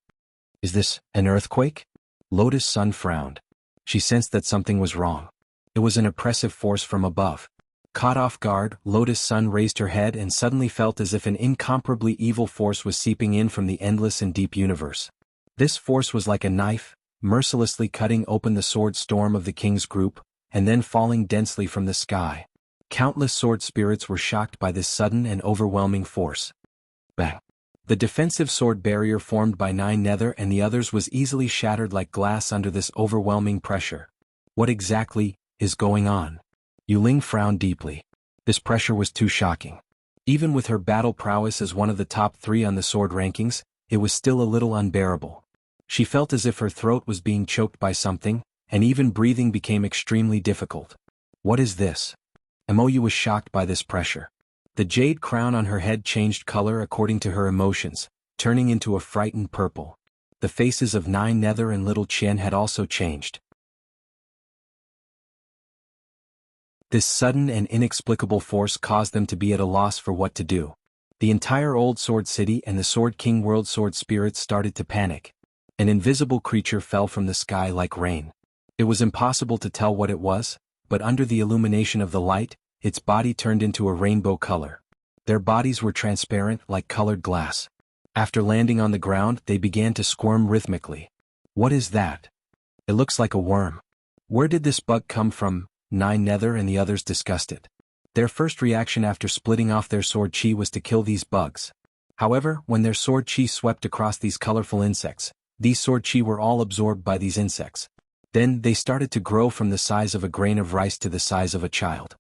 Is this an earthquake? Lotus Sun frowned. She sensed that something was wrong. It was an oppressive force from above. Caught off guard, Lotus Sun raised her head and suddenly felt as if an incomparably evil force was seeping in from the endless and deep universe. This force was like a knife, mercilessly cutting open the sword storm of the king's group, and then falling densely from the sky. Countless sword spirits were shocked by this sudden and overwhelming force. Bang! The defensive sword barrier formed by 9 Nether and the others was easily shattered like glass under this overwhelming pressure. What exactly is going on? Yuling frowned deeply. This pressure was too shocking. Even with her battle prowess as one of the top 3 on the sword rankings, it was still a little unbearable. She felt as if her throat was being choked by something, and even breathing became extremely difficult. What is this? Moyu was shocked by this pressure. The jade crown on her head changed color according to her emotions, turning into a frightened purple. The faces of 9 Nether and Little Qian had also changed. This sudden and inexplicable force caused them to be at a loss for what to do. The entire Old Sword City and the Sword King World Sword Spirits started to panic. An invisible creature fell from the sky like rain. It was impossible to tell what it was, but under the illumination of the light, its body turned into a rainbow color. Their bodies were transparent like colored glass. After landing on the ground, they began to squirm rhythmically. What is that? It looks like a worm. Where did this bug come from? 9 Nether and the others discussed it. Their first reaction after splitting off their sword chi was to kill these bugs. However, when their sword chi swept across these colorful insects, these sword chi were all absorbed by these insects. Then they started to grow from the size of a grain of rice to the size of a child.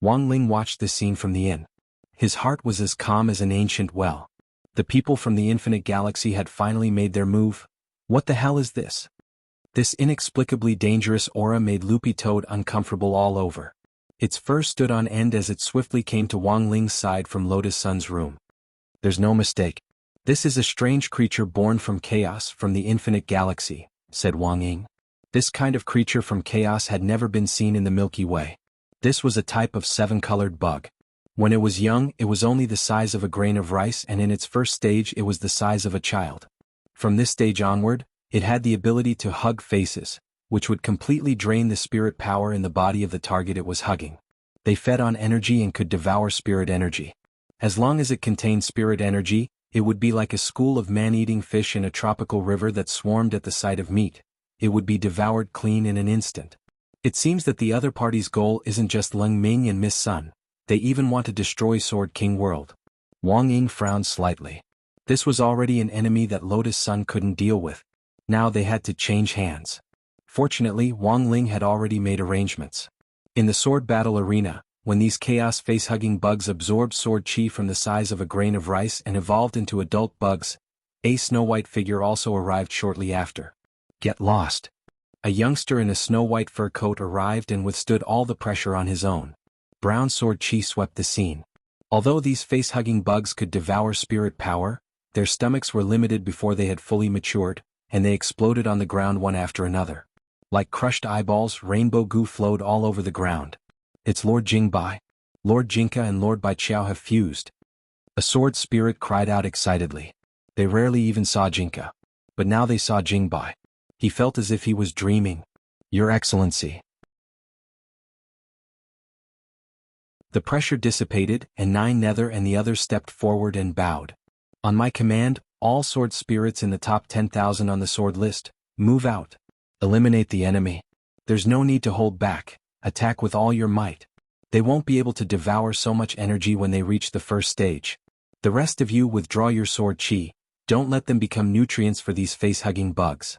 Wang Ling watched this scene from the inn. His heart was as calm as an ancient well. The people from the infinite galaxy had finally made their move. What the hell is this? This inexplicably dangerous aura made Loopy Toad uncomfortable all over. Its fur stood on end as it swiftly came to Wang Ling's side from Lotus Sun's room. There's no mistake. This is a strange creature born from chaos from the infinite galaxy, said Wang Ying. This kind of creature from chaos had never been seen in the Milky Way. This was a type of 7-colored bug. When it was young, it was only the size of a grain of rice, and in its first stage it was the size of a child. From this stage onward, it had the ability to hug faces, which would completely drain the spirit power in the body of the target it was hugging. They fed on energy and could devour spirit energy. As long as it contained spirit energy, it would be like a school of man-eating fish in a tropical river that swarmed at the sight of meat. It would be devoured clean in an instant. It seems that the other party's goal isn't just Leng Ming and Miss Sun. They even want to destroy Sword King World. Wang Ying frowned slightly. This was already an enemy that Lotus Sun couldn't deal with. Now they had to change hands. Fortunately, Wang Ling had already made arrangements. In the sword battle arena, when these chaos face-hugging bugs absorbed sword chi from the size of a grain of rice and evolved into adult bugs, a snow-white figure also arrived shortly after. Get lost. A youngster in a snow-white fur coat arrived and withstood all the pressure on his own. Brown sword chi swept the scene. Although these face-hugging bugs could devour spirit power, their stomachs were limited before they had fully matured, and they exploded on the ground one after another. Like crushed eyeballs, rainbow goo flowed all over the ground. It's Lord Jingbai. Lord Jinka and Lord Bai Qiao have fused. A sword spirit cried out excitedly. They rarely even saw Jinka. But now they saw Jingbai. He felt as if he was dreaming. Your Excellency. The pressure dissipated, and 9 Nether and the others stepped forward and bowed. On my command, all sword spirits in the top 10,000 on the sword list, move out. Eliminate the enemy. There's no need to hold back. Attack with all your might. They won't be able to devour so much energy when they reach the first stage. The rest of you withdraw your sword chi, don't let them become nutrients for these face-hugging bugs.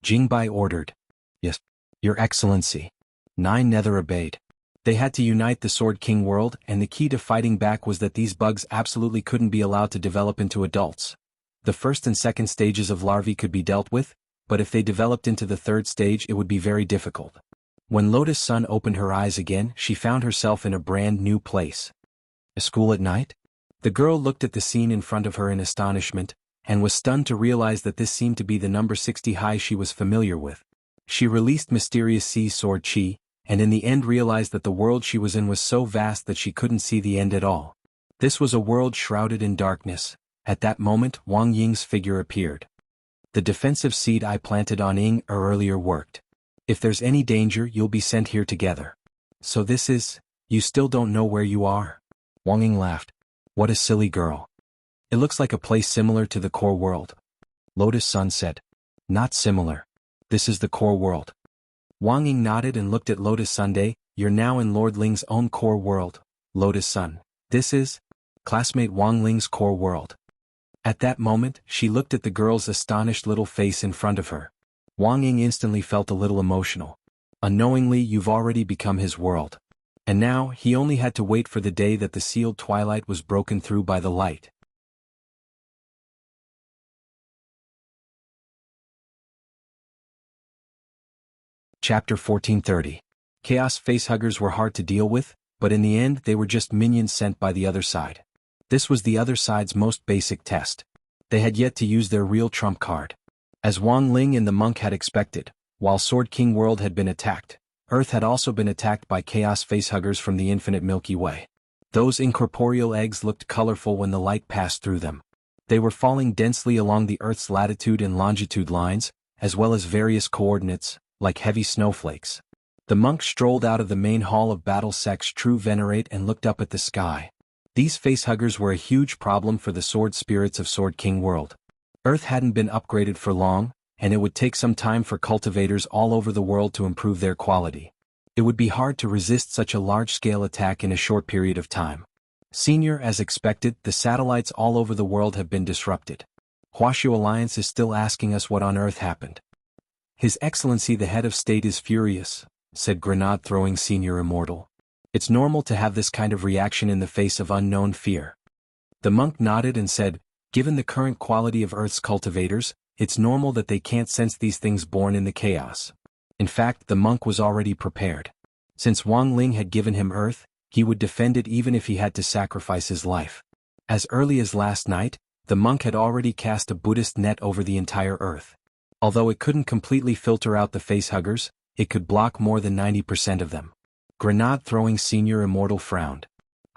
Jingbai ordered. Yes, Your Excellency. 9 Nether obeyed. They had to unite the Sword King world, and the key to fighting back was that these bugs absolutely couldn't be allowed to develop into adults. The first and second stages of larvae could be dealt with, but if they developed into the third stage it would be very difficult. When Lotus Sun opened her eyes again, she found herself in a brand new place. A school at night? The girl looked at the scene in front of her in astonishment, and was stunned to realize that this seemed to be the number 60 high she was familiar with. She released Mysterious Sea's sword chi, and in the end realized that the world she was in was so vast that she couldn't see the end at all. This was a world shrouded in darkness. At that moment, Wang Ying's figure appeared. The defensive seed I planted on Ying earlier worked. If there's any danger, you'll be sent here together. So this is, you still don't know where you are? Wang Ying laughed. What a silly girl. It looks like a place similar to the core world. Lotus Sun said. Not similar. This is the core world. Wang Ying nodded and looked at Lotus Sunday. You're now in Lord Ling's own core world, Lotus Sun. This is classmate Wang Ling's core world. At that moment, she looked at the girl's astonished little face in front of her. Wang Ying instantly felt a little emotional. Unknowingly, you've already become his world. And now, he only had to wait for the day that the sealed twilight was broken through by the light. Chapter 1430. Chaos facehuggers were hard to deal with, but in the end they were just minions sent by the other side. This was the other side's most basic test. They had yet to use their real trump card. As Wang Ling and the monk had expected, while Sword King World had been attacked, Earth had also been attacked by chaos facehuggers from the infinite Milky Way. Those incorporeal eggs looked colorful when the light passed through them. They were falling densely along the Earth's latitude and longitude lines, as well as various coordinates, like heavy snowflakes. The monk strolled out of the main hall of Battle Sect's True Venerate and looked up at the sky. These facehuggers were a huge problem for the sword spirits of Sword King World. Earth hadn't been upgraded for long, and it would take some time for cultivators all over the world to improve their quality. It would be hard to resist such a large-scale attack in a short period of time. Senior, as expected, the satellites all over the world have been disrupted. Huashu Alliance is still asking us what on earth happened. His Excellency the head of state is furious, said grenade-throwing Senior Immortal. It's normal to have this kind of reaction in the face of unknown fear. The monk nodded and said, given the current quality of Earth's cultivators, it's normal that they can't sense these things born in the chaos. In fact, the monk was already prepared. Since Wang Ling had given him Earth, he would defend it even if he had to sacrifice his life. As early as last night, the monk had already cast a Buddhist net over the entire Earth. Although it couldn't completely filter out the facehuggers, it could block more than 90% of them. Grenade-throwing Senior Immortal frowned.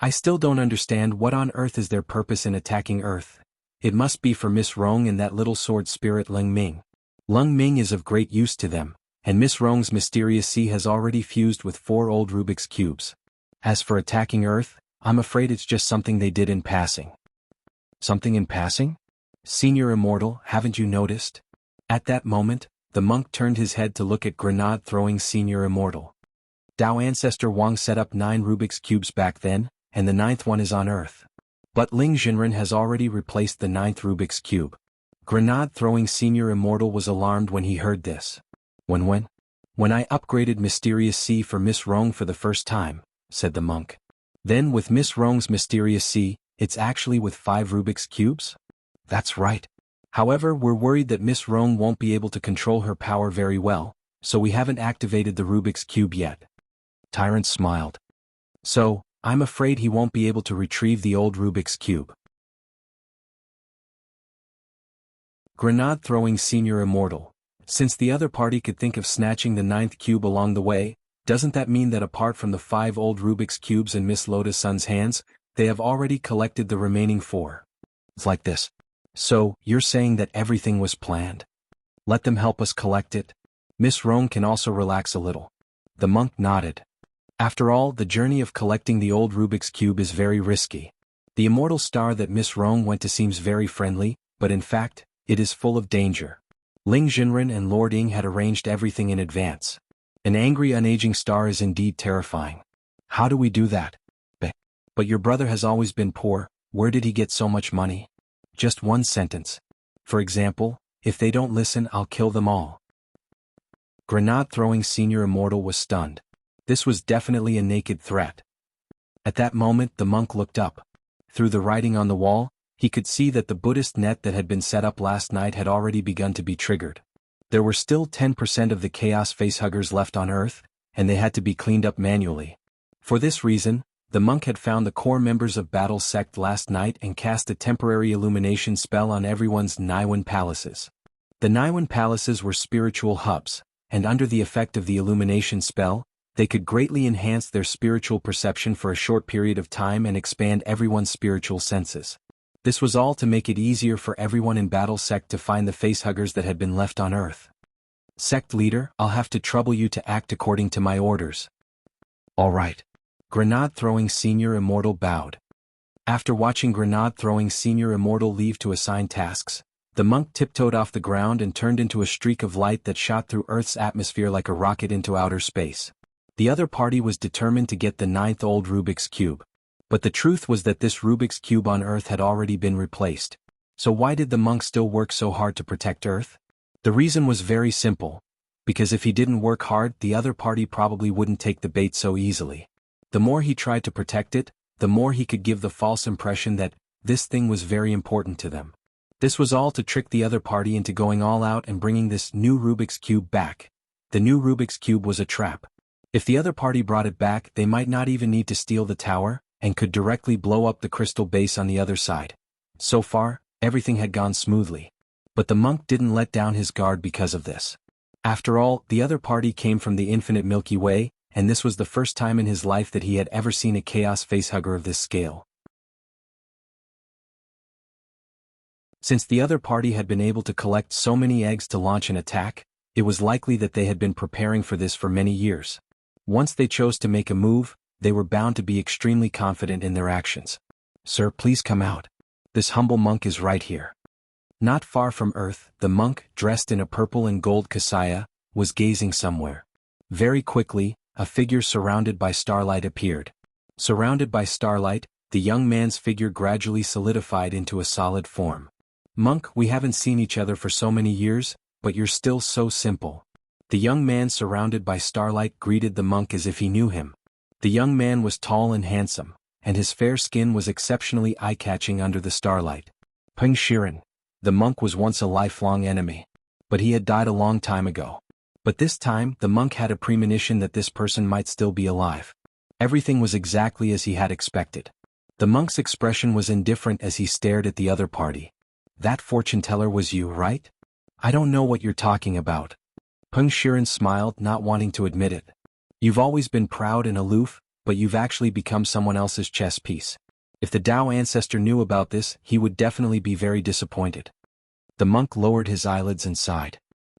I still don't understand what on earth is their purpose in attacking Earth. It must be for Miss Rong and that little sword spirit Leng Ming. Leng Ming is of great use to them, and Miss Rong's Mysterious Sea has already fused with 4 old Rubik's Cubes. As for attacking Earth, I'm afraid it's just something they did in passing. Something in passing? Senior Immortal, haven't you noticed? At that moment, the monk turned his head to look at grenade-throwing Senior Immortal. Dao Ancestor Wang set up 9 Rubik's Cubes back then, and the 9th one is on Earth. But Ling Jinren has already replaced the 9th Rubik's Cube. Grenade-throwing Senior Immortal was alarmed when he heard this. When I upgraded Mysterious Sea for Miss Rong for the first time, said the monk. Then with Miss Rong's Mysterious Sea, it's actually with 5 Rubik's Cubes? That's right. However, we're worried that Miss Rong won't be able to control her power very well, so we haven't activated the Rubik's Cube yet. Tyrant smiled. So, I'm afraid he won't be able to retrieve the old Rubik's Cube. Grenade-throwing Senior Immortal. Since the other party could think of snatching the 9th cube along the way, doesn't that mean that apart from the 5 old Rubik's Cubes in Miss Lotus Sun's hands, they have already collected the remaining 4? It's like this. So, you're saying that everything was planned? Let them help us collect it? Miss Rong can also relax a little. The monk nodded. After all, the journey of collecting the old Rubik's Cube is very risky. The immortal star that Miss Rong went to seems very friendly, but in fact, it is full of danger. Ling Jinren and Lord Ying had arranged everything in advance. An angry unaging star is indeed terrifying. How do we do that? But your brother has always been poor, Where did he get so much money? Just one sentence. For example, if they don't listen, I'll kill them all. Grenade-throwing Senior Immortal was stunned. This was definitely a naked threat. At that moment the monk looked up. Through the writing on the wall, he could see that the Buddhist net that had been set up last night had already begun to be triggered. There were still 10% of the Chaos Facehuggers left on Earth, and they had to be cleaned up manually. For this reason, the monk had found the core members of Battle's sect last night and cast a temporary illumination spell on everyone's Naiwan palaces. The Naiwan palaces were spiritual hubs, and under the effect of the illumination spell, they could greatly enhance their spiritual perception for a short period of time and expand everyone's spiritual senses. This was all to make it easier for everyone in Battle Sect to find the facehuggers that had been left on Earth. Sect leader, I'll have to trouble you to act according to my orders. All right. Grenade-throwing Senior Immortal bowed. After watching Grenade-throwing Senior Immortal leave to assign tasks, the monk tiptoed off the ground and turned into a streak of light that shot through Earth's atmosphere like a rocket into outer space. The other party was determined to get the 9th old Rubik's Cube. But the truth was that this Rubik's Cube on Earth had already been replaced. So why did the monk still work so hard to protect Earth? The reason was very simple. Because if he didn't work hard, the other party probably wouldn't take the bait so easily. The more he tried to protect it, the more he could give the false impression that this thing was very important to them. This was all to trick the other party into going all out and bringing this new Rubik's Cube back. The new Rubik's Cube was a trap. If the other party brought it back, they might not even need to steal the tower, and could directly blow up the crystal base on the other side. So far, everything had gone smoothly. But the monk didn't let down his guard because of this. After all, the other party came from the infinite Milky Way, and this was the first time in his life that he had ever seen a Chaos Facehugger of this scale. Since the other party had been able to collect so many eggs to launch an attack, it was likely that they had been preparing for this for many years. Once they chose to make a move, they were bound to be extremely confident in their actions. Sir, please come out. This humble monk is right here. Not far from Earth, the monk, dressed in a purple and gold kasaya, was gazing somewhere. Very quickly, a figure surrounded by starlight appeared. Surrounded by starlight, the young man's figure gradually solidified into a solid form. Monk, we haven't seen each other for so many years, but you're still so simple. The young man surrounded by starlight greeted the monk as if he knew him. The young man was tall and handsome, and his fair skin was exceptionally eye-catching under the starlight. Peng Shiren. The monk was once a lifelong enemy. But he had died a long time ago. But this time, the monk had a premonition that this person might still be alive. Everything was exactly as he had expected. The monk's expression was indifferent as he stared at the other party. That fortune teller was you, right? I don't know what you're talking about. Peng Shiren smiled, not wanting to admit it. You've always been proud and aloof, but you've actually become someone else's chess piece. If the Tao ancestor knew about this, he would definitely be very disappointed. The monk lowered his eyelids and sighed.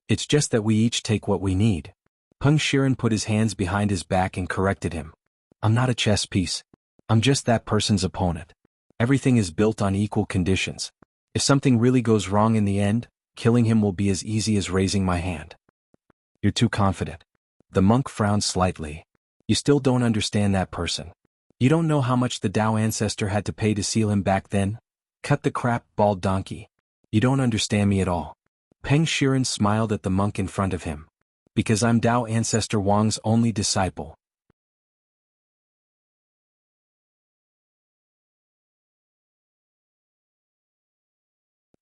It's just that we each take what we need. Peng Shiren put his hands behind his back and corrected him. I'm not a chess piece. I'm just that person's opponent. Everything is built on equal conditions. If something really goes wrong in the end, killing him will be as easy as raising my hand. You're too confident. The monk frowned slightly. You still don't understand that person. You don't know how much the Tao ancestor had to pay to seal him back then? Cut the crap, bald donkey. You don't understand me at all. Peng Shiren smiled at the monk in front of him. Because I'm Tao ancestor Wang's only disciple.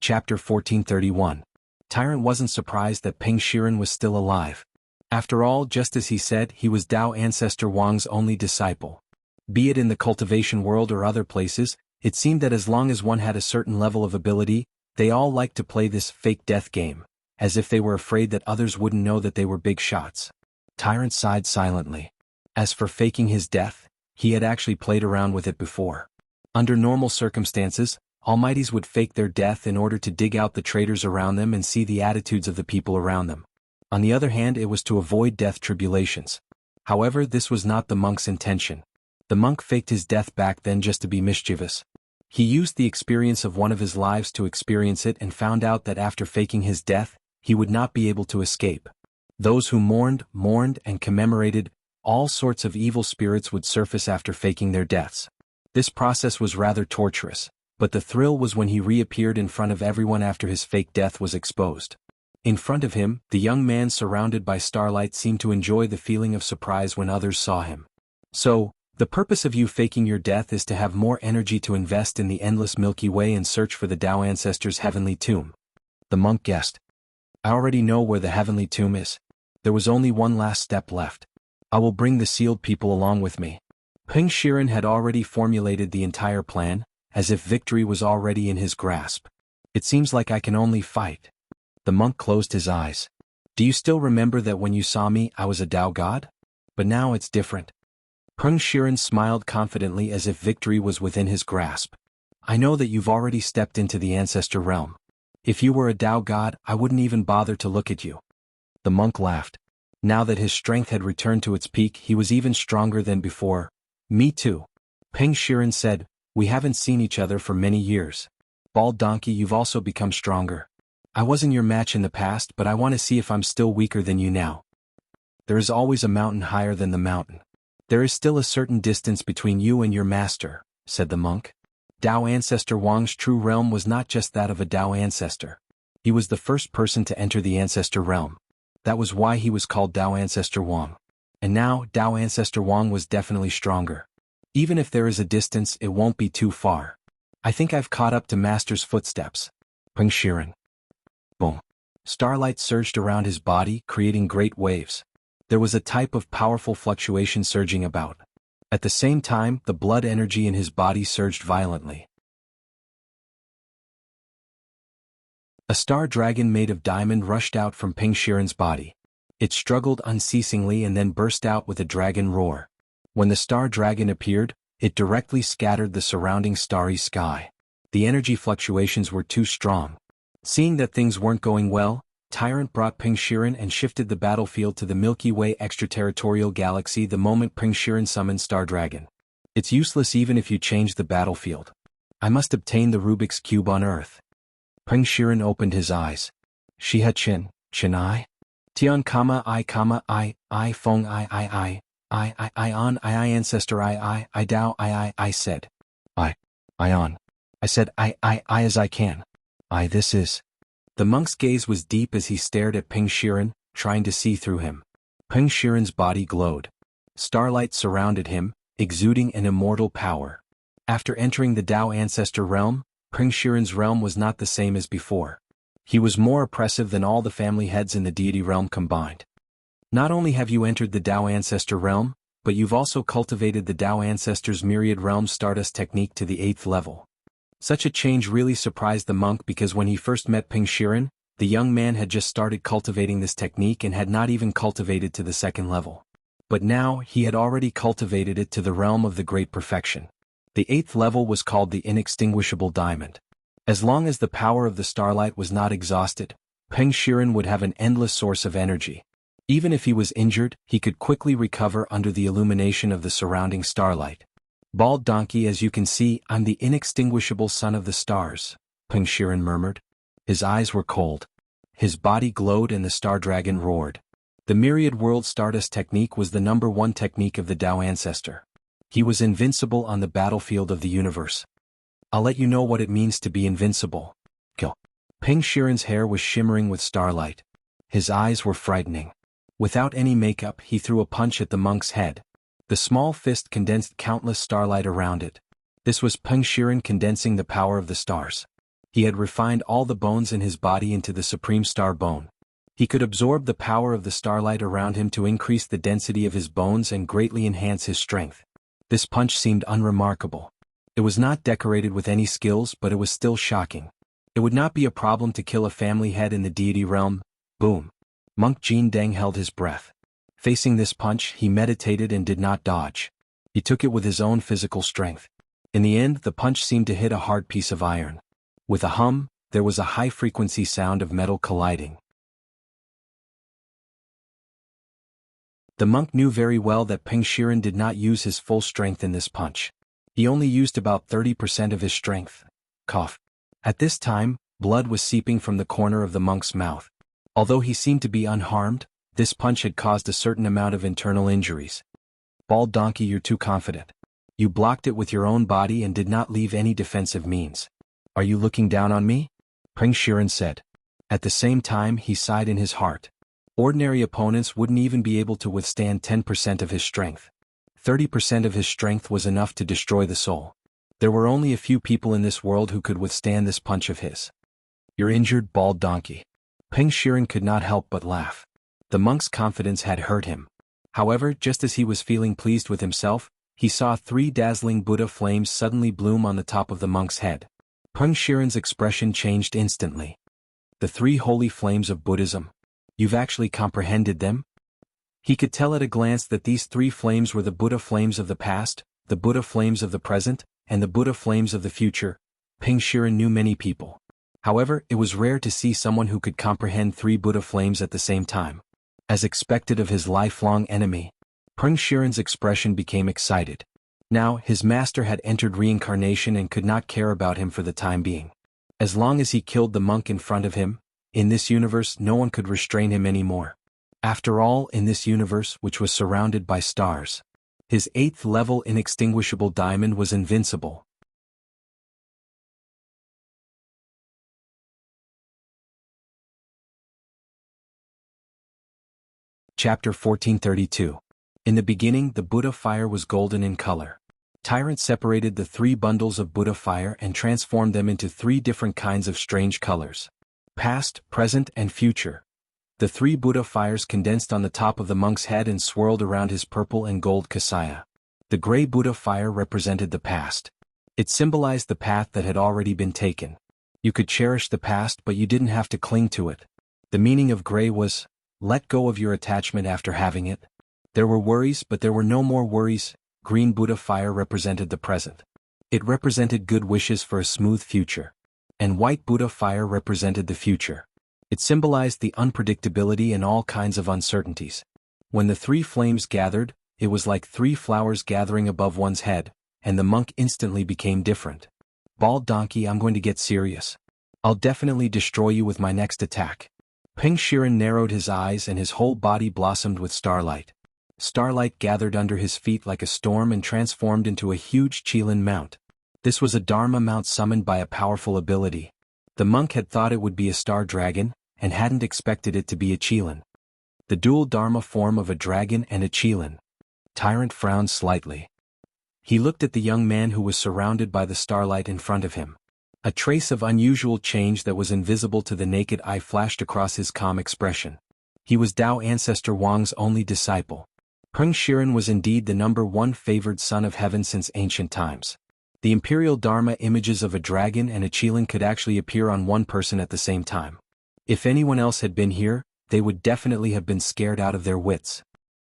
Chapter 1431. Tyrant wasn't surprised that Peng Shiren was still alive. After all, just as he said, he was Tao ancestor Wang's only disciple. Be it in the cultivation world or other places, it seemed that as long as one had a certain level of ability, they all liked to play this fake death game, as if they were afraid that others wouldn't know that they were big shots. Tyrant sighed silently. As for faking his death, he had actually played around with it before. Under normal circumstances, Almighties would fake their death in order to dig out the traitors around them and see the attitudes of the people around them. On the other hand, it was to avoid death tribulations. However, this was not the monk's intention. The monk faked his death back then just to be mischievous. He used the experience of one of his lives to experience it and found out that after faking his death, he would not be able to escape. Those who mourned, and commemorated, all sorts of evil spirits would surface after faking their deaths. This process was rather torturous, But the thrill was when he reappeared in front of everyone after his fake death was exposed. In front of him, the young man surrounded by starlight seemed to enjoy the feeling of surprise when others saw him. So, the purpose of you faking your death is to have more energy to invest in the endless Milky Way and search for the Tao ancestors' heavenly tomb. The monk guessed. I already know where the heavenly tomb is. There was only one last step left. I will bring the sealed people along with me. Peng Shiren had already formulated the entire plan, as if victory was already in his grasp. It seems like I can only fight. The monk closed his eyes. Do you still remember that when you saw me I was a Tao god? But now it's different. Peng Shiren smiled confidently as if victory was within his grasp. I know that you've already stepped into the ancestor realm. If you were a Tao god, I wouldn't even bother to look at you. The monk laughed. Now that his strength had returned to its peak, he was even stronger than before. Me too. Peng Shiren said, we haven't seen each other for many years. Bald donkey, you've also become stronger. I wasn't your match in the past, but I want to see if I'm still weaker than you now. There is always a mountain higher than the mountain. There is still a certain distance between you and your master, said the monk. Tao ancestor Wang's true realm was not just that of a Tao ancestor. He was the first person to enter the ancestor realm. That was why he was called Tao ancestor Wang. And now, Tao ancestor Wang was definitely stronger. Even if there is a distance, it won't be too far. I think I've caught up to master's footsteps. Peng Shiren. Boom. Starlight surged around his body, creating great waves. There was a type of powerful fluctuation surging about. At the same time, the blood energy in his body surged violently. A star dragon made of diamond rushed out from Peng Shiren's body. It struggled unceasingly and then burst out with a dragon roar. When the star dragon appeared, it directly scattered the surrounding starry sky. The energy fluctuations were too strong. Seeing that things weren't going well, Tyrant brought Peng Shiren and shifted the battlefield to the Milky Way extraterritorial galaxy the moment Peng Shiren summoned Star Dragon. It's useless even if you change the battlefield. I must obtain the Rubik's Cube on Earth. Peng Shiren opened his eyes. Shiha Chin, Chin I? Tian I, Feng I on I ancestor I Dao I said. I on. I said I as I can. This is. The monk's gaze was deep as he stared at Peng Shiren, trying to see through him. Peng Shiren's body glowed. Starlight surrounded him, exuding an immortal power. After entering the Tao ancestor realm, Peng Shiren's realm was not the same as before. He was more oppressive than all the family heads in the deity realm combined. Not only have you entered the Tao ancestor realm, but you've also cultivated the Tao ancestor's myriad realm stardust technique to the 8th level. Such a change really surprised the monk because when he first met Peng Shiren, the young man had just started cultivating this technique and had not even cultivated to the 2nd level. But now, he had already cultivated it to the realm of the great perfection. The 8th level was called the inextinguishable diamond. As long as the power of the starlight was not exhausted, Peng Shiren would have an endless source of energy. Even if he was injured, he could quickly recover under the illumination of the surrounding starlight. Bald donkey, as you can see, I'm the inextinguishable son of the stars, Peng Shiren murmured. His eyes were cold. His body glowed and the star dragon roared. The myriad world stardust technique was the #1 technique of the Tao ancestor. He was invincible on the battlefield of the universe. I'll let you know what it means to be invincible. Kill. Peng Shiren's hair was shimmering with starlight. His eyes were frightening. Without any makeup, he threw a punch at the monk's head. The small fist condensed countless starlight around it. This was Peng Shiren condensing the power of the stars. He had refined all the bones in his body into the supreme star bone. He could absorb the power of the starlight around him to increase the density of his bones and greatly enhance his strength. This punch seemed unremarkable. It was not decorated with any skills, but it was still shocking. It would not be a problem to kill a family head in the deity realm. Boom. Monk Jin Deng held his breath. Facing this punch, he meditated and did not dodge. He took it with his own physical strength. In the end, the punch seemed to hit a hard piece of iron. With a hum, there was a high-frequency sound of metal colliding. The monk knew very well that Peng Shiren did not use his full strength in this punch. He only used about 30% of his strength. Cough. At this time, blood was seeping from the corner of the monk's mouth. Although he seemed to be unharmed, this punch had caused a certain amount of internal injuries. Bald donkey, you're too confident. You blocked it with your own body and did not leave any defensive means. Are you looking down on me? Peng Shiren said. At the same time, he sighed in his heart. Ordinary opponents wouldn't even be able to withstand 10% of his strength. 30% of his strength was enough to destroy the soul. There were only a few people in this world who could withstand this punch of his. You're injured, bald donkey. Peng Shiren could not help but laugh. The monk's confidence had hurt him. However, just as he was feeling pleased with himself, he saw 3 dazzling Buddha flames suddenly bloom on the top of the monk's head. Peng Shiren's expression changed instantly. The 3 holy flames of Buddhism. You've actually comprehended them? He could tell at a glance that these 3 flames were the Buddha flames of the past, the Buddha flames of the present, and the Buddha flames of the future. Peng Shiren knew many people. However, it was rare to see someone who could comprehend 3 Buddha flames at the same time. As expected of his lifelong enemy, Peng Shiren's expression became excited. Now, his master had entered reincarnation and could not care about him for the time being. As long as he killed the monk in front of him, in this universe no one could restrain him anymore. After all, in this universe, which was surrounded by stars, his 8th level inextinguishable diamond was invincible. Chapter 1432. In the beginning, the Buddha fire was golden in color. Tyrant separated the 3 bundles of Buddha fire and transformed them into 3 different kinds of strange colors. Past, present, and future. The 3 Buddha fires condensed on the top of the monk's head and swirled around his purple and gold kasaya. The gray Buddha fire represented the past. It symbolized the path that had already been taken. You could cherish the past, but you didn't have to cling to it. The meaning of gray was, let go of your attachment after having it. There were worries, but there were no more worries. Green Buddha fire represented the present. It represented good wishes for a smooth future. And white Buddha fire represented the future. It symbolized the unpredictability and all kinds of uncertainties. When the 3 flames gathered, it was like 3 flowers gathering above one's head, and the monk instantly became different. Bald donkey, I'm going to get serious. I'll definitely destroy you with my next attack. Peng Shiren narrowed his eyes and his whole body blossomed with starlight. Starlight gathered under his feet like a storm and transformed into a huge Qilin mount. This was a Dharma mount summoned by a powerful ability. The monk had thought it would be a star dragon, and hadn't expected it to be a Qilin. The dual Dharma form of a dragon and a Qilin. Tyrant frowned slightly. He looked at the young man who was surrounded by the starlight in front of him. A trace of unusual change that was invisible to the naked eye flashed across his calm expression. He was Tao ancestor Wang's only disciple. Peng Shiren was indeed the #1 favored son of heaven since ancient times. The imperial Dharma images of a dragon and a Qilin could actually appear on one person at the same time. If anyone else had been here, they would definitely have been scared out of their wits.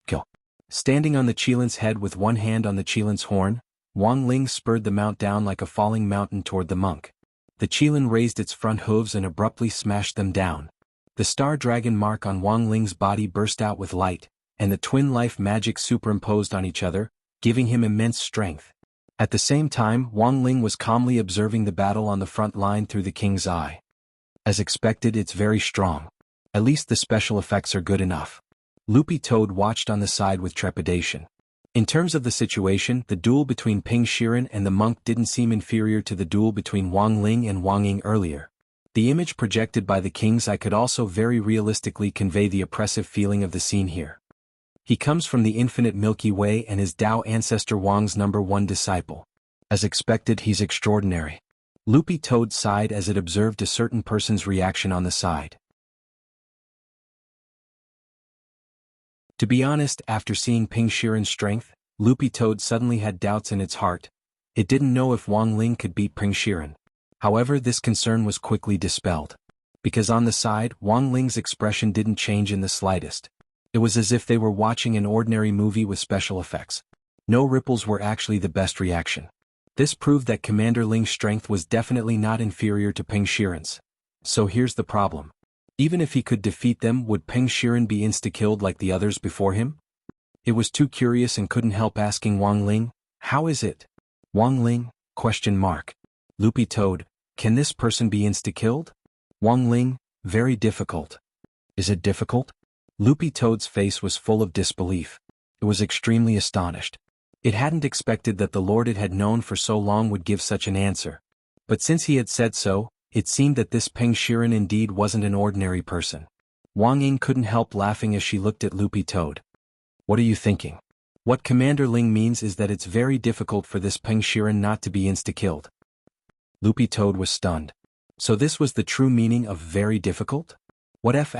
Go. Standing on the Qilin's head with one hand on the Qilin's horn, Wang Ling spurred the mount down like a falling mountain toward the monk. The Qilin raised its front hooves and abruptly smashed them down. The star dragon mark on Wang Ling's body burst out with light, and the twin life magic superimposed on each other, giving him immense strength. At the same time, Wang Ling was calmly observing the battle on the front line through the king's eye. As expected, it's very strong. At least the special effects are good enough. Loopy Toad watched on the side with trepidation. In terms of the situation, the duel between Peng Shiren and the monk didn't seem inferior to the duel between Wang Ling and Wang Ying earlier. The image projected by the king's eye could also very realistically convey the oppressive feeling of the scene here. He comes from the infinite Milky Way and is Tao ancestor Wang's #1 disciple. As expected, he's extraordinary. Loopy Toad sighed as it observed a certain person's reaction on the side. To be honest, after seeing Peng Shiren's strength, Loopy Toad suddenly had doubts in its heart. It didn't know if Wang Ling could beat Peng Shiren. However, this concern was quickly dispelled. Because on the side, Wang Ling's expression didn't change in the slightest. It was as if they were watching an ordinary movie with special effects. No ripples were actually the best reaction. This proved that Commander Ling's strength was definitely not inferior to Peng Shiren's. So here's the problem. Even if he could defeat them, would Peng Shiren be insta-killed like the others before him? It was too curious and couldn't help asking Wang Ling, how is it? Wang Ling, ? Loopy Toad, can this person be insta-killed? Wang Ling, very difficult. Is it difficult? Loopy Toad's face was full of disbelief. It was extremely astonished. It hadn't expected that the lord it had known for so long would give such an answer. But since he had said so, it seemed that this Peng Shiren indeed wasn't an ordinary person. Wang Ying couldn't help laughing as she looked at Loopy Toad. What are you thinking? What Commander Ling means is that it's very difficult for this Peng Shiren not to be insta-killed. Loopy Toad was stunned. So this was the true meaning of very difficult? What F**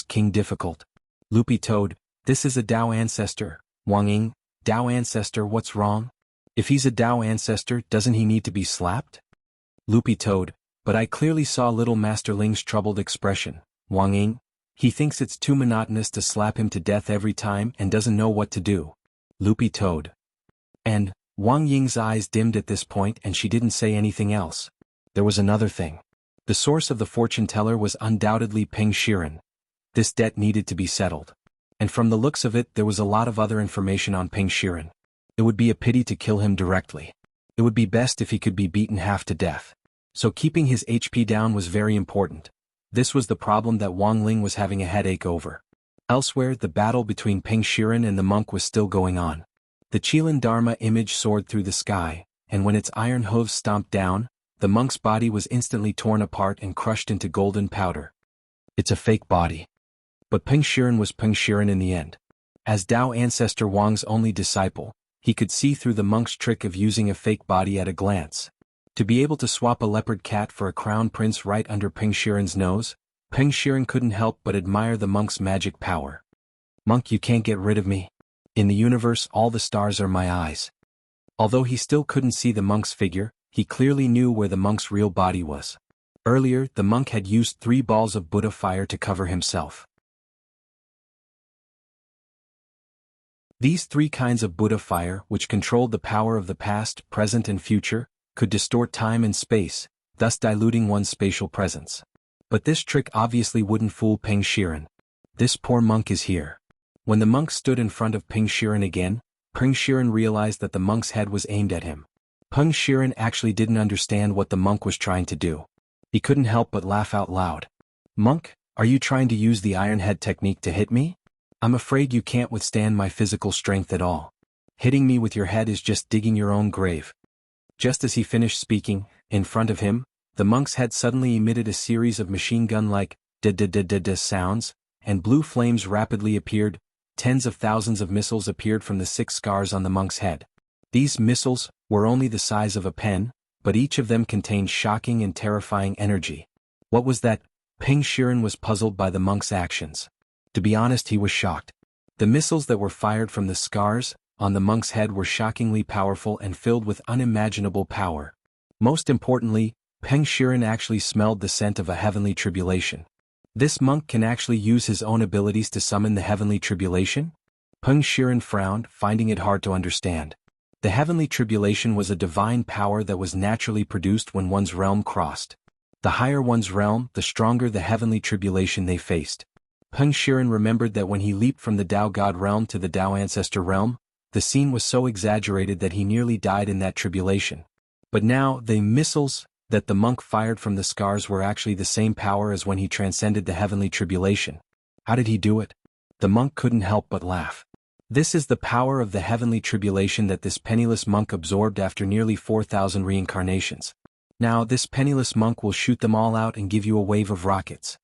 King difficult? Loopy Toad, this is a Dao ancestor. Wang Ying, Dao ancestor, what's wrong? If he's a Dao ancestor, doesn't he need to be slapped? Loopy Toad, but I clearly saw little Master Ling's troubled expression. Wang Ying, he thinks it's too monotonous to slap him to death every time and doesn't know what to do. Loopy Toad. And, Wang Ying's eyes dimmed at this point and she didn't say anything else. There was another thing. The source of the fortune teller was undoubtedly Peng Shiren. This debt needed to be settled. And from the looks of it there was a lot of other information on Peng Shiren. It would be a pity to kill him directly. It would be best if he could be beaten half to death. So keeping his HP down was very important. This was the problem that Wang Ling was having a headache over. Elsewhere, the battle between Peng Shiren and the monk was still going on. The Qilin Dharma image soared through the sky, and when its iron hooves stomped down, the monk's body was instantly torn apart and crushed into golden powder. It's a fake body. But Peng Shiren was Peng Shiren in the end. As Dao ancestor Wang's only disciple, he could see through the monk's trick of using a fake body at a glance. To be able to swap a leopard cat for a crown prince right under Peng Shiren's nose, Peng Shiren couldn't help but admire the monk's magic power. Monk, you can't get rid of me. In the universe all the stars are my eyes. Although he still couldn't see the monk's figure, he clearly knew where the monk's real body was. Earlier, the monk had used 3 balls of Buddha fire to cover himself. These 3 kinds of Buddha fire, which controlled the power of the past, present and future, could distort time and space, thus diluting one's spatial presence. But this trick obviously wouldn't fool Peng Shiren. This poor monk is here. When the monk stood in front of Peng Shiren again, Peng Shiren realized that the monk's head was aimed at him. Peng Shiren actually didn't understand what the monk was trying to do. He couldn't help but laugh out loud. Monk, are you trying to use the iron head technique to hit me? I'm afraid you can't withstand my physical strength at all. Hitting me with your head is just digging your own grave. Just as he finished speaking, in front of him, the monk's head suddenly emitted a series of machine gun-like da-da-da-da-da sounds, and blue flames rapidly appeared. Tens of thousands of missiles appeared from the 6 scars on the monk's head. These missiles were only the size of a pen, but each of them contained shocking and terrifying energy. What was that? Peng Shiren was puzzled by the monk's actions. To be honest, he was shocked. The missiles that were fired from the scars on the monk's head were shockingly powerful and filled with unimaginable power. Most importantly, Peng Shiren actually smelled the scent of a heavenly tribulation. This monk can actually use his own abilities to summon the heavenly tribulation? Peng Shiren frowned, finding it hard to understand. The heavenly tribulation was a divine power that was naturally produced when one's realm crossed. The higher one's realm, the stronger the heavenly tribulation they faced. Peng Shiren remembered that when he leaped from the Dao God realm to the Dao Ancestor realm, the scene was so exaggerated that he nearly died in that tribulation. But now, the missiles that the monk fired from the scars were actually the same power as when he transcended the heavenly tribulation. How did he do it? The monk couldn't help but laugh. This is the power of the heavenly tribulation that this penniless monk absorbed after nearly 4,000 reincarnations. Now this penniless monk will shoot them all out and give you a wave of rockets.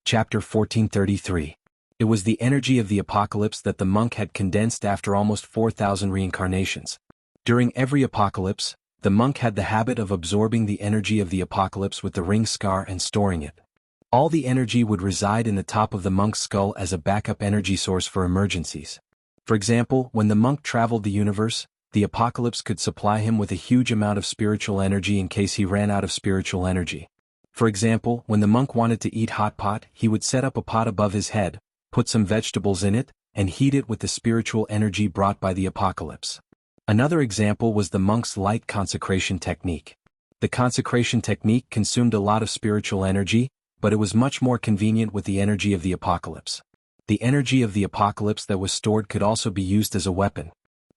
Chapter 1433. It was the energy of the apocalypse that the monk had condensed after almost 4,000 reincarnations. During every apocalypse, the monk had the habit of absorbing the energy of the apocalypse with the ring scar and storing it. All the energy would reside in the top of the monk's skull as a backup energy source for emergencies. For example, when the monk traveled the universe, the apocalypse could supply him with a huge amount of spiritual energy in case he ran out of spiritual energy. For example, when the monk wanted to eat hot pot, he would set up a pot above his head, put some vegetables in it, and heat it with the spiritual energy brought by the apocalypse. Another example was the monk's light consecration technique. The consecration technique consumed a lot of spiritual energy, but it was much more convenient with the energy of the apocalypse. The energy of the apocalypse that was stored could also be used as a weapon.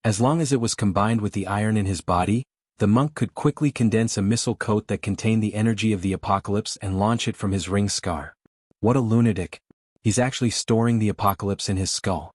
As long as it was combined with the iron in his body, the monk could quickly condense a missile coat that contained the energy of the apocalypse and launch it from his ring scar. What a lunatic. He's actually storing the apocalypse in his skull.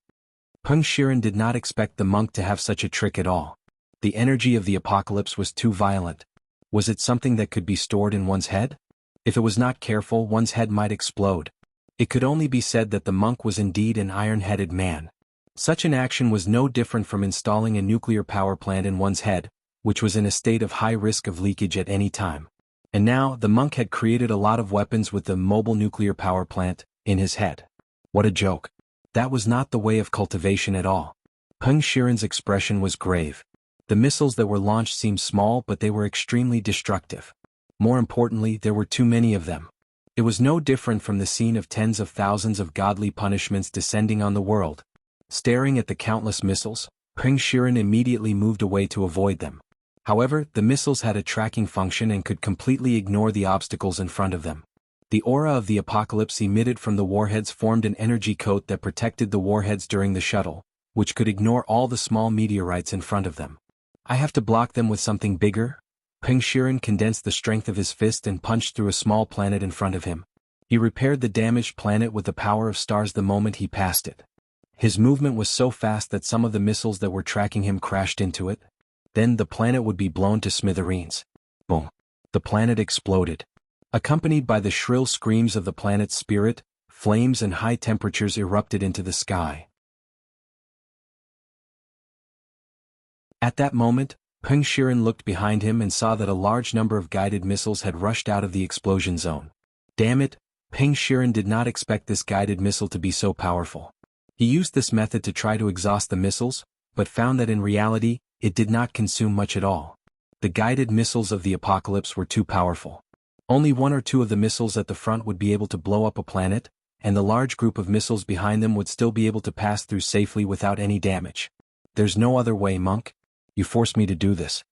Peng Shiren did not expect the monk to have such a trick at all. The energy of the apocalypse was too violent. Was it something that could be stored in one's head? If it was not careful, one's head might explode. It could only be said that the monk was indeed an iron-headed man. Such an action was no different from installing a nuclear power plant in one's head, which was in a state of high risk of leakage at any time. And now, the monk had created a lot of weapons with the mobile nuclear power plant in his head. What a joke. That was not the way of cultivation at all. Peng Shiren's expression was grave. The missiles that were launched seemed small, but they were extremely destructive. More importantly, there were too many of them. It was no different from the scene of tens of thousands of godly punishments descending on the world. Staring at the countless missiles, Peng Shiren immediately moved away to avoid them. However, the missiles had a tracking function and could completely ignore the obstacles in front of them. The aura of the apocalypse emitted from the warheads formed an energy coat that protected the warheads during the shuttle, which could ignore all the small meteorites in front of them. I have to block them with something bigger? Peng Shiren condensed the strength of his fist and punched through a small planet in front of him. He repaired the damaged planet with the power of stars the moment he passed it. His movement was so fast that some of the missiles that were tracking him crashed into it. Then the planet would be blown to smithereens. Boom. The planet exploded. Accompanied by the shrill screams of the planet's spirit, flames and high temperatures erupted into the sky. At that moment, Peng Shiren looked behind him and saw that a large number of guided missiles had rushed out of the explosion zone. Damn it, Peng Shiren did not expect this guided missile to be so powerful. He used this method to try to exhaust the missiles, but found that in reality, it did not consume much at all. The guided missiles of the apocalypse were too powerful. Only one or two of the missiles at the front would be able to blow up a planet, and the large group of missiles behind them would still be able to pass through safely without any damage. There's no other way, monk. You forced me to do this.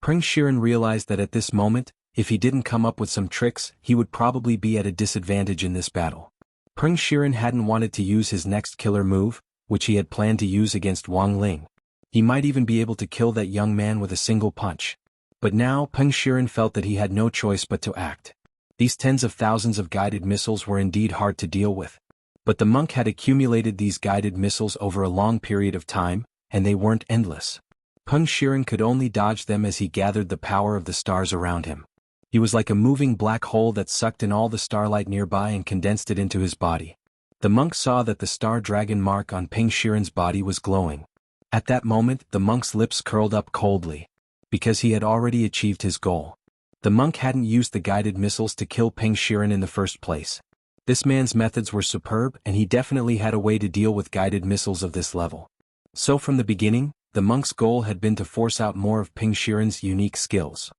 Peng Shiren realized that at this moment, if he didn't come up with some tricks, he would probably be at a disadvantage in this battle. Peng Shiren hadn't wanted to use his next killer move, which he had planned to use against Wang Ling. He might even be able to kill that young man with a single punch. But now Peng Shiren felt that he had no choice but to act. These tens of thousands of guided missiles were indeed hard to deal with. But the monk had accumulated these guided missiles over a long period of time, and they weren't endless. Peng Shiren could only dodge them as he gathered the power of the stars around him. He was like a moving black hole that sucked in all the starlight nearby and condensed it into his body. The monk saw that the star dragon mark on Peng Shiren's body was glowing. At that moment, the monk's lips curled up coldly. Because he had already achieved his goal. The monk hadn't used the guided missiles to kill Peng Shiren in the first place. This man's methods were superb, and he definitely had a way to deal with guided missiles of this level. So from the beginning, the monk's goal had been to force out more of Peng Shiren's unique skills.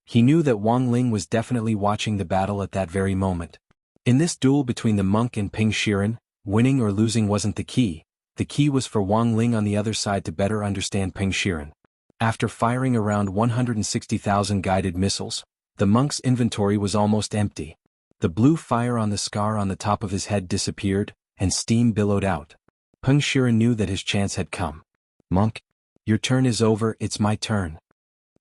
He knew that Wang Ling was definitely watching the battle at that very moment. In this duel between the monk and Peng Shiren, winning or losing wasn't the key. The key was for Wang Ling on the other side to better understand Peng Shiren. After firing around 160,000 guided missiles, the monk's inventory was almost empty. The blue fire on the scar on the top of his head disappeared, and steam billowed out. Peng Shiren knew that his chance had come. Monk, your turn is over, it's my turn.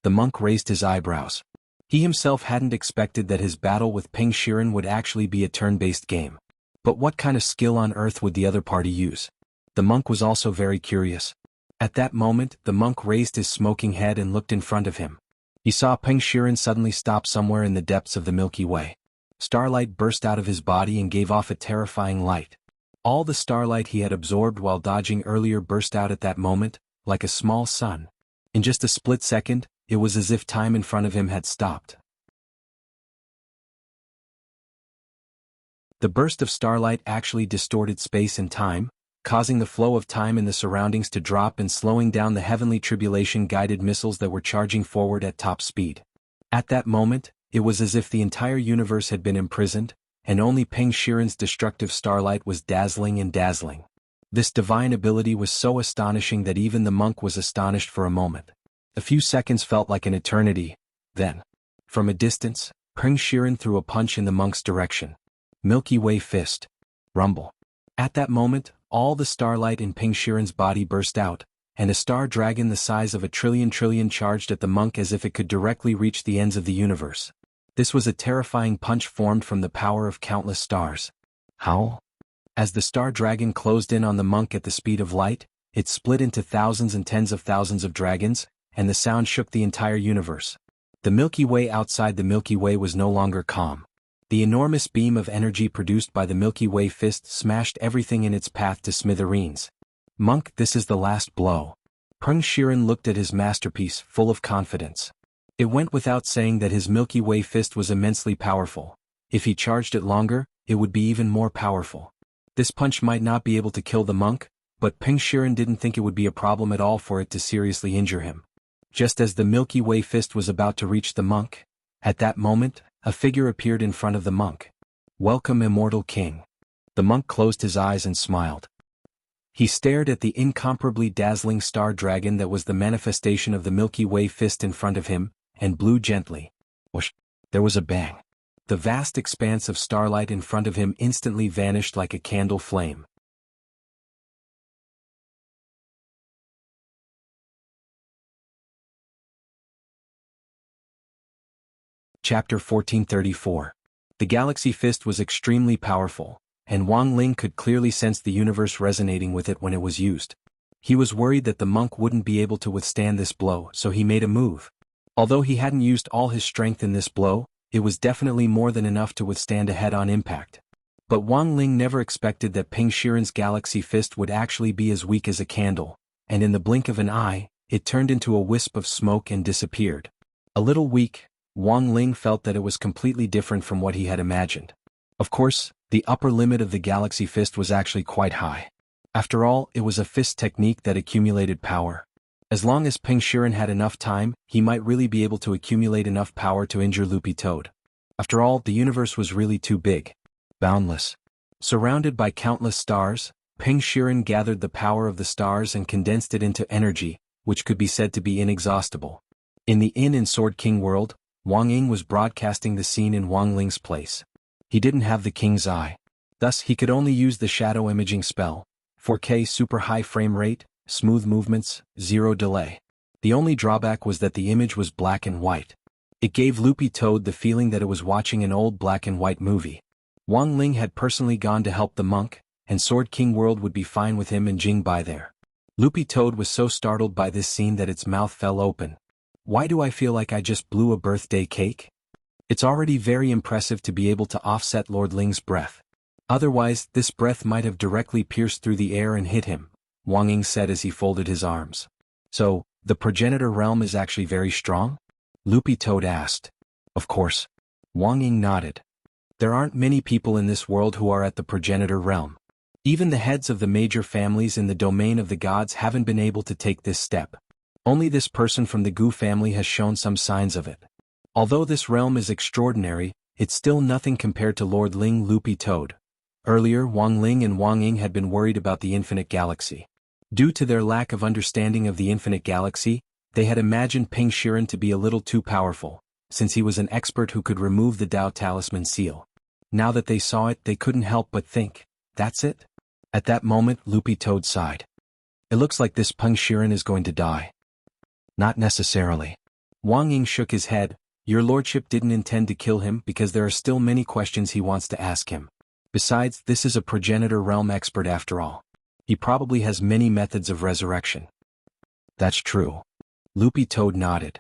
The monk raised his eyebrows. He himself hadn't expected that his battle with Peng Shiren would actually be a turn-based game. But what kind of skill on earth would the other party use? The monk was also very curious. At that moment, the monk raised his smoking head and looked in front of him. He saw Peng Shiren suddenly stop somewhere in the depths of the Milky Way. Starlight burst out of his body and gave off a terrifying light. All the starlight he had absorbed while dodging earlier burst out at that moment, like a small sun. In just a split second, it was as if time in front of him had stopped. The burst of starlight actually distorted space and time, causing the flow of time in the surroundings to drop and slowing down the heavenly tribulation-guided missiles that were charging forward at top speed. At that moment, it was as if the entire universe had been imprisoned, and only Peng Shiren's destructive starlight was dazzling and dazzling. This divine ability was so astonishing that even the monk was astonished for a moment. A few seconds felt like an eternity. Then, from a distance, Peng Shiren threw a punch in the monk's direction. Milky Way fist. Rumble. At that moment, all the starlight in Peng Shiren's body burst out, and a star dragon the size of a trillion charged at the monk as if it could directly reach the ends of the universe. This was a terrifying punch formed from the power of countless stars. How? As the star dragon closed in on the monk at the speed of light, it split into thousands and tens of thousands of dragons, and the sound shook the entire universe. The Milky Way outside the Milky Way was no longer calm. The enormous beam of energy produced by the Milky Way fist smashed everything in its path to smithereens. Monk, this is the last blow. Peng Shiren looked at his masterpiece, full of confidence. It went without saying that his Milky Way fist was immensely powerful. If he charged it longer, it would be even more powerful. This punch might not be able to kill the monk, but Peng Shiren didn't think it would be a problem at all for it to seriously injure him. Just as the Milky Way fist was about to reach the monk, at that moment, a figure appeared in front of the monk. "Welcome, Immortal King." The monk closed his eyes and smiled. He stared at the incomparably dazzling star dragon that was the manifestation of the Milky Way fist in front of him, and blew gently. Whoosh! There was a bang. The vast expanse of starlight in front of him instantly vanished like a candle flame. Chapter 1434. The Galaxy Fist was extremely powerful, and Wang Ling could clearly sense the universe resonating with it when it was used. He was worried that the monk wouldn't be able to withstand this blow, so he made a move. Although he hadn't used all his strength in this blow, it was definitely more than enough to withstand a head-on impact. But Wang Ling never expected that Peng Shiren's Galaxy Fist would actually be as weak as a candle, and in the blink of an eye, it turned into a wisp of smoke and disappeared. A little weak, Wang Ling felt that it was completely different from what he had imagined. Of course, the upper limit of the Galaxy Fist was actually quite high. After all, it was a fist technique that accumulated power. As long as Peng Shiren had enough time, he might really be able to accumulate enough power to injure Loopy Toad. After all, the universe was really too big. Boundless. Surrounded by countless stars, Peng Shiren gathered the power of the stars and condensed it into energy, which could be said to be inexhaustible. In the Inn in Sword King world, Wang Ying was broadcasting the scene in Wang Ling's place. He didn't have the king's eye. Thus he could only use the shadow imaging spell, 4K super high frame rate, smooth movements, zero delay. The only drawback was that the image was black and white. It gave Loopy Toad the feeling that it was watching an old black and white movie. Wang Ling had personally gone to help the monk, and Sword King world would be fine with him and Jingbai there. Loopy Toad was so startled by this scene that its mouth fell open. Why do I feel like I just blew a birthday cake? It's already very impressive to be able to offset Lord Ling's breath. Otherwise, this breath might have directly pierced through the air and hit him, Wang Ying said as he folded his arms. So, the progenitor realm is actually very strong? Loopy Toad asked. Of course. Wang Ying nodded. There aren't many people in this world who are at the progenitor realm. Even the heads of the major families in the domain of the gods haven't been able to take this step. Only this person from the Gu family has shown some signs of it. Although this realm is extraordinary, it's still nothing compared to Lord Ling Loopy Toad. Earlier, Wang Ling and Wang Ying had been worried about the infinite galaxy. Due to their lack of understanding of the infinite galaxy, they had imagined Peng Shiren to be a little too powerful, since he was an expert who could remove the Dao Talisman seal. Now that they saw it, they couldn't help but think, that's it? At that moment, Loopy Toad sighed. It looks like this Peng Shiren is going to die. Not necessarily. Wang Ying shook his head. Your lordship didn't intend to kill him because there are still many questions he wants to ask him. Besides, this is a progenitor realm expert after all. He probably has many methods of resurrection. That's true. Loopy Toad nodded.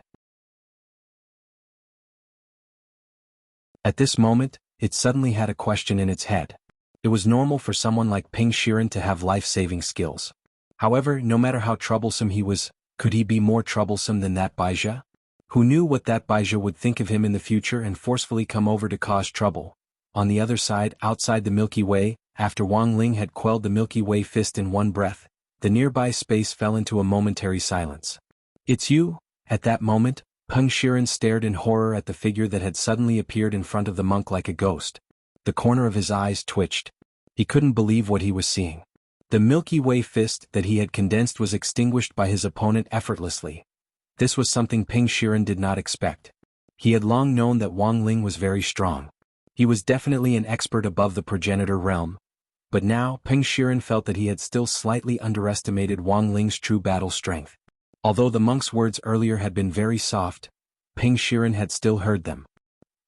At this moment, it suddenly had a question in its head. It was normal for someone like Peng Shiren to have life-saving skills. However, no matter how troublesome he was, could he be more troublesome than that Baizha? Who knew what that Baizha would think of him in the future and forcefully come over to cause trouble? On the other side, outside the Milky Way, after Wang Ling had quelled the Milky Way fist in one breath, the nearby space fell into a momentary silence. It's you? At that moment, Peng Shiren stared in horror at the figure that had suddenly appeared in front of the monk like a ghost. The corner of his eyes twitched. He couldn't believe what he was seeing. The Milky Way fist that he had condensed was extinguished by his opponent effortlessly. This was something Peng Shiren did not expect. He had long known that Wang Ling was very strong. He was definitely an expert above the progenitor realm. But now, Peng Shiren felt that he had still slightly underestimated Wang Ling's true battle strength. Although the monk's words earlier had been very soft, Peng Shiren had still heard them.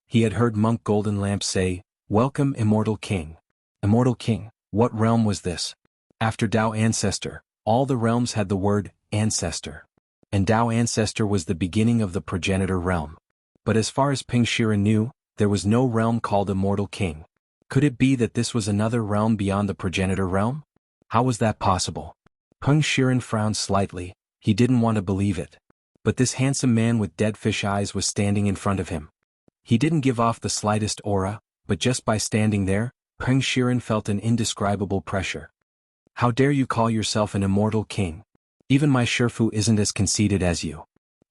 He had heard Monk Golden Lamp say, "Welcome, Immortal King." Immortal King, what realm was this? After Dao Ancestor, all the realms had the word Ancestor. And Dao Ancestor was the beginning of the progenitor realm. But as far as Peng Shiren knew, there was no realm called Immortal King. Could it be that this was another realm beyond the progenitor realm? How was that possible? Peng Shiren frowned slightly. He didn't want to believe it. But this handsome man with dead fish eyes was standing in front of him. He didn't give off the slightest aura, but just by standing there, Peng Shiren felt an indescribable pressure. How dare you call yourself an immortal king? Even my Shifu isn't as conceited as you.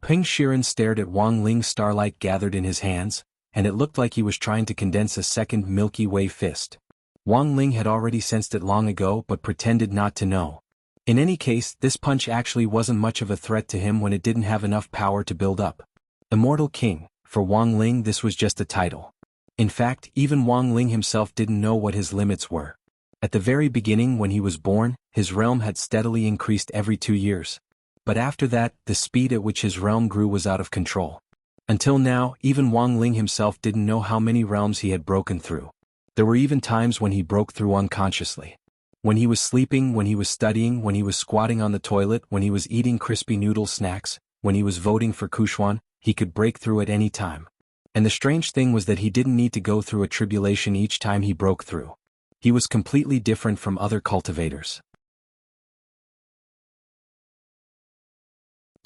Peng Shiren stared at Wang Ling's starlight gathered in his hands, and it looked like he was trying to condense a second Milky Way fist. Wang Ling had already sensed it long ago but pretended not to know. In any case, this punch actually wasn't much of a threat to him when it didn't have enough power to build up. Immortal King, for Wang Ling this was just a title. In fact, even Wang Ling himself didn't know what his limits were. At the very beginning when he was born, his realm had steadily increased every 2 years. But after that, the speed at which his realm grew was out of control. Until now, even Wang Ling himself didn't know how many realms he had broken through. There were even times when he broke through unconsciously. When he was sleeping, when he was studying, when he was squatting on the toilet, when he was eating crispy noodle snacks, when he was voting for Kuchuan, he could break through at any time. And the strange thing was that he didn't need to go through a tribulation each time he broke through. He was completely different from other cultivators.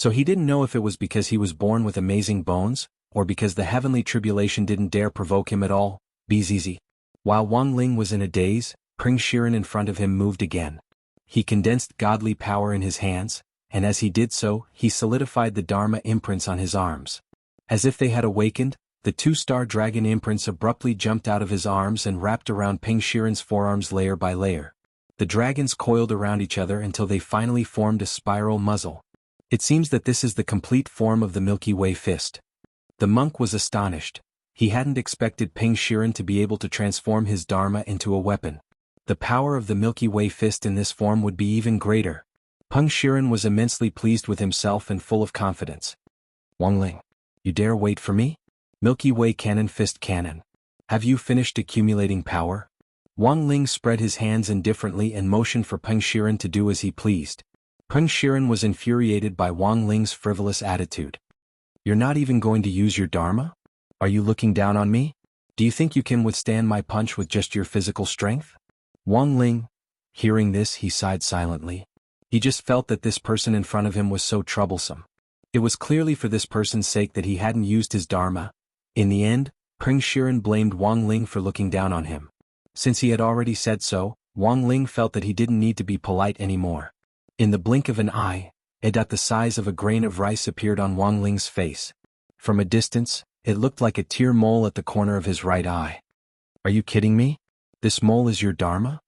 So he didn't know if it was because he was born with amazing bones, or because the heavenly tribulation didn't dare provoke him at all. Bzz. While Wang Ling was in a daze, Peng Shiren in front of him moved again. He condensed godly power in his hands, and as he did so, he solidified the Dharma imprints on his arms. As if they had awakened, the 2-star dragon imprints abruptly jumped out of his arms and wrapped around Peng Shiren's forearms layer by layer. The dragons coiled around each other until they finally formed a spiral muzzle. It seems that this is the complete form of the Milky Way fist. The monk was astonished. He hadn't expected Peng Shiren to be able to transform his Dharma into a weapon. The power of the Milky Way fist in this form would be even greater. Peng Shiren was immensely pleased with himself and full of confidence. Wang Ling, you dare wait for me? Milky Way Cannon Fist Cannon. Have you finished accumulating power? Wang Ling spread his hands indifferently and motioned for Peng Shiren to do as he pleased. Peng Shiren was infuriated by Wang Ling's frivolous attitude. You're not even going to use your Dharma? Are you looking down on me? Do you think you can withstand my punch with just your physical strength? Wang Ling, hearing this, he sighed silently. He just felt that this person in front of him was so troublesome. It was clearly for this person's sake that he hadn't used his Dharma. In the end, Peng Shiren blamed Wang Ling for looking down on him. Since he had already said so, Wang Ling felt that he didn't need to be polite anymore. In the blink of an eye, a dot the size of a grain of rice appeared on Wang Ling's face. From a distance, it looked like a tear mole at the corner of his right eye. Are you kidding me? This mole is your Dharma?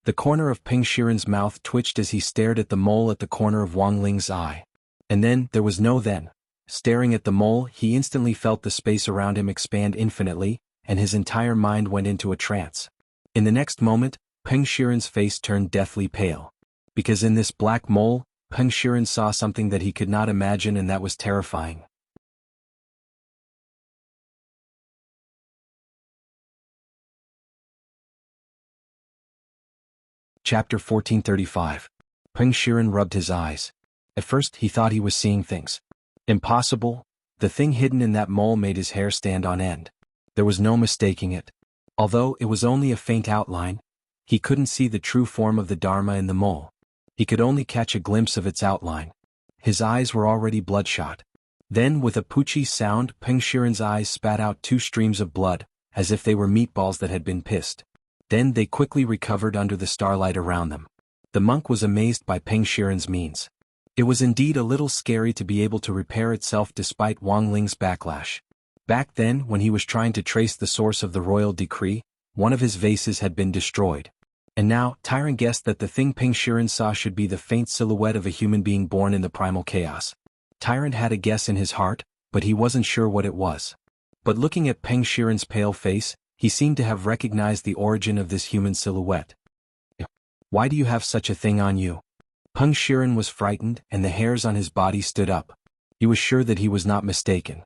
The corner of Peng Shiren's mouth twitched as he stared at the mole at the corner of Wang Ling's eye. And then, there was no then. Staring at the mole, he instantly felt the space around him expand infinitely, and his entire mind went into a trance. In the next moment, Peng Shiren's face turned deathly pale. Because in this black mole, Peng Shiren saw something that he could not imagine, and that was terrifying. Chapter 1435. Peng Shiren rubbed his eyes. At first he thought he was seeing things. Impossible. The thing hidden in that mole made his hair stand on end. There was no mistaking it. Although it was only a faint outline, he couldn't see the true form of the Dharma in the mole. He could only catch a glimpse of its outline. His eyes were already bloodshot. Then, with a poochie sound, Peng Shiren's eyes spat out 2 streams of blood, as if they were meatballs that had been pissed. Then they quickly recovered under the starlight around them. The monk was amazed by Peng Shiren's means. It was indeed a little scary to be able to repair itself despite Wang Ling's backlash. Back then, when he was trying to trace the source of the royal decree, one of his vases had been destroyed. And now, Tyrant guessed that the thing Peng Shiren saw should be the faint silhouette of a human being born in the primal chaos. Tyrant had a guess in his heart, but he wasn't sure what it was. But looking at Peng Shiren's pale face, he seemed to have recognized the origin of this human silhouette. Why do you have such a thing on you? Peng Shiren was frightened and the hairs on his body stood up. He was sure that he was not mistaken.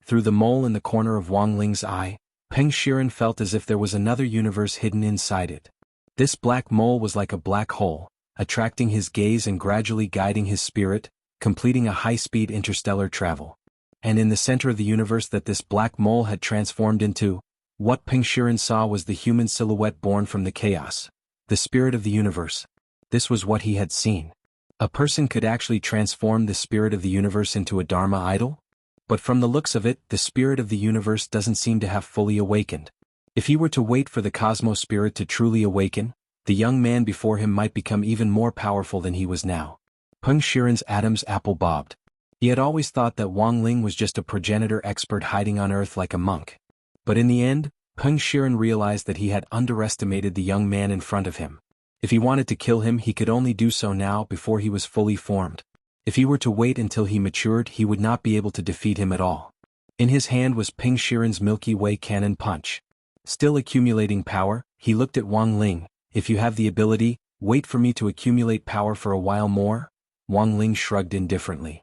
Through the mole in the corner of Wang Ling's eye, Peng Shiren felt as if there was another universe hidden inside it. This black mole was like a black hole, attracting his gaze and gradually guiding his spirit, completing a high-speed interstellar travel. And in the center of the universe that this black mole had transformed into, what Peng Shiren saw was the human silhouette born from the chaos, the spirit of the universe. This was what he had seen. A person could actually transform the spirit of the universe into a Dharma idol? But from the looks of it, the spirit of the universe doesn't seem to have fully awakened. If he were to wait for the cosmos spirit to truly awaken, the young man before him might become even more powerful than he was now. Peng Shiren's Adam's apple bobbed. He had always thought that Wang Ling was just a progenitor expert hiding on Earth like a monk. But in the end, Peng Shiren realized that he had underestimated the young man in front of him. If he wanted to kill him, he could only do so now before he was fully formed. If he were to wait until he matured, he would not be able to defeat him at all. In his hand was Peng Shiren's Milky Way cannon punch. Still accumulating power, he looked at Wang Ling. If you have the ability, wait for me to accumulate power for a while more? Wang Ling shrugged indifferently.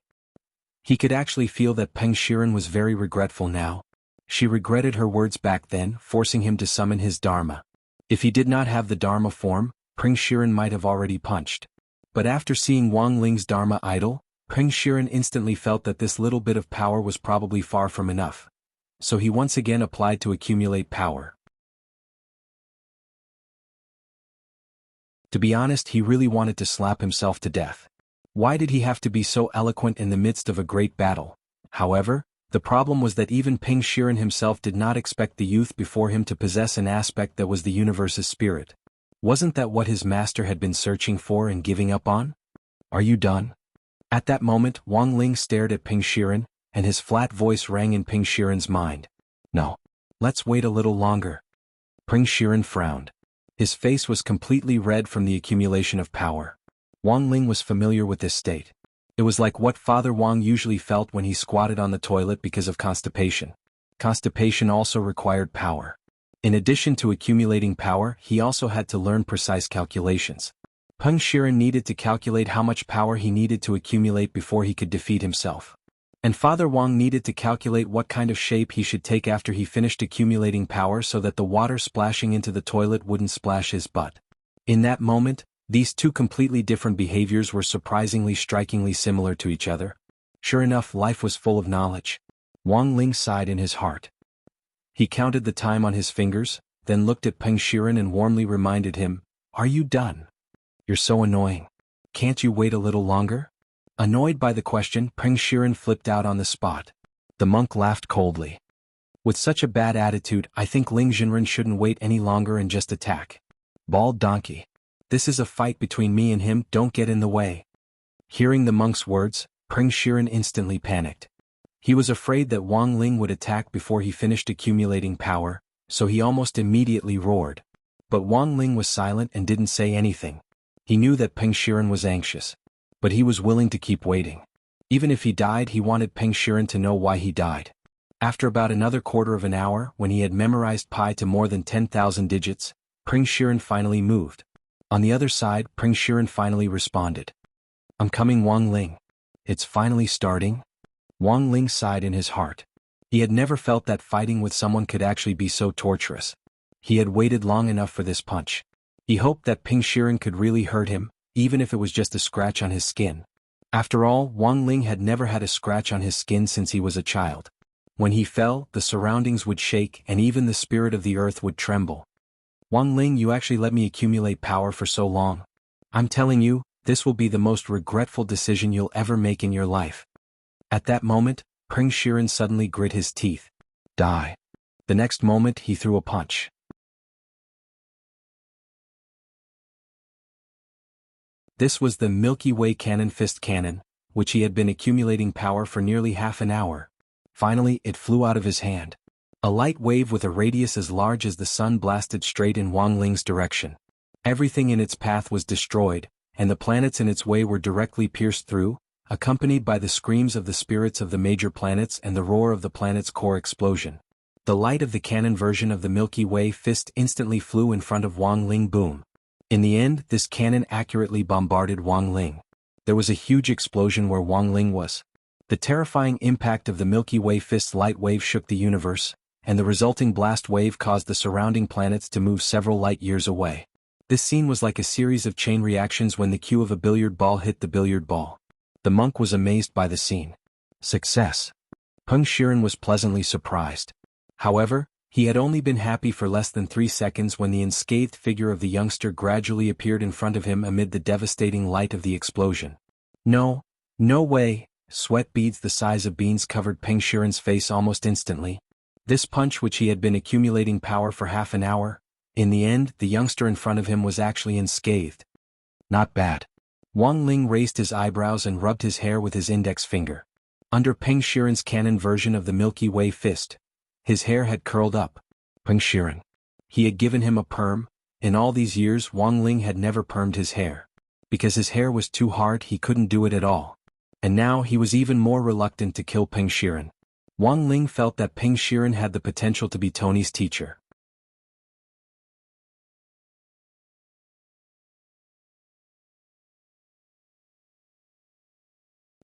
He could actually feel that Peng Shiren was very regretful now. She regretted her words back then, forcing him to summon his Dharma. If he did not have the Dharma form, Peng Shiren might have already punched. But after seeing Wang Ling's Dharma idol, Peng Shiren instantly felt that this little bit of power was probably far from enough. So he once again applied to accumulate power. To be honest, he really wanted to slap himself to death. Why did he have to be so eloquent in the midst of a great battle? However, the problem was that even Peng Shiren himself did not expect the youth before him to possess an aspect that was the universe's spirit. Wasn't that what his master had been searching for and giving up on? Are you done? At that moment, Wang Ling stared at Peng Shiren, and his flat voice rang in Peng Shiren's mind. No. Let's wait a little longer. Peng Shiren frowned. His face was completely red from the accumulation of power. Wang Ling was familiar with this state. It was like what Father Wang usually felt when he squatted on the toilet because of constipation. Constipation also required power. In addition to accumulating power, he also had to learn precise calculations. Peng Shiren needed to calculate how much power he needed to accumulate before he could defeat himself. And Father Wang needed to calculate what kind of shape he should take after he finished accumulating power so that the water splashing into the toilet wouldn't splash his butt. In that moment, these two completely different behaviors were surprisingly strikingly similar to each other. Sure enough, life was full of knowledge. Wang Ling sighed in his heart. He counted the time on his fingers, then looked at Peng Shiren and warmly reminded him, "Are you done? You're so annoying. Can't you wait a little longer?" Annoyed by the question, Peng Shiren flipped out on the spot. The monk laughed coldly. "With such a bad attitude, I think Ling Jinren shouldn't wait any longer and just attack. Bald donkey. This is a fight between me and him, don't get in the way." Hearing the monk's words, Peng Shiren instantly panicked. He was afraid that Wang Ling would attack before he finished accumulating power, so he almost immediately roared. But Wang Ling was silent and didn't say anything. He knew that Peng Shiren was anxious. But he was willing to keep waiting. Even if he died, he wanted Peng Shiren to know why he died. After about another quarter of an hour, when he had memorized pi to more than 10,000 digits, Peng Shiren finally moved. On the other side, Peng Shiren finally responded. "I'm coming, Wang Ling. It's finally starting." Wang Ling sighed in his heart. He had never felt that fighting with someone could actually be so torturous. He had waited long enough for this punch. He hoped that Peng Shiren could really hurt him, even if it was just a scratch on his skin. After all, Wang Ling had never had a scratch on his skin since he was a child. When he fell, the surroundings would shake and even the spirit of the earth would tremble. "Wang Ling, you actually let me accumulate power for so long. I'm telling you, this will be the most regretful decision you'll ever make in your life." At that moment, Peng Shiren suddenly grit his teeth. Die. The next moment, he threw a punch. This was the Milky Way Cannon Fist Cannon, which he had been accumulating power for nearly half an hour. Finally, it flew out of his hand. A light wave with a radius as large as the sun blasted straight in Wang Ling's direction. Everything in its path was destroyed, and the planets in its way were directly pierced through, accompanied by the screams of the spirits of the major planets and the roar of the planet's core explosion. The light of the cannon version of the Milky Way fist instantly flew in front of Wang Ling. Boom. In the end, this cannon accurately bombarded Wang Ling. There was a huge explosion where Wang Ling was. The terrifying impact of the Milky Way fist's light wave shook the universe, and the resulting blast wave caused the surrounding planets to move several light years away. This scene was like a series of chain reactions when the cue of a billiard ball hit the billiard ball. The monk was amazed by the scene. Success. Peng Shiren was pleasantly surprised. However, he had only been happy for less than 3 seconds when the unscathed figure of the youngster gradually appeared in front of him amid the devastating light of the explosion. No way. Sweat beads the size of beans covered Peng Shiren's face almost instantly. This punch, which he had been accumulating power for half an hour, in the end, the youngster in front of him was actually unscathed. Not bad. Wang Ling raised his eyebrows and rubbed his hair with his index finger. Under Peng Shiren's canon version of the Milky Way fist, his hair had curled up. Peng Shiren. He had given him a perm. In all these years, Wang Ling had never permed his hair. Because his hair was too hard, he couldn't do it at all. And now he was even more reluctant to kill Peng Shiren. Wang Ling felt that Peng Shiren had the potential to be Tony's teacher.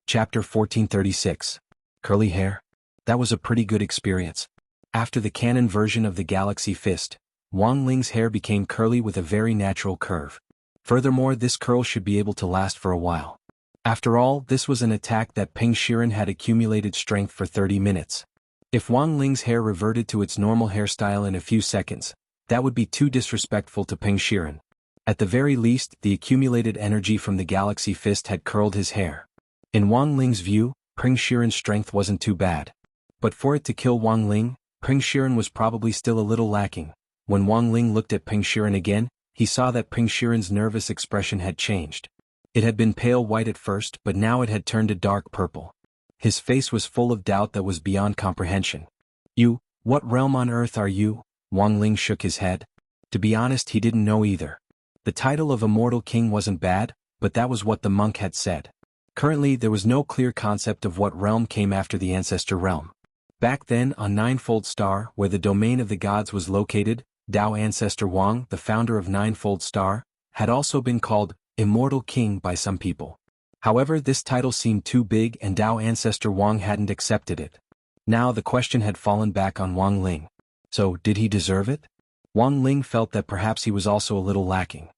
Chapter 1436. Curly hair? That was a pretty good experience. After the canon version of the Galaxy Fist, Wang Ling's hair became curly with a very natural curve. Furthermore, this curl should be able to last for a while. After all, this was an attack that Peng Shiren had accumulated strength for 30 minutes. If Wang Ling's hair reverted to its normal hairstyle in a few seconds, that would be too disrespectful to Peng Shiren. At the very least, the accumulated energy from the Galaxy Fist had curled his hair. In Wang Ling's view, Peng Shiren's strength wasn't too bad. But for it to kill Wang Ling, Peng Shiren was probably still a little lacking. When Wang Ling looked at Peng Shiren again, he saw that Peng Shiren's nervous expression had changed. It had been pale white at first, but now it had turned a dark purple. His face was full of doubt that was beyond comprehension. "You, what realm on earth are you?" Wang Ling shook his head. To be honest, he didn't know either. The title of Immortal King wasn't bad, but that was what the monk had said. Currently, there was no clear concept of what realm came after the Ancestor Realm. Back then, on Ninefold Star, where the domain of the gods was located, Dao Ancestor Wang, the founder of Ninefold Star, had also been called Immortal King by some people. However, this title seemed too big and Dao Ancestor Wang hadn't accepted it. Now the question had fallen back on Wang Ling. So, did he deserve it? Wang Ling felt that perhaps he was also a little lacking.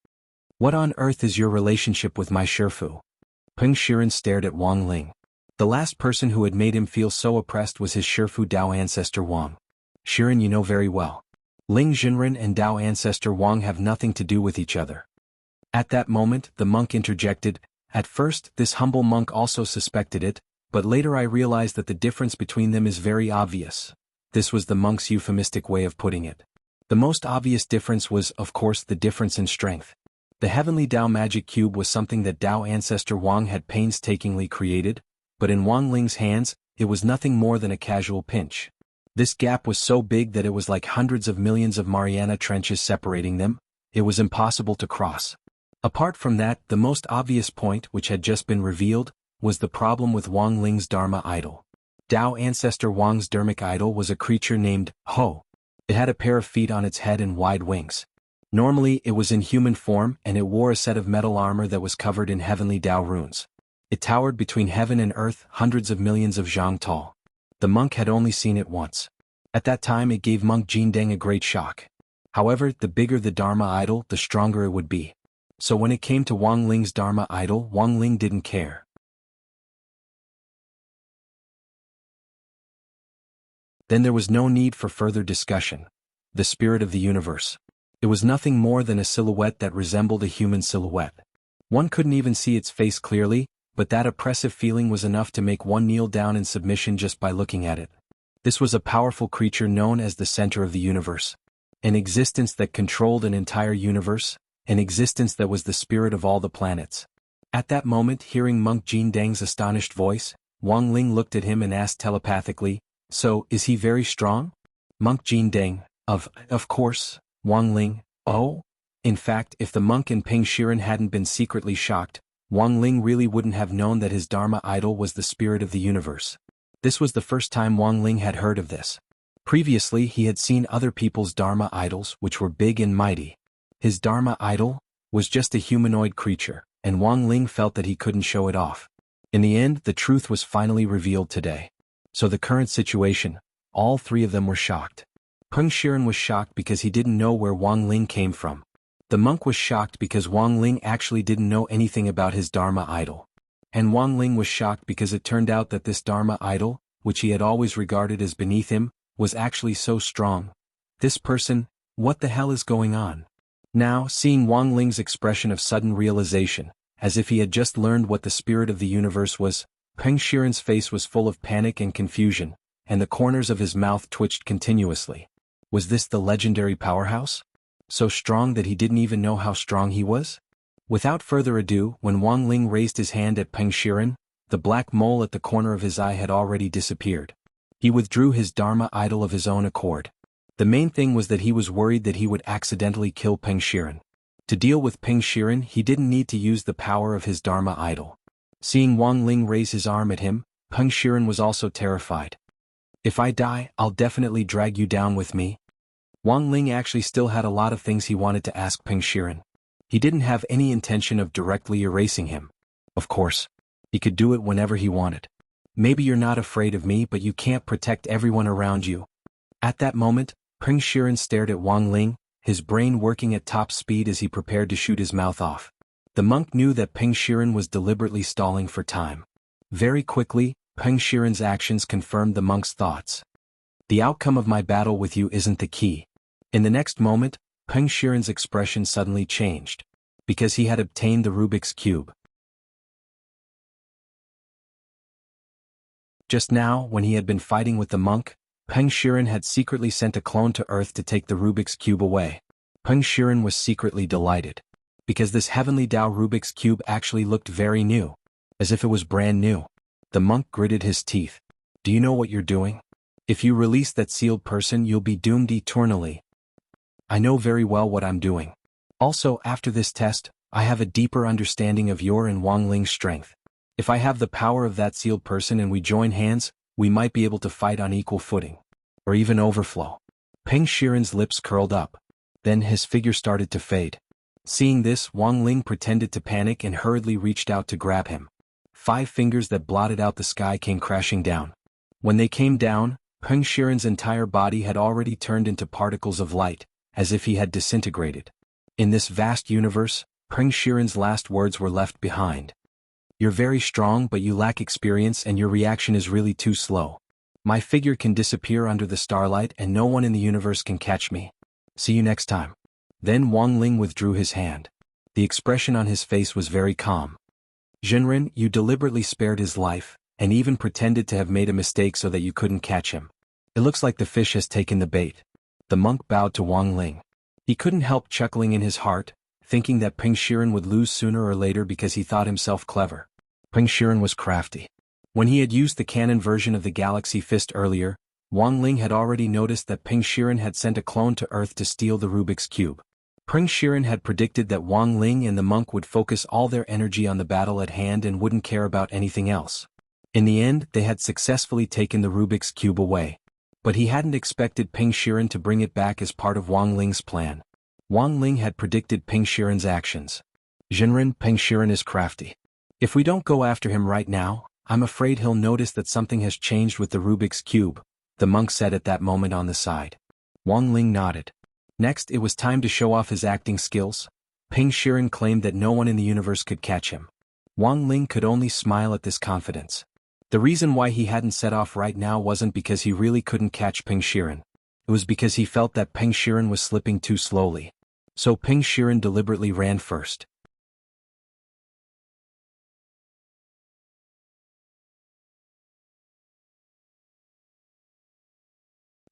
"What on earth is your relationship with my Shifu?" Peng Shiren stared at Wang Ling. The last person who had made him feel so oppressed was his Shifu Dao Ancestor Wang. "Shiren, you know very well. Ling Jinren and Dao Ancestor Wang have nothing to do with each other." At that moment, the monk interjected. At first, this humble monk also suspected it, but later I realized that the difference between them is very obvious. This was the monk's euphemistic way of putting it. The most obvious difference was, of course, the difference in strength. The Heavenly Dao Magic Cube was something that Dao Ancestor Wang had painstakingly created, but in Wang Ling's hands, it was nothing more than a casual pinch. This gap was so big that it was like hundreds of millions of Mariana Trenches separating them. It was impossible to cross. Apart from that, the most obvious point, which had just been revealed, was the problem with Wang Ling's Dharma idol. Dao Ancestor Wang's Dharmic idol was a creature named Ho. It had a pair of feet on its head and wide wings. Normally, it was in human form and it wore a set of metal armor that was covered in heavenly Dao runes. It towered between heaven and earth, hundreds of millions of zhang tall. The monk had only seen it once. At that time, it gave Monk Jindeng a great shock. However, the bigger the Dharma idol, the stronger it would be. So when it came to Wang Ling's Dharma idol, Wang Ling didn't care. Then there was no need for further discussion. The spirit of the universe. It was nothing more than a silhouette that resembled a human silhouette. One couldn't even see its face clearly, but that oppressive feeling was enough to make one kneel down in submission just by looking at it. This was a powerful creature known as the center of the universe. An existence that controlled an entire universe, an existence that was the spirit of all the planets. At that moment, hearing Monk Jindeng's astonished voice, Wang Ling looked at him and asked telepathically, "So, is he very strong?" Monk Jindeng, of course. Wang Ling, "Oh?" In fact, if the monk and Peng Shiren hadn't been secretly shocked, Wang Ling really wouldn't have known that his Dharma idol was the spirit of the universe. This was the first time Wang Ling had heard of this. Previously, he had seen other people's Dharma idols, which were big and mighty. His Dharma idol? was just a humanoid creature, and Wang Ling felt that he couldn't show it off. In the end, the truth was finally revealed today. So the current situation, all three of them were shocked. Peng Shiren was shocked because he didn't know where Wang Ling came from. The monk was shocked because Wang Ling actually didn't know anything about his Dharma idol. And Wang Ling was shocked because it turned out that this Dharma idol, which he had always regarded as beneath him, was actually so strong. This person, what the hell is going on? Now, seeing Wang Ling's expression of sudden realization, as if he had just learned what the spirit of the universe was, Peng Shiren's face was full of panic and confusion, and the corners of his mouth twitched continuously. Was this the legendary powerhouse? So strong that he didn't even know how strong he was? Without further ado, when Wang Ling raised his hand at Peng Shiren, the black mole at the corner of his eye had already disappeared. He withdrew his Dharma idol of his own accord. The main thing was that he was worried that he would accidentally kill Peng Shiren. To deal with Peng Shiren, he didn't need to use the power of his Dharma idol. Seeing Wang Ling raise his arm at him, Peng Shiren was also terrified. If I die, I'll definitely drag you down with me. Wang Ling actually still had a lot of things he wanted to ask Peng Shiren. He didn't have any intention of directly erasing him. Of course. He could do it whenever he wanted. Maybe you're not afraid of me, but you can't protect everyone around you. At that moment, Peng Shiren stared at Wang Ling, his brain working at top speed as he prepared to shoot his mouth off. The monk knew that Peng Shiren was deliberately stalling for time. Very quickly, Peng Shiren's actions confirmed the monk's thoughts. The outcome of my battle with you isn't the key. In the next moment, Peng Shiren's expression suddenly changed. Because he had obtained the Rubik's Cube. Just now, when he had been fighting with the monk, Peng Shiren had secretly sent a clone to Earth to take the Rubik's Cube away. Peng Shiren was secretly delighted. Because this heavenly Tao Rubik's Cube actually looked very new. As if it was brand new. The monk gritted his teeth. Do you know what you're doing? If you release that sealed person, you'll be doomed eternally. I know very well what I'm doing. Also, after this test, I have a deeper understanding of your and Wang Ling's strength. If I have the power of that sealed person and we join hands, we might be able to fight on equal footing. Or even overflow. Peng Shiren's lips curled up. Then his figure started to fade. Seeing this, Wang Ling pretended to panic and hurriedly reached out to grab him. 5 fingers that blotted out the sky came crashing down. When they came down, Peng Shiren's entire body had already turned into particles of light, as if he had disintegrated. In this vast universe, Peng Shiren's last words were left behind. You're very strong, but you lack experience and your reaction is really too slow. My figure can disappear under the starlight and no one in the universe can catch me. See you next time. Then Wang Ling withdrew his hand. The expression on his face was very calm. Zhenren, you deliberately spared his life, and even pretended to have made a mistake so that you couldn't catch him. It looks like the fish has taken the bait. The monk bowed to Wang Ling. He couldn't help chuckling in his heart, thinking that Peng Shiren would lose sooner or later because he thought himself clever. Peng Shiren was crafty. When he had used the canon version of the Galaxy Fist earlier, Wang Ling had already noticed that Peng Shiren had sent a clone to Earth to steal the Rubik's Cube. Peng Shiren had predicted that Wang Ling and the monk would focus all their energy on the battle at hand and wouldn't care about anything else. In the end, they had successfully taken the Rubik's Cube away. But he hadn't expected Peng Shiren to bring it back as part of Wang Ling's plan. Wang Ling had predicted Peng Shiren's actions. Zhenren, Peng Shiren is crafty. If we don't go after him right now, I'm afraid he'll notice that something has changed with the Rubik's Cube, the monk said at that moment on the side. Wang Ling nodded. Next, it was time to show off his acting skills. Peng Shiren claimed that no one in the universe could catch him. Wang Ling could only smile at this confidence. The reason why he hadn't set off right now wasn't because he really couldn't catch Peng Shiren. It was because he felt that Peng Shiren was slipping too slowly. So Peng Shiren deliberately ran first.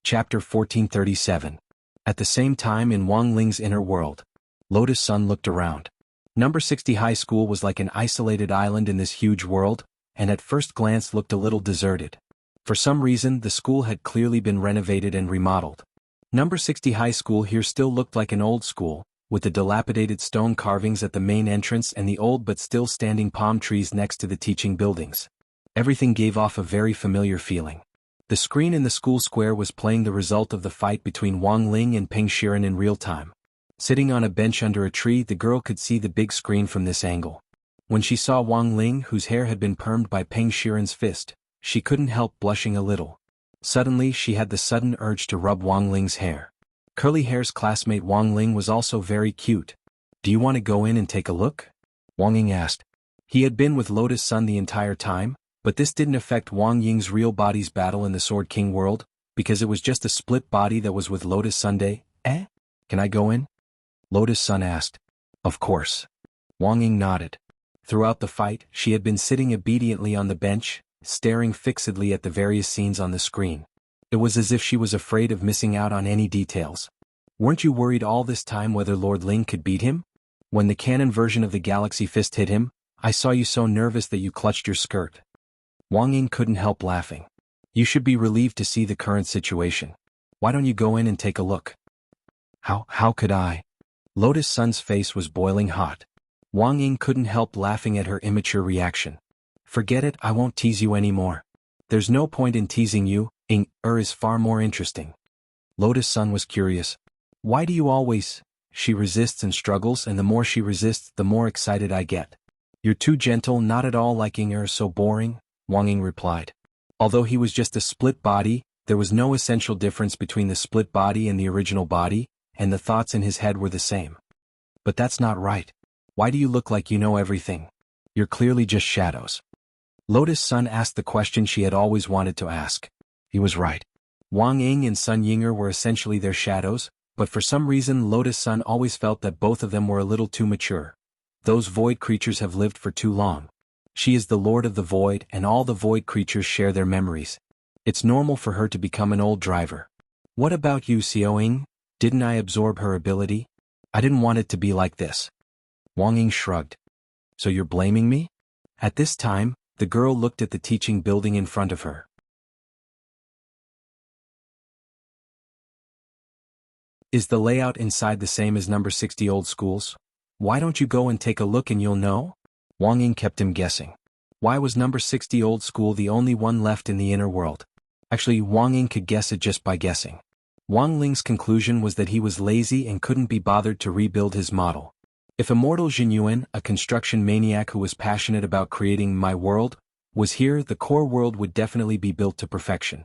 Chapter 1437. At the same time in Wang Ling's inner world, Lotus Sun looked around. Number 60 High School was like an isolated island in this huge world, and at first glance looked a little deserted. For some reason, the school had clearly been renovated and remodeled. Number 60 High School here still looked like an old school, with the dilapidated stone carvings at the main entrance and the old but still standing palm trees next to the teaching buildings. Everything gave off a very familiar feeling. The screen in the school square was playing the result of the fight between Wang Ling and Peng Shiren in real time. Sitting on a bench under a tree, the girl could see the big screen from this angle. When she saw Wang Ling, whose hair had been permed by Peng Shiren's fist, she couldn't help blushing a little. Suddenly she had the sudden urge to rub Wang Ling's hair. Curly Hair's classmate Wang Ling was also very cute. "Do you want to go in and take a look?" Wang Ying asked. He had been with Lotus Sun the entire time, but this didn't affect Wang Ying's real body's battle in the Sword King world, because it was just a split body that was with Lotus Sunday. Can I go in?" Lotus Sun asked. "Of course." Wang Ying nodded. Throughout the fight, she had been sitting obediently on the bench, staring fixedly at the various scenes on the screen. It was as if she was afraid of missing out on any details. "Weren't you worried all this time whether Lord Ling could beat him? When the canon version of the Galaxy Fist hit him, I saw you so nervous that you clutched your skirt." Wang Ying couldn't help laughing. "You should be relieved to see the current situation. Why don't you go in and take a look?" How could I?" Lotus Sun's face was boiling hot. Wang Ying couldn't help laughing at her immature reaction. "Forget it, I won't tease you anymore. There's no point in teasing you, is far more interesting." Lotus Sun was curious. "Why do you always—" She resists and struggles, and the more she resists, the more excited I get. "You're too gentle, not at all like so boring," Wang Ying replied. Although he was just a split body, there was no essential difference between the split body and the original body, and the thoughts in his head were the same. "But that's not right. Why do you look like you know everything? You're clearly just shadows." Lotus Sun asked the question she had always wanted to ask. He was right. Wang Ying and Sun Yinger were essentially their shadows, but for some reason Lotus Sun always felt that both of them were a little too mature. Those void creatures have lived for too long. She is the Lord of the Void, and all the void creatures share their memories. It's normal for her to become an old driver. "What about you, Xiaoying? Didn't I absorb her ability? I didn't want it to be like this." Wang Ying shrugged. "So you're blaming me?" At this time, the girl looked at the teaching building in front of her. "Is the layout inside the same as number 60 old schools? Why don't you go and take a look and you'll know?" Wang Ying kept him guessing. Why was number 60 old school the only one left in the inner world? Actually, Wang Ying could guess it just by guessing. Wang Ling's conclusion was that he was lazy and couldn't be bothered to rebuild his model. If Immortal Jinyuan, a construction maniac who was passionate about creating my world, was here, the core world would definitely be built to perfection.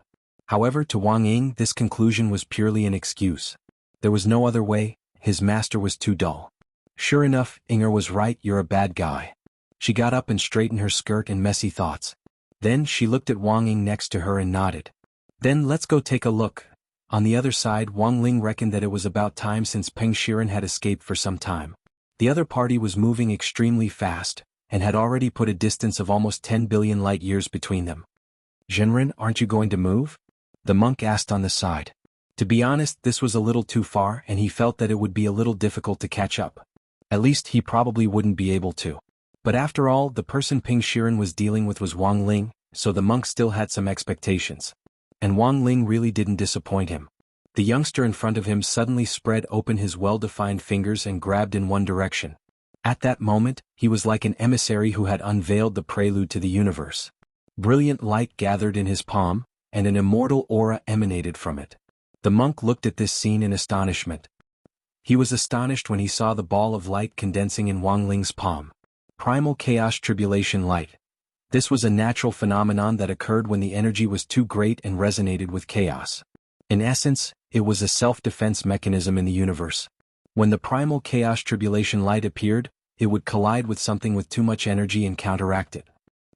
However, to Wang Ying, this conclusion was purely an excuse. There was no other way, his master was too dull. Sure enough, Inger was right, "You're a bad guy." She got up and straightened her skirt in messy thoughts. Then she looked at Wang Ying next to her and nodded. "Then let's go take a look." On the other side, Wang Ling reckoned that it was about time since Peng Shiren had escaped for some time. The other party was moving extremely fast, and had already put a distance of almost 10 billion light years between them. "Jinren, aren't you going to move?" the monk asked on the side. To be honest, this was a little too far, and he felt that it would be a little difficult to catch up. At least he probably wouldn't be able to. But after all, the person Peng Shiren was dealing with was Wang Ling, so the monk still had some expectations. And Wang Ling really didn't disappoint him. The youngster in front of him suddenly spread open his well-defined fingers and grabbed in one direction. At that moment, he was like an emissary who had unveiled the prelude to the universe. Brilliant light gathered in his palm, and an immortal aura emanated from it. The monk looked at this scene in astonishment. He was astonished when he saw the ball of light condensing in Wang Ling's palm. Primal Chaos Tribulation Light. This was a natural phenomenon that occurred when the energy was too great and resonated with chaos. In essence, it was a self-defense mechanism in the universe. When the Primal Chaos Tribulation Light appeared, it would collide with something with too much energy and counteract it.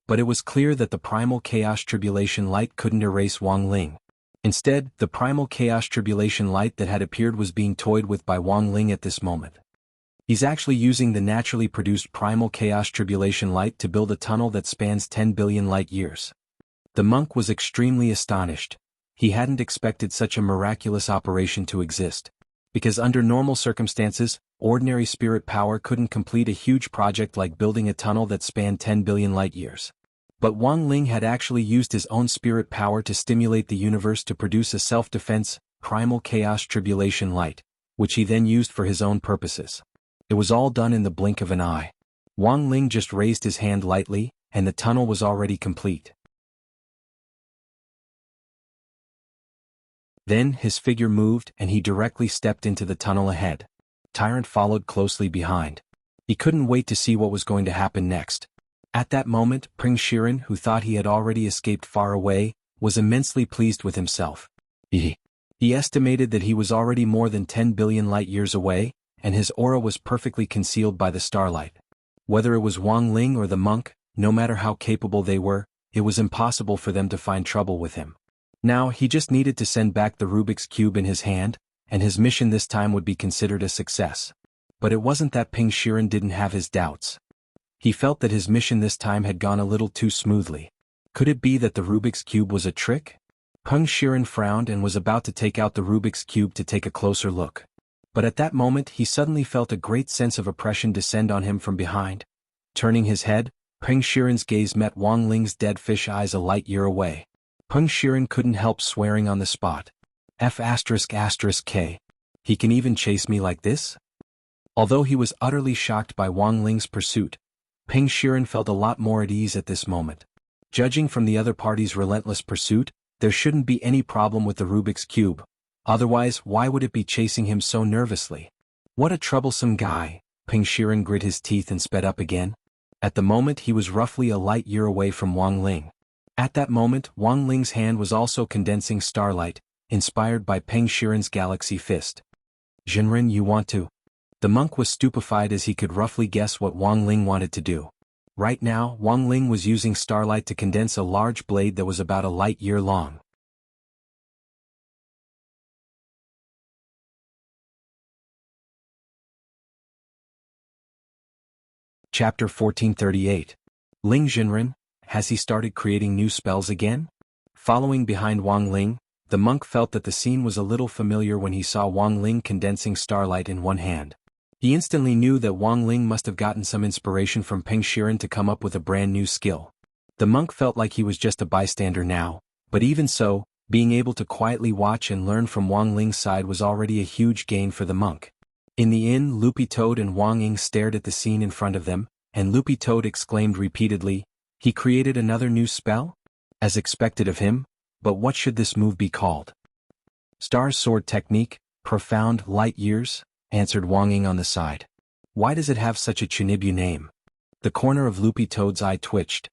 But it was clear that the Primal Chaos Tribulation Light couldn't erase Wang Ling. Instead, the Primal Chaos Tribulation Light that had appeared was being toyed with by Wang Ling at this moment. He's actually using the naturally produced Primal Chaos Tribulation Light to build a tunnel that spans 10 billion light years. The monk was extremely astonished. He hadn't expected such a miraculous operation to exist. Because under normal circumstances, ordinary spirit power couldn't complete a huge project like building a tunnel that spanned 10 billion light years. But Wang Ling had actually used his own spirit power to stimulate the universe to produce a self-defense, Primal Chaos Tribulation Light, which he then used for his own purposes. It was all done in the blink of an eye. Wang Ling just raised his hand lightly, and the tunnel was already complete. Then his figure moved and he directly stepped into the tunnel ahead. Tyrant followed closely behind. He couldn't wait to see what was going to happen next. At that moment, Prince Shirin, who thought he had already escaped far away, was immensely pleased with himself. He estimated that he was already more than 10 billion light-years away, and his aura was perfectly concealed by the starlight. Whether it was Wang Ling or the monk, no matter how capable they were, it was impossible for them to find trouble with him. Now he just needed to send back the Rubik's Cube in his hand, and his mission this time would be considered a success. But it wasn't that Ping Shiren didn't have his doubts. He felt that his mission this time had gone a little too smoothly. Could it be that the Rubik's Cube was a trick? Peng Shiren frowned and was about to take out the Rubik's Cube to take a closer look. But at that moment he suddenly felt a great sense of oppression descend on him from behind. Turning his head, Peng Shiren's gaze met Wang Ling's dead fish eyes a light-year away. Peng Shiren couldn't help swearing on the spot. F***K. He can even chase me like this? Although he was utterly shocked by Wang Ling's pursuit, Peng Shiren felt a lot more at ease at this moment. Judging from the other party's relentless pursuit, there shouldn't be any problem with the Rubik's Cube. Otherwise, why would it be chasing him so nervously? What a troublesome guy. Peng Shiren grit his teeth and sped up again. At the moment he was roughly a light-year away from Wang Ling. At that moment, Wang Ling's hand was also condensing starlight, inspired by Peng Shiren's galaxy fist. Jinren, you want to? The monk was stupefied as he could roughly guess what Wang Ling wanted to do. Right now, Wang Ling was using starlight to condense a large blade that was about a light-year long. Chapter 1438. Ling Jinren, has he started creating new spells again? Following behind Wang Ling, the monk felt that the scene was a little familiar when he saw Wang Ling condensing starlight in one hand. He instantly knew that Wang Ling must have gotten some inspiration from Peng Shiren to come up with a brand new skill. The monk felt like he was just a bystander now, but even so, being able to quietly watch and learn from Wang Ling's side was already a huge gain for the monk. In the inn, Loopy Toad and Wang Ying stared at the scene in front of them, and Loopy Toad exclaimed repeatedly, "He created another new spell? As expected of him, but what should this move be called?" "Star's Sword Technique, Profound Light Years," answered Wang Ying on the side. "Why does it have such a Chinibu name?" The corner of Loopy Toad's eye twitched.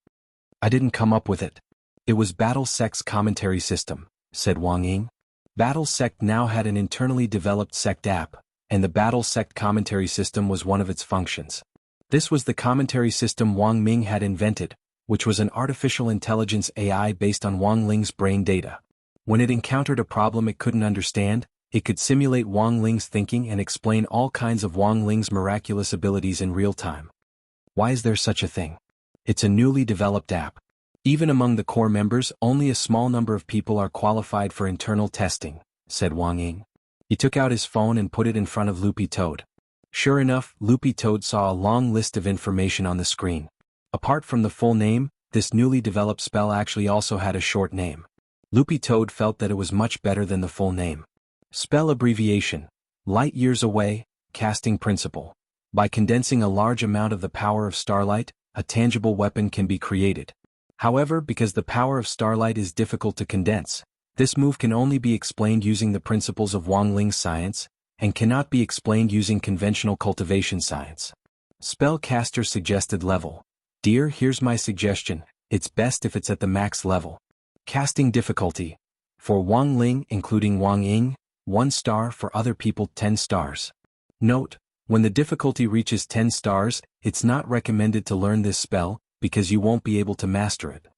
"I didn't come up with it. It was Battle Sect's commentary system," said Wang Ying. Battle Sect now had an internally developed Sect app, and the Battle Sect commentary system was one of its functions. This was the commentary system Wang Ming had invented, which was an artificial intelligence AI based on Wang Ling's brain data. When it encountered a problem it couldn't understand, it could simulate Wang Ling's thinking and explain all kinds of Wang Ling's miraculous abilities in real time. Why is there such a thing? It's a newly developed app. Even among the core members, only a small number of people are qualified for internal testing, said Wang Ying. He took out his phone and put it in front of Loopy Toad. Sure enough, Loopy Toad saw a long list of information on the screen. Apart from the full name, this newly developed spell actually also had a short name. Loopy Toad felt that it was much better than the full name. Spell abbreviation: Light Years Away, Casting Principle. By condensing a large amount of the power of starlight, a tangible weapon can be created. However, because the power of starlight is difficult to condense, this move can only be explained using the principles of Wang Ling's science, and cannot be explained using conventional cultivation science. Spellcaster suggested level. Dear, here's my suggestion, it's best if it's at the max level. Casting difficulty. For Wang Ling including Wang Ying, 1 star, for other people 10 stars. Note, when the difficulty reaches 10 stars, it's not recommended to learn this spell, because you won't be able to master it.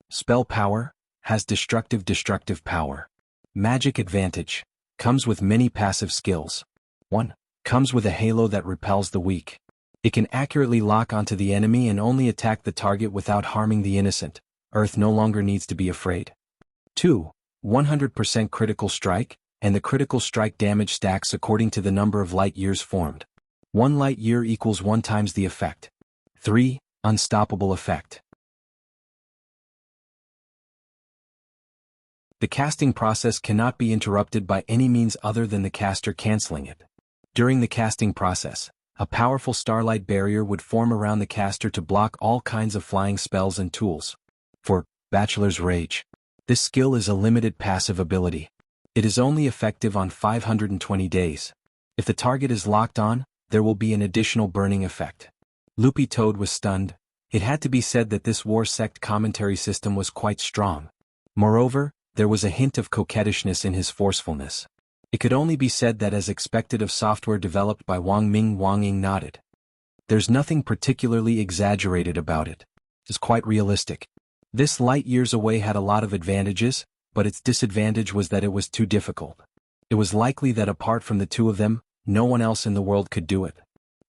Spell power, has destructive power. Magic advantage, comes with many passive skills. 1. Comes with a halo that repels the weak. It can accurately lock onto the enemy and only attack the target without harming the innocent. Earth no longer needs to be afraid. 2. 100% critical strike, and the critical strike damage stacks according to the number of light years formed. 1 light year equals 1 times the effect. 3. Unstoppable effect. The casting process cannot be interrupted by any means other than the caster cancelling it. During the casting process, a powerful starlight barrier would form around the caster to block all kinds of flying spells and tools. For Bachelor's Rage, this skill is a limited passive ability. It is only effective on 520 days. If the target is locked on, there will be an additional burning effect. Loopy Toad was stunned. It had to be said that this war sect commentary system was quite strong. Moreover, there was a hint of coquettishness in his forcefulness. It could only be said that as expected of software developed by Wang Ming. Wang Ying nodded. There's nothing particularly exaggerated about it. It's quite realistic. This light years away had a lot of advantages, but its disadvantage was that it was too difficult. It was likely that apart from the two of them, no one else in the world could do it.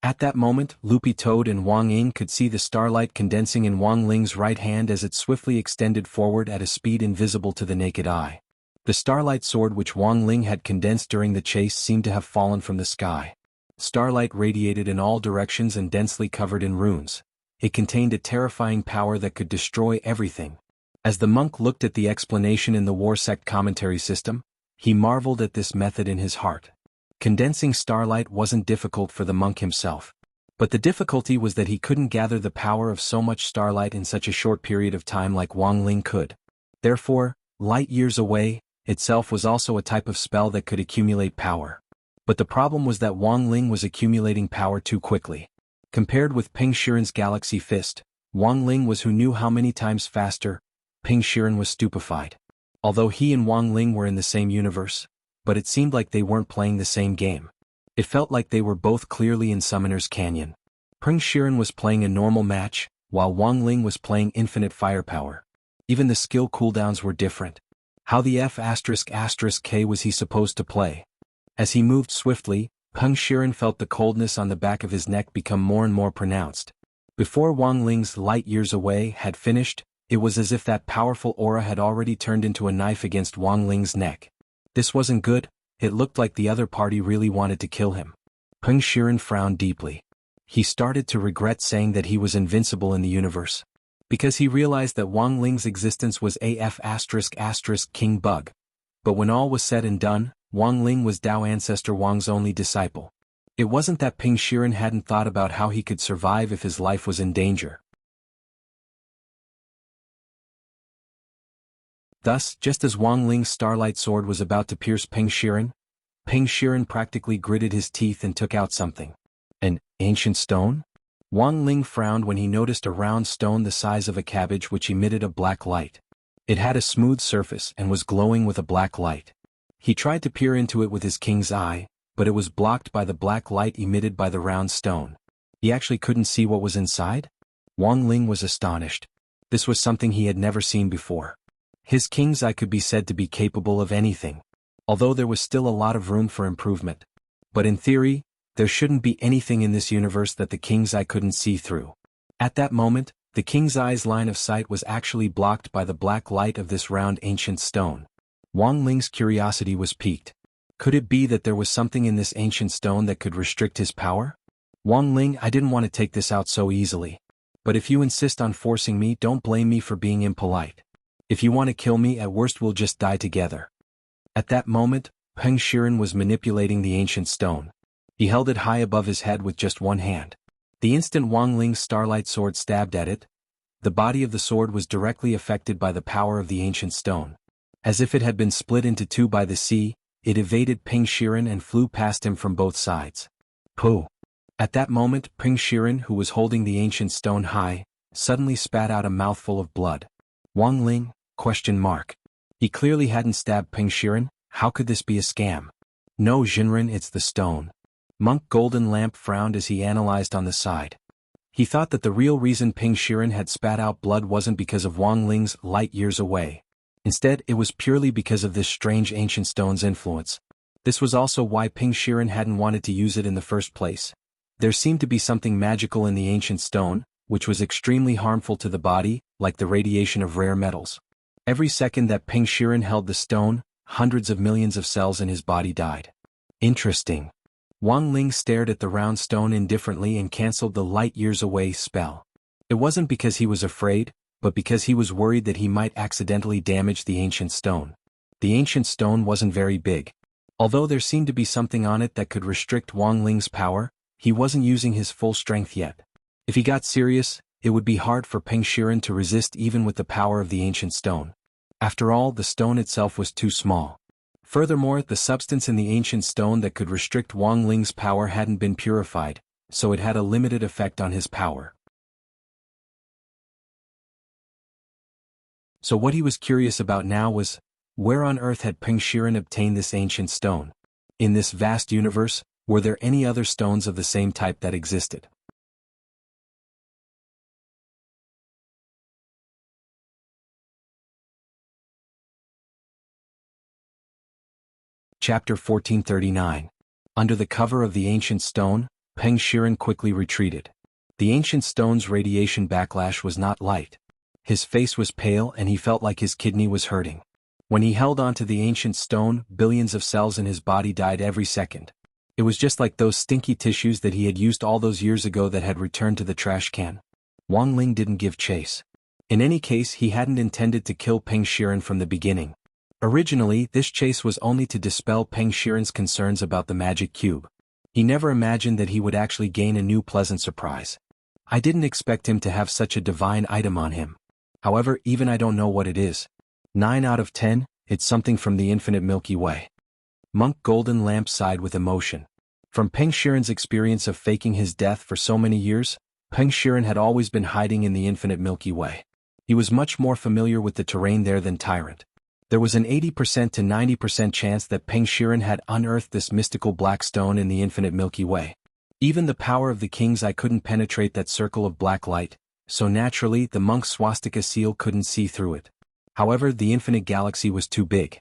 At that moment, Loopy Toad and Wang Ying could see the starlight condensing in Wang Ling's right hand as it swiftly extended forward at a speed invisible to the naked eye. The starlight sword which Wang Ling had condensed during the chase seemed to have fallen from the sky. Starlight radiated in all directions and densely covered in runes. It contained a terrifying power that could destroy everything. As the monk looked at the explanation in the war sect commentary system, he marveled at this method in his heart. Condensing starlight wasn't difficult for the monk himself. But the difficulty was that he couldn't gather the power of so much starlight in such a short period of time like Wang Ling could. Therefore, light years away itself was also a type of spell that could accumulate power. But the problem was that Wang Ling was accumulating power too quickly. Compared with Ping Shiren's Galaxy Fist, Wang Ling was who knew how many times faster. Ping Shiren was stupefied. Although he and Wang Ling were in the same universe, but it seemed like they weren't playing the same game. It felt like they were both clearly in Summoner's Canyon. Ping Shiren was playing a normal match, while Wang Ling was playing infinite firepower. Even the skill cooldowns were different. How the F***K was he supposed to play? As he moved swiftly, Ping Shiren felt the coldness on the back of his neck become more and more pronounced. Before Wang Ling's light years away had finished, it was as if that powerful aura had already turned into a knife against Wang Ling's neck. This wasn't good. It looked like the other party really wanted to kill him. Ping Shiren frowned deeply. He started to regret saying that he was invincible in the universe. Because he realized that Wang Ling's existence was King Bug. But when all was said and done, Wang Ling was Dao ancestor Wang's only disciple. It wasn't that Ping Shiren hadn't thought about how he could survive if his life was in danger. Thus, just as Wang Ling's starlight sword was about to pierce Ping Shiren practically gritted his teeth and took out something. An ancient stone? Wang Ling frowned when he noticed a round stone the size of a cabbage which emitted a black light. It had a smooth surface and was glowing with a black light. He tried to peer into it with his king's eye, but it was blocked by the black light emitted by the round stone. He actually couldn't see what was inside? Wang Ling was astonished. This was something he had never seen before. His king's eye could be said to be capable of anything. Although there was still a lot of room for improvement. But in theory, there shouldn't be anything in this universe that the king's eye couldn't see through. At that moment, the king's eye's line of sight was actually blocked by the black light of this round ancient stone. Wang Ling's curiosity was piqued. Could it be that there was something in this ancient stone that could restrict his power? Wang Ling, I didn't want to take this out so easily. But if you insist on forcing me, don't blame me for being impolite. If you want to kill me, at worst we'll just die together. At that moment, Ping Shiren was manipulating the ancient stone. He held it high above his head with just one hand. The instant Wang Ling's starlight sword stabbed at it, the body of the sword was directly affected by the power of the ancient stone. As if it had been split into two by the sea, it evaded Ping Shiren and flew past him from both sides. Pooh! At that moment, Ping Shiren, who was holding the ancient stone high, suddenly spat out a mouthful of blood. Wang Ling? ? He clearly hadn't stabbed Ping Shiren. How could this be a scam? No, Jinren, it's the stone. Monk Golden Lamp frowned as he analyzed on the side. He thought that the real reason Ping Shiren had spat out blood wasn't because of Wang Ling's light years away. Instead, it was purely because of this strange ancient stone's influence. This was also why Ping Shiren hadn't wanted to use it in the first place. There seemed to be something magical in the ancient stone, which was extremely harmful to the body, like the radiation of rare metals. Every second that Ping Shiren held the stone, hundreds of millions of cells in his body died. Interesting. Wang Ling stared at the round stone indifferently and cancelled the light years away spell. It wasn't because he was afraid, but because he was worried that he might accidentally damage the ancient stone. The ancient stone wasn't very big. Although there seemed to be something on it that could restrict Wang Ling's power, he wasn't using his full strength yet. If he got serious, it would be hard for Ping Shiren to resist even with the power of the ancient stone. After all, the stone itself was too small. Furthermore, the substance in the ancient stone that could restrict Wang Ling's power hadn't been purified, so it had a limited effect on his power. So what he was curious about now was, where on earth had Peng Shiren obtained this ancient stone? In this vast universe, were there any other stones of the same type that existed? Chapter 1439. Under the cover of the ancient stone, Peng Shiren quickly retreated. The ancient stone's radiation backlash was not light. His face was pale and he felt like his kidney was hurting. When he held onto the ancient stone, billions of cells in his body died every second. It was just like those stinky tissues that he had used all those years ago that had returned to the trash can. Wang Ling didn't give chase. In any case, he hadn't intended to kill Peng Shiren from the beginning. Originally, this chase was only to dispel Peng Shiren's concerns about the magic cube. He never imagined that he would actually gain a new pleasant surprise. I didn't expect him to have such a divine item on him. However, even I don't know what it is. 9 out of 10, it's something from the infinite Milky Way. Monk Golden Lamp sighed with emotion. From Peng Shiren's experience of faking his death for so many years, Peng Shiren had always been hiding in the infinite Milky Way. He was much more familiar with the terrain there than Tyrant. There was an 80% to 90% chance that Peng Shiren had unearthed this mystical black stone in the infinite Milky Way. Even the power of the king's eye couldn't penetrate that circle of black light, so naturally the monk's swastika seal couldn't see through it. However, the infinite galaxy was too big.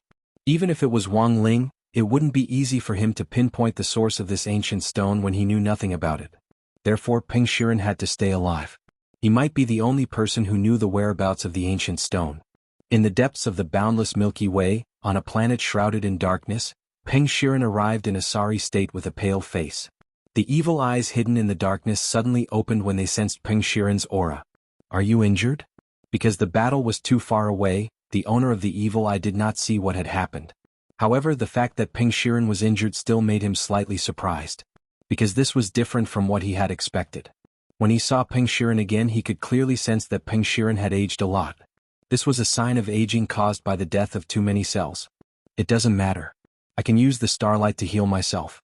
Even if it was Wang Ling, it wouldn't be easy for him to pinpoint the source of this ancient stone when he knew nothing about it. Therefore, Peng Shiren had to stay alive. He might be the only person who knew the whereabouts of the ancient stone. In the depths of the boundless Milky Way, on a planet shrouded in darkness, Peng Shiren arrived in a sorry state with a pale face. The evil eyes hidden in the darkness suddenly opened when they sensed Peng Shiren's aura. "Are you injured?" Because the battle was too far away, the owner of the evil eye did not see what had happened. However, the fact that Peng Shiren was injured still made him slightly surprised. Because this was different from what he had expected. When he saw Peng Shiren again, he could clearly sense that Peng Shiren had aged a lot. This was a sign of aging caused by the death of too many cells. "It doesn't matter. I can use the starlight to heal myself."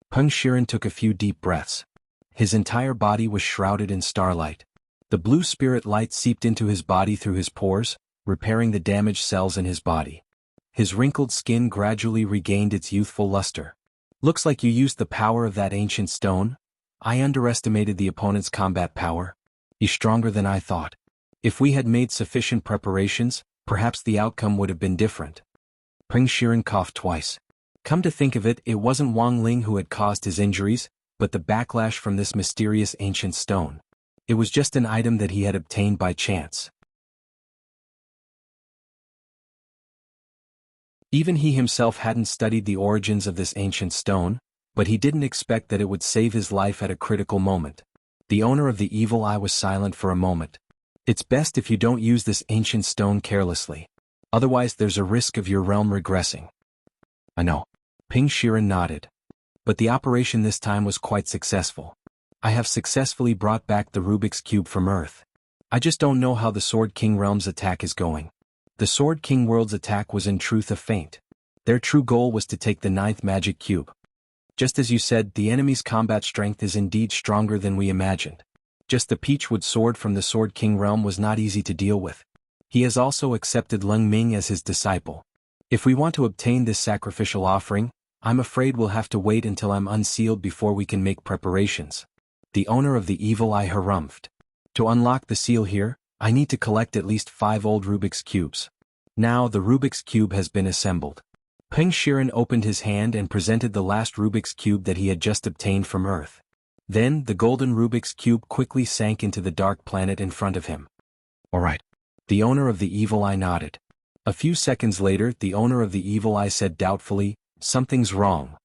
Peng Shiren took a few deep breaths. His entire body was shrouded in starlight. The blue spirit light seeped into his body through his pores, repairing the damaged cells in his body. His wrinkled skin gradually regained its youthful luster. "Looks like you used the power of that ancient stone." "I underestimated the opponent's combat power. He's stronger than I thought. If we had made sufficient preparations, perhaps the outcome would have been different." Peng Shiren coughed twice. Come to think of it, it wasn't Wang Ling who had caused his injuries, but the backlash from this mysterious ancient stone. It was just an item that he had obtained by chance. Even he himself hadn't studied the origins of this ancient stone, but he didn't expect that it would save his life at a critical moment. The owner of the evil eye was silent for a moment. "It's best if you don't use this ancient stone carelessly. Otherwise there's a risk of your realm regressing." "I know." Peng Shiren nodded. "But the operation this time was quite successful. I have successfully brought back the Rubik's Cube from Earth. I just don't know how the Sword King realm's attack is going." The Sword King world's attack was in truth a feint. Their true goal was to take the 9th magic cube. Just as you said, the enemy's combat strength is indeed stronger than we imagined. Just the Peachwood sword from the Sword King realm was not easy to deal with. He has also accepted Leng Ming as his disciple. If we want to obtain this sacrificial offering, I'm afraid we'll have to wait until I'm unsealed before we can make preparations. The owner of the evil eye harumphed. "To unlock the seal here, I need to collect at least 5 old Rubik's Cubes." Now the Rubik's Cube has been assembled. Peng Shiren opened his hand and presented the last Rubik's Cube that he had just obtained from Earth. Then the golden Rubik's Cube quickly sank into the dark planet in front of him. "All right." The owner of the evil eye nodded. A few seconds later, the owner of the evil eye said doubtfully, "Something's wrong."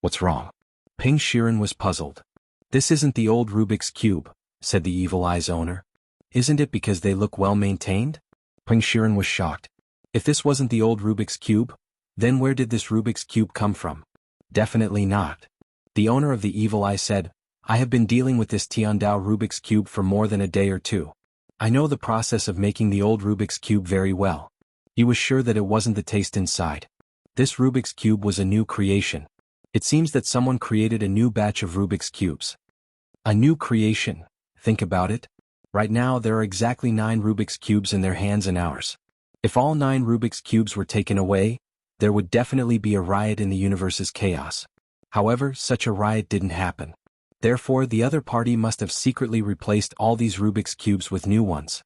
"What's wrong?" Peng Shiren was puzzled. "This isn't the old Rubik's Cube," said the evil eye's owner. "Isn't it because they look well maintained?" Peng Shiren was shocked. If this wasn't the old Rubik's Cube, then where did this Rubik's Cube come from? Definitely not. The owner of the evil eye said, "I have been dealing with this Tiandao Rubik's Cube for more than a day or two. I know the process of making the old Rubik's Cube very well." He was sure that it wasn't the taste inside. This Rubik's Cube was a new creation. It seems that someone created a new batch of Rubik's Cubes. A new creation, think about it. Right now there are exactly 9 Rubik's Cubes in their hands and ours. If all 9 Rubik's Cubes were taken away, there would definitely be a riot in the universe's chaos. However, such a riot didn't happen. Therefore, the other party must have secretly replaced all these Rubik's Cubes with new ones.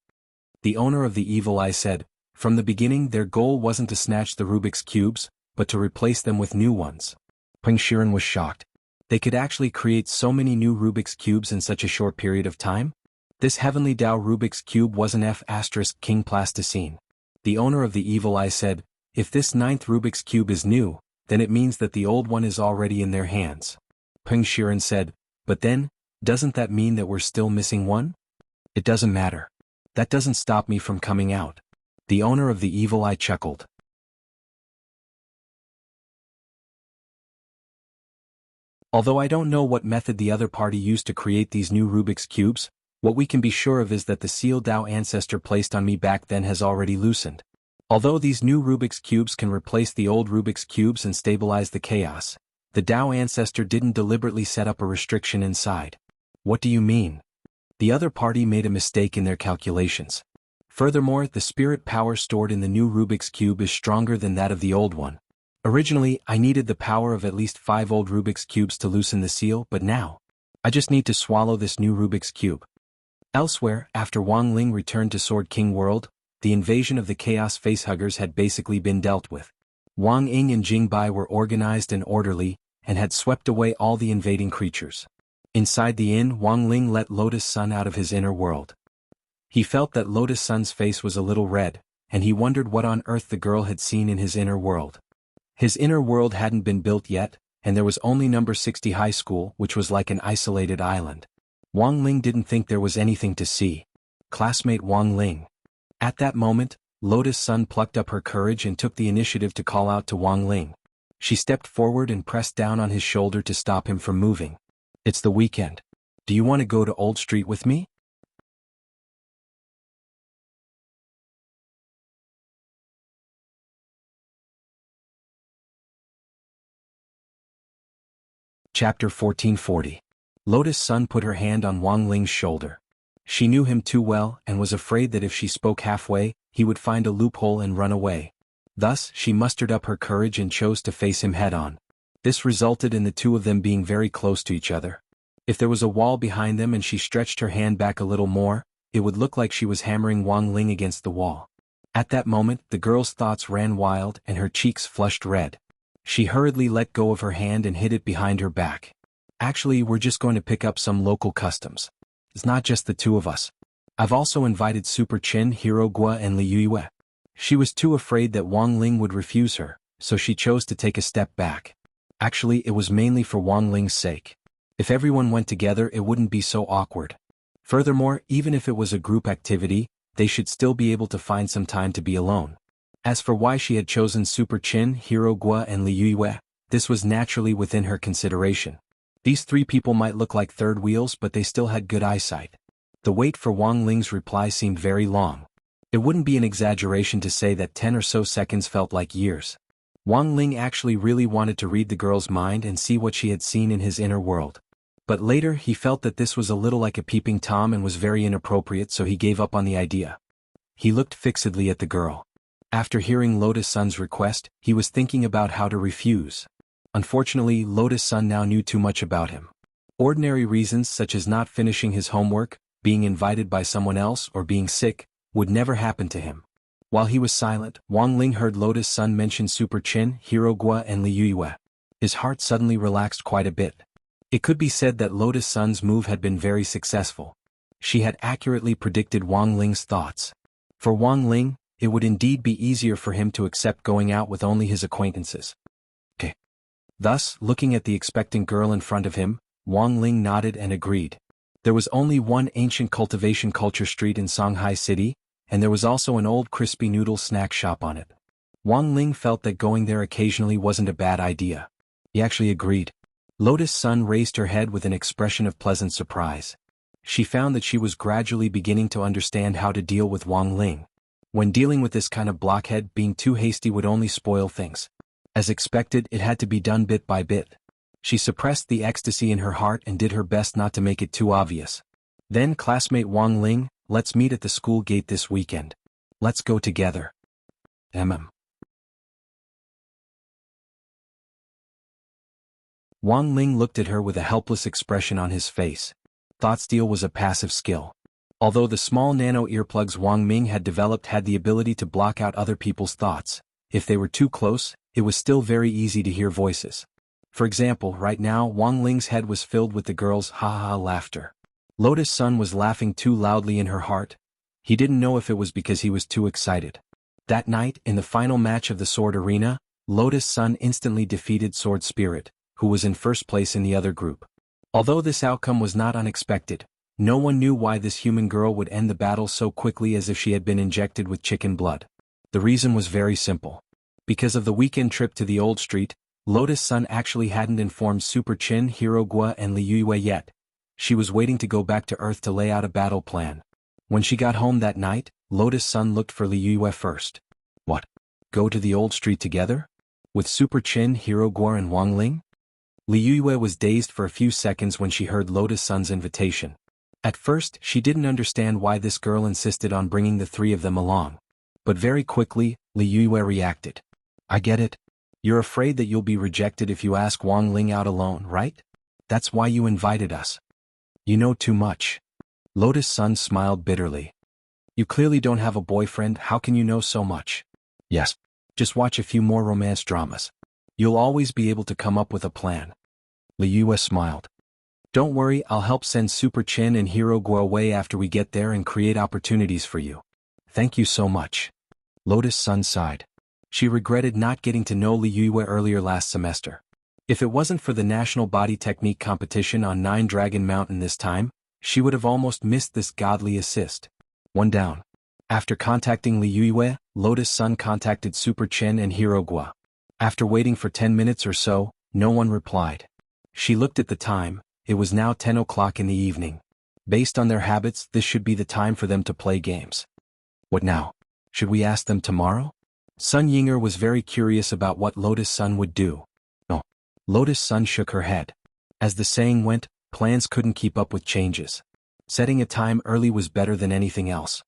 The owner of the evil eye said, from the beginning their goal wasn't to snatch the Rubik's Cubes, but to replace them with new ones. Peng Shiren was shocked. They could actually create so many new Rubik's Cubes in such a short period of time? This Heavenly Tao Rubik's Cube was an F*King Plasticine. The owner of the evil eye said, if this 9th Rubik's Cube is new, then it means that the old one is already in their hands. Peng Shiren said, but then, doesn't that mean that we're still missing one? It doesn't matter. That doesn't stop me from coming out. The owner of the evil eye chuckled. Although I don't know what method the other party used to create these new Rubik's Cubes, what we can be sure of is that the seal Dao ancestor placed on me back then has already loosened. Although these new Rubik's Cubes can replace the old Rubik's Cubes and stabilize the chaos, the Dao ancestor didn't deliberately set up a restriction inside. What do you mean? The other party made a mistake in their calculations. Furthermore, the spirit power stored in the new Rubik's Cube is stronger than that of the old one. Originally, I needed the power of at least 5 old Rubik's Cubes to loosen the seal, but now, I just need to swallow this new Rubik's Cube. Elsewhere, after Wang Ling returned to Sword King World, the invasion of the Chaos Facehuggers had basically been dealt with. Wang Ying and Jing Bai were organized and orderly, and had swept away all the invading creatures. Inside the inn, Wang Ling let Lotus Sun out of his inner world. He felt that Lotus Sun's face was a little red, and he wondered what on earth the girl had seen in his inner world. His inner world hadn't been built yet, and there was only number 60 high school, which was like an isolated island. Wang Ling didn't think there was anything to see. Classmate Wang Ling. At that moment, Lotus Sun plucked up her courage and took the initiative to call out to Wang Ling. She stepped forward and pressed down on his shoulder to stop him from moving. It's the weekend. Do you want to go to Old Street with me? Chapter 1440. Lotus Sun put her hand on Wang Ling's shoulder. She knew him too well and was afraid that if she spoke halfway, he would find a loophole and run away. Thus, she mustered up her courage and chose to face him head-on. This resulted in the two of them being very close to each other. If there was a wall behind them and she stretched her hand back a little more, it would look like she was hammering Wang Ling against the wall. At that moment, the girl's thoughts ran wild and her cheeks flushed red. She hurriedly let go of her hand and hid it behind her back. Actually, we're just going to pick up some local customs. It's not just the two of us. I've also invited Super Chin, Hero Gua and Liu Yue. She was too afraid that Wang Ling would refuse her, so she chose to take a step back. Actually, it was mainly for Wang Ling's sake. If everyone went together, it wouldn't be so awkward. Furthermore, even if it was a group activity, they should still be able to find some time to be alone. As for why she had chosen Super Chin, Hero Gua and Liu Yue, this was naturally within her consideration. These 3 people might look like third wheels, but they still had good eyesight. The wait for Wang Ling's reply seemed very long. It wouldn't be an exaggeration to say that 10 or so seconds felt like years. Wang Ling actually really wanted to read the girl's mind and see what she had seen in his inner world. But later he felt that this was a little like a peeping Tom and was very inappropriate, so he gave up on the idea. He looked fixedly at the girl. After hearing Lotus Sun's request, he was thinking about how to refuse. Unfortunately, Lotus Sun now knew too much about him. Ordinary reasons such as not finishing his homework, being invited by someone else, or being sick, would never happen to him. While he was silent, Wang Ling heard Lotus Sun mention Super Chin, Hero Gua and Liu Yue. His heart suddenly relaxed quite a bit. It could be said that Lotus Sun's move had been very successful. She had accurately predicted Wang Ling's thoughts. For Wang Ling, it would indeed be easier for him to accept going out with only his acquaintances. Okay. Thus, looking at the expectant girl in front of him, Wang Ling nodded and agreed. There was only one ancient cultivation culture street in Songhai City, and there was also an old crispy noodle snack shop on it. Wang Ling felt that going there occasionally wasn't a bad idea. He actually agreed. Lotus Sun raised her head with an expression of pleasant surprise. She found that she was gradually beginning to understand how to deal with Wang Ling. When dealing with this kind of blockhead, being too hasty would only spoil things. As expected, it had to be done bit by bit. She suppressed the ecstasy in her heart and did her best not to make it too obvious. Then classmate Wang Ling, let's meet at the school gate this weekend. Let's go together. Wang Ling looked at her with a helpless expression on his face. Thought steal was a passive skill. Although the small nano earplugs Wang Ming had developed had the ability to block out other people's thoughts, if they were too close, it was still very easy to hear voices. For example, right now Wang Ling's head was filled with the girls' ha-ha laughter. Lotus Sun was laughing too loudly in her heart. He didn't know if it was because he was too excited. That night, in the final match of the Sword Arena, Lotus Sun instantly defeated Sword Spirit, who was in first place in the other group. Although this outcome was not unexpected, no one knew why this human girl would end the battle so quickly as if she had been injected with chicken blood. The reason was very simple. Because of the weekend trip to the old street, Lotus Sun actually hadn't informed Super Chin, Hero Gua and Liu Yue yet. She was waiting to go back to Earth to lay out a battle plan. When she got home that night, Lotus Sun looked for Liu Yue first. What? Go to the old street together? With Super Chin, Hero Gua and Wang Ling? Liu Yue was dazed for a few seconds when she heard Lotus Sun's invitation. At first, she didn't understand why this girl insisted on bringing the three of them along. But very quickly, Liu Yue reacted. I get it. You're afraid that you'll be rejected if you ask Wang Ling out alone, right? That's why you invited us. You know too much. Lotus Sun smiled bitterly. You clearly don't have a boyfriend, how can you know so much? Yes. Just watch a few more romance dramas. You'll always be able to come up with a plan. Liu Yue smiled. Don't worry, I'll help send Super Chin and Hero Gua away after we get there and create opportunities for you. Thank you so much. Lotus Sun sighed. She regretted not getting to know Liu Yue earlier last semester. If it wasn't for the National Body Technique competition on 9 Dragon Mountain this time, she would have almost missed this godly assist. One down. After contacting Liu Yue, Lotus Sun contacted Super Chin and Hero Gua. After waiting for 10 minutes or so, no one replied. She looked at the time. It was now 10 o'clock in the evening. Based on their habits, this should be the time for them to play games. What now? Should we ask them tomorrow? Sun Yinger was very curious about what Lotus Sun would do. No. Lotus Sun shook her head. As the saying went, plans couldn't keep up with changes. Setting a time early was better than anything else.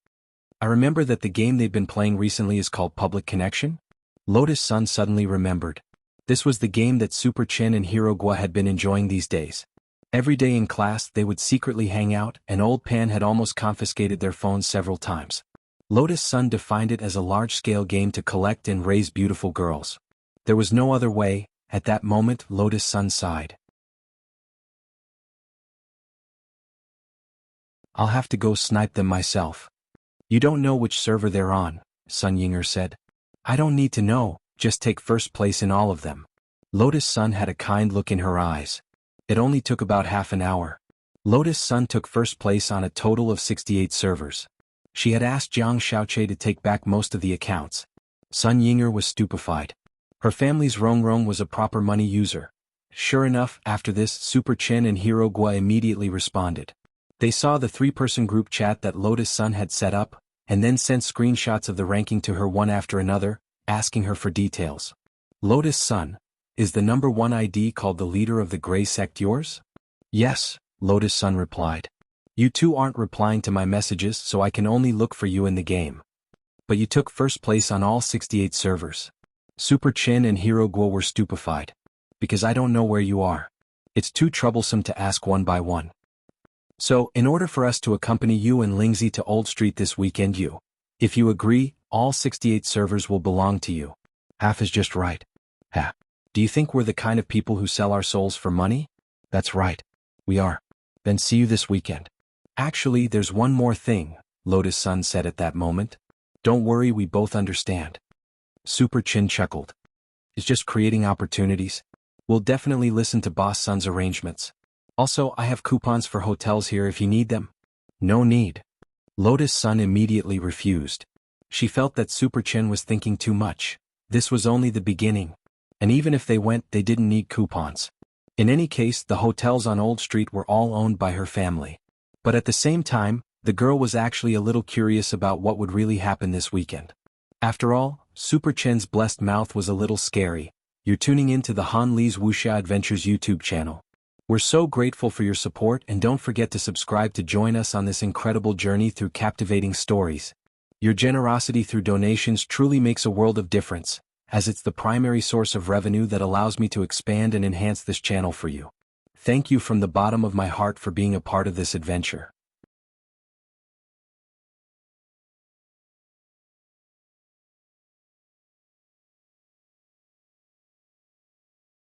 I remember that the game they've been playing recently is called Public Connection? Lotus Sun suddenly remembered. This was the game that Super Chin and Hero Gua had been enjoying these days. Every day in class they would secretly hang out, and Old Pan had almost confiscated their phones several times. Lotus Sun defined it as a large-scale game to collect and raise beautiful girls. There was no other way. At that moment Lotus Sun sighed. I'll have to go snipe them myself. You don't know which server they're on, Sun Yinger said. I don't need to know, just take first place in all of them. Lotus Sun had a kind look in her eyes. It only took about half an hour. Lotus Sun took first place on a total of 68 servers. She had asked Jiang Shaoche to take back most of the accounts. Sun Yinger was stupefied. Her family's Rongrong was a proper money user. Sure enough, after this, Super Chin and Hero Gua immediately responded. They saw the 3-person group chat that Lotus Sun had set up, and then sent screenshots of the ranking to her one after another, asking her for details. Lotus Sun, is the number 1 ID called the leader of the Grey Sect yours? Yes, Lotus Sun replied. You two aren't replying to my messages, so I can only look for you in the game. But you took first place on all 68 servers. Super Chin and Hero Gua were stupefied. Because I don't know where you are. It's too troublesome to ask one by one. So, in order for us to accompany you and Lingzi to Old Street this weekend, if you agree, all 68 servers will belong to you. Half is just right. Ha. Do you think we're the kind of people who sell our souls for money? That's right. We are. Then see you this weekend. Actually, there's one more thing, Lotus Sun said at that moment. Don't worry, we both understand. Super Chin chuckled. It's just creating opportunities. We'll definitely listen to Boss Sun's arrangements. Also, I have coupons for hotels here if you need them. No need. Lotus Sun immediately refused. She felt that Super Chin was thinking too much. This was only the beginning. And even if they went, they didn't need coupons. In any case, the hotels on Old Street were all owned by her family. But at the same time, the girl was actually a little curious about what would really happen this weekend. After all, Super Chin's blessed mouth was a little scary, You're tuning in to the Han Li's Wuxia Adventures YouTube channel. We're so grateful for your support, and don't forget to subscribe to join us on this incredible journey through captivating stories. Your generosity through donations truly makes a world of difference, as it's the primary source of revenue that allows me to expand and enhance this channel for you. Thank you from the bottom of my heart for being a part of this adventure.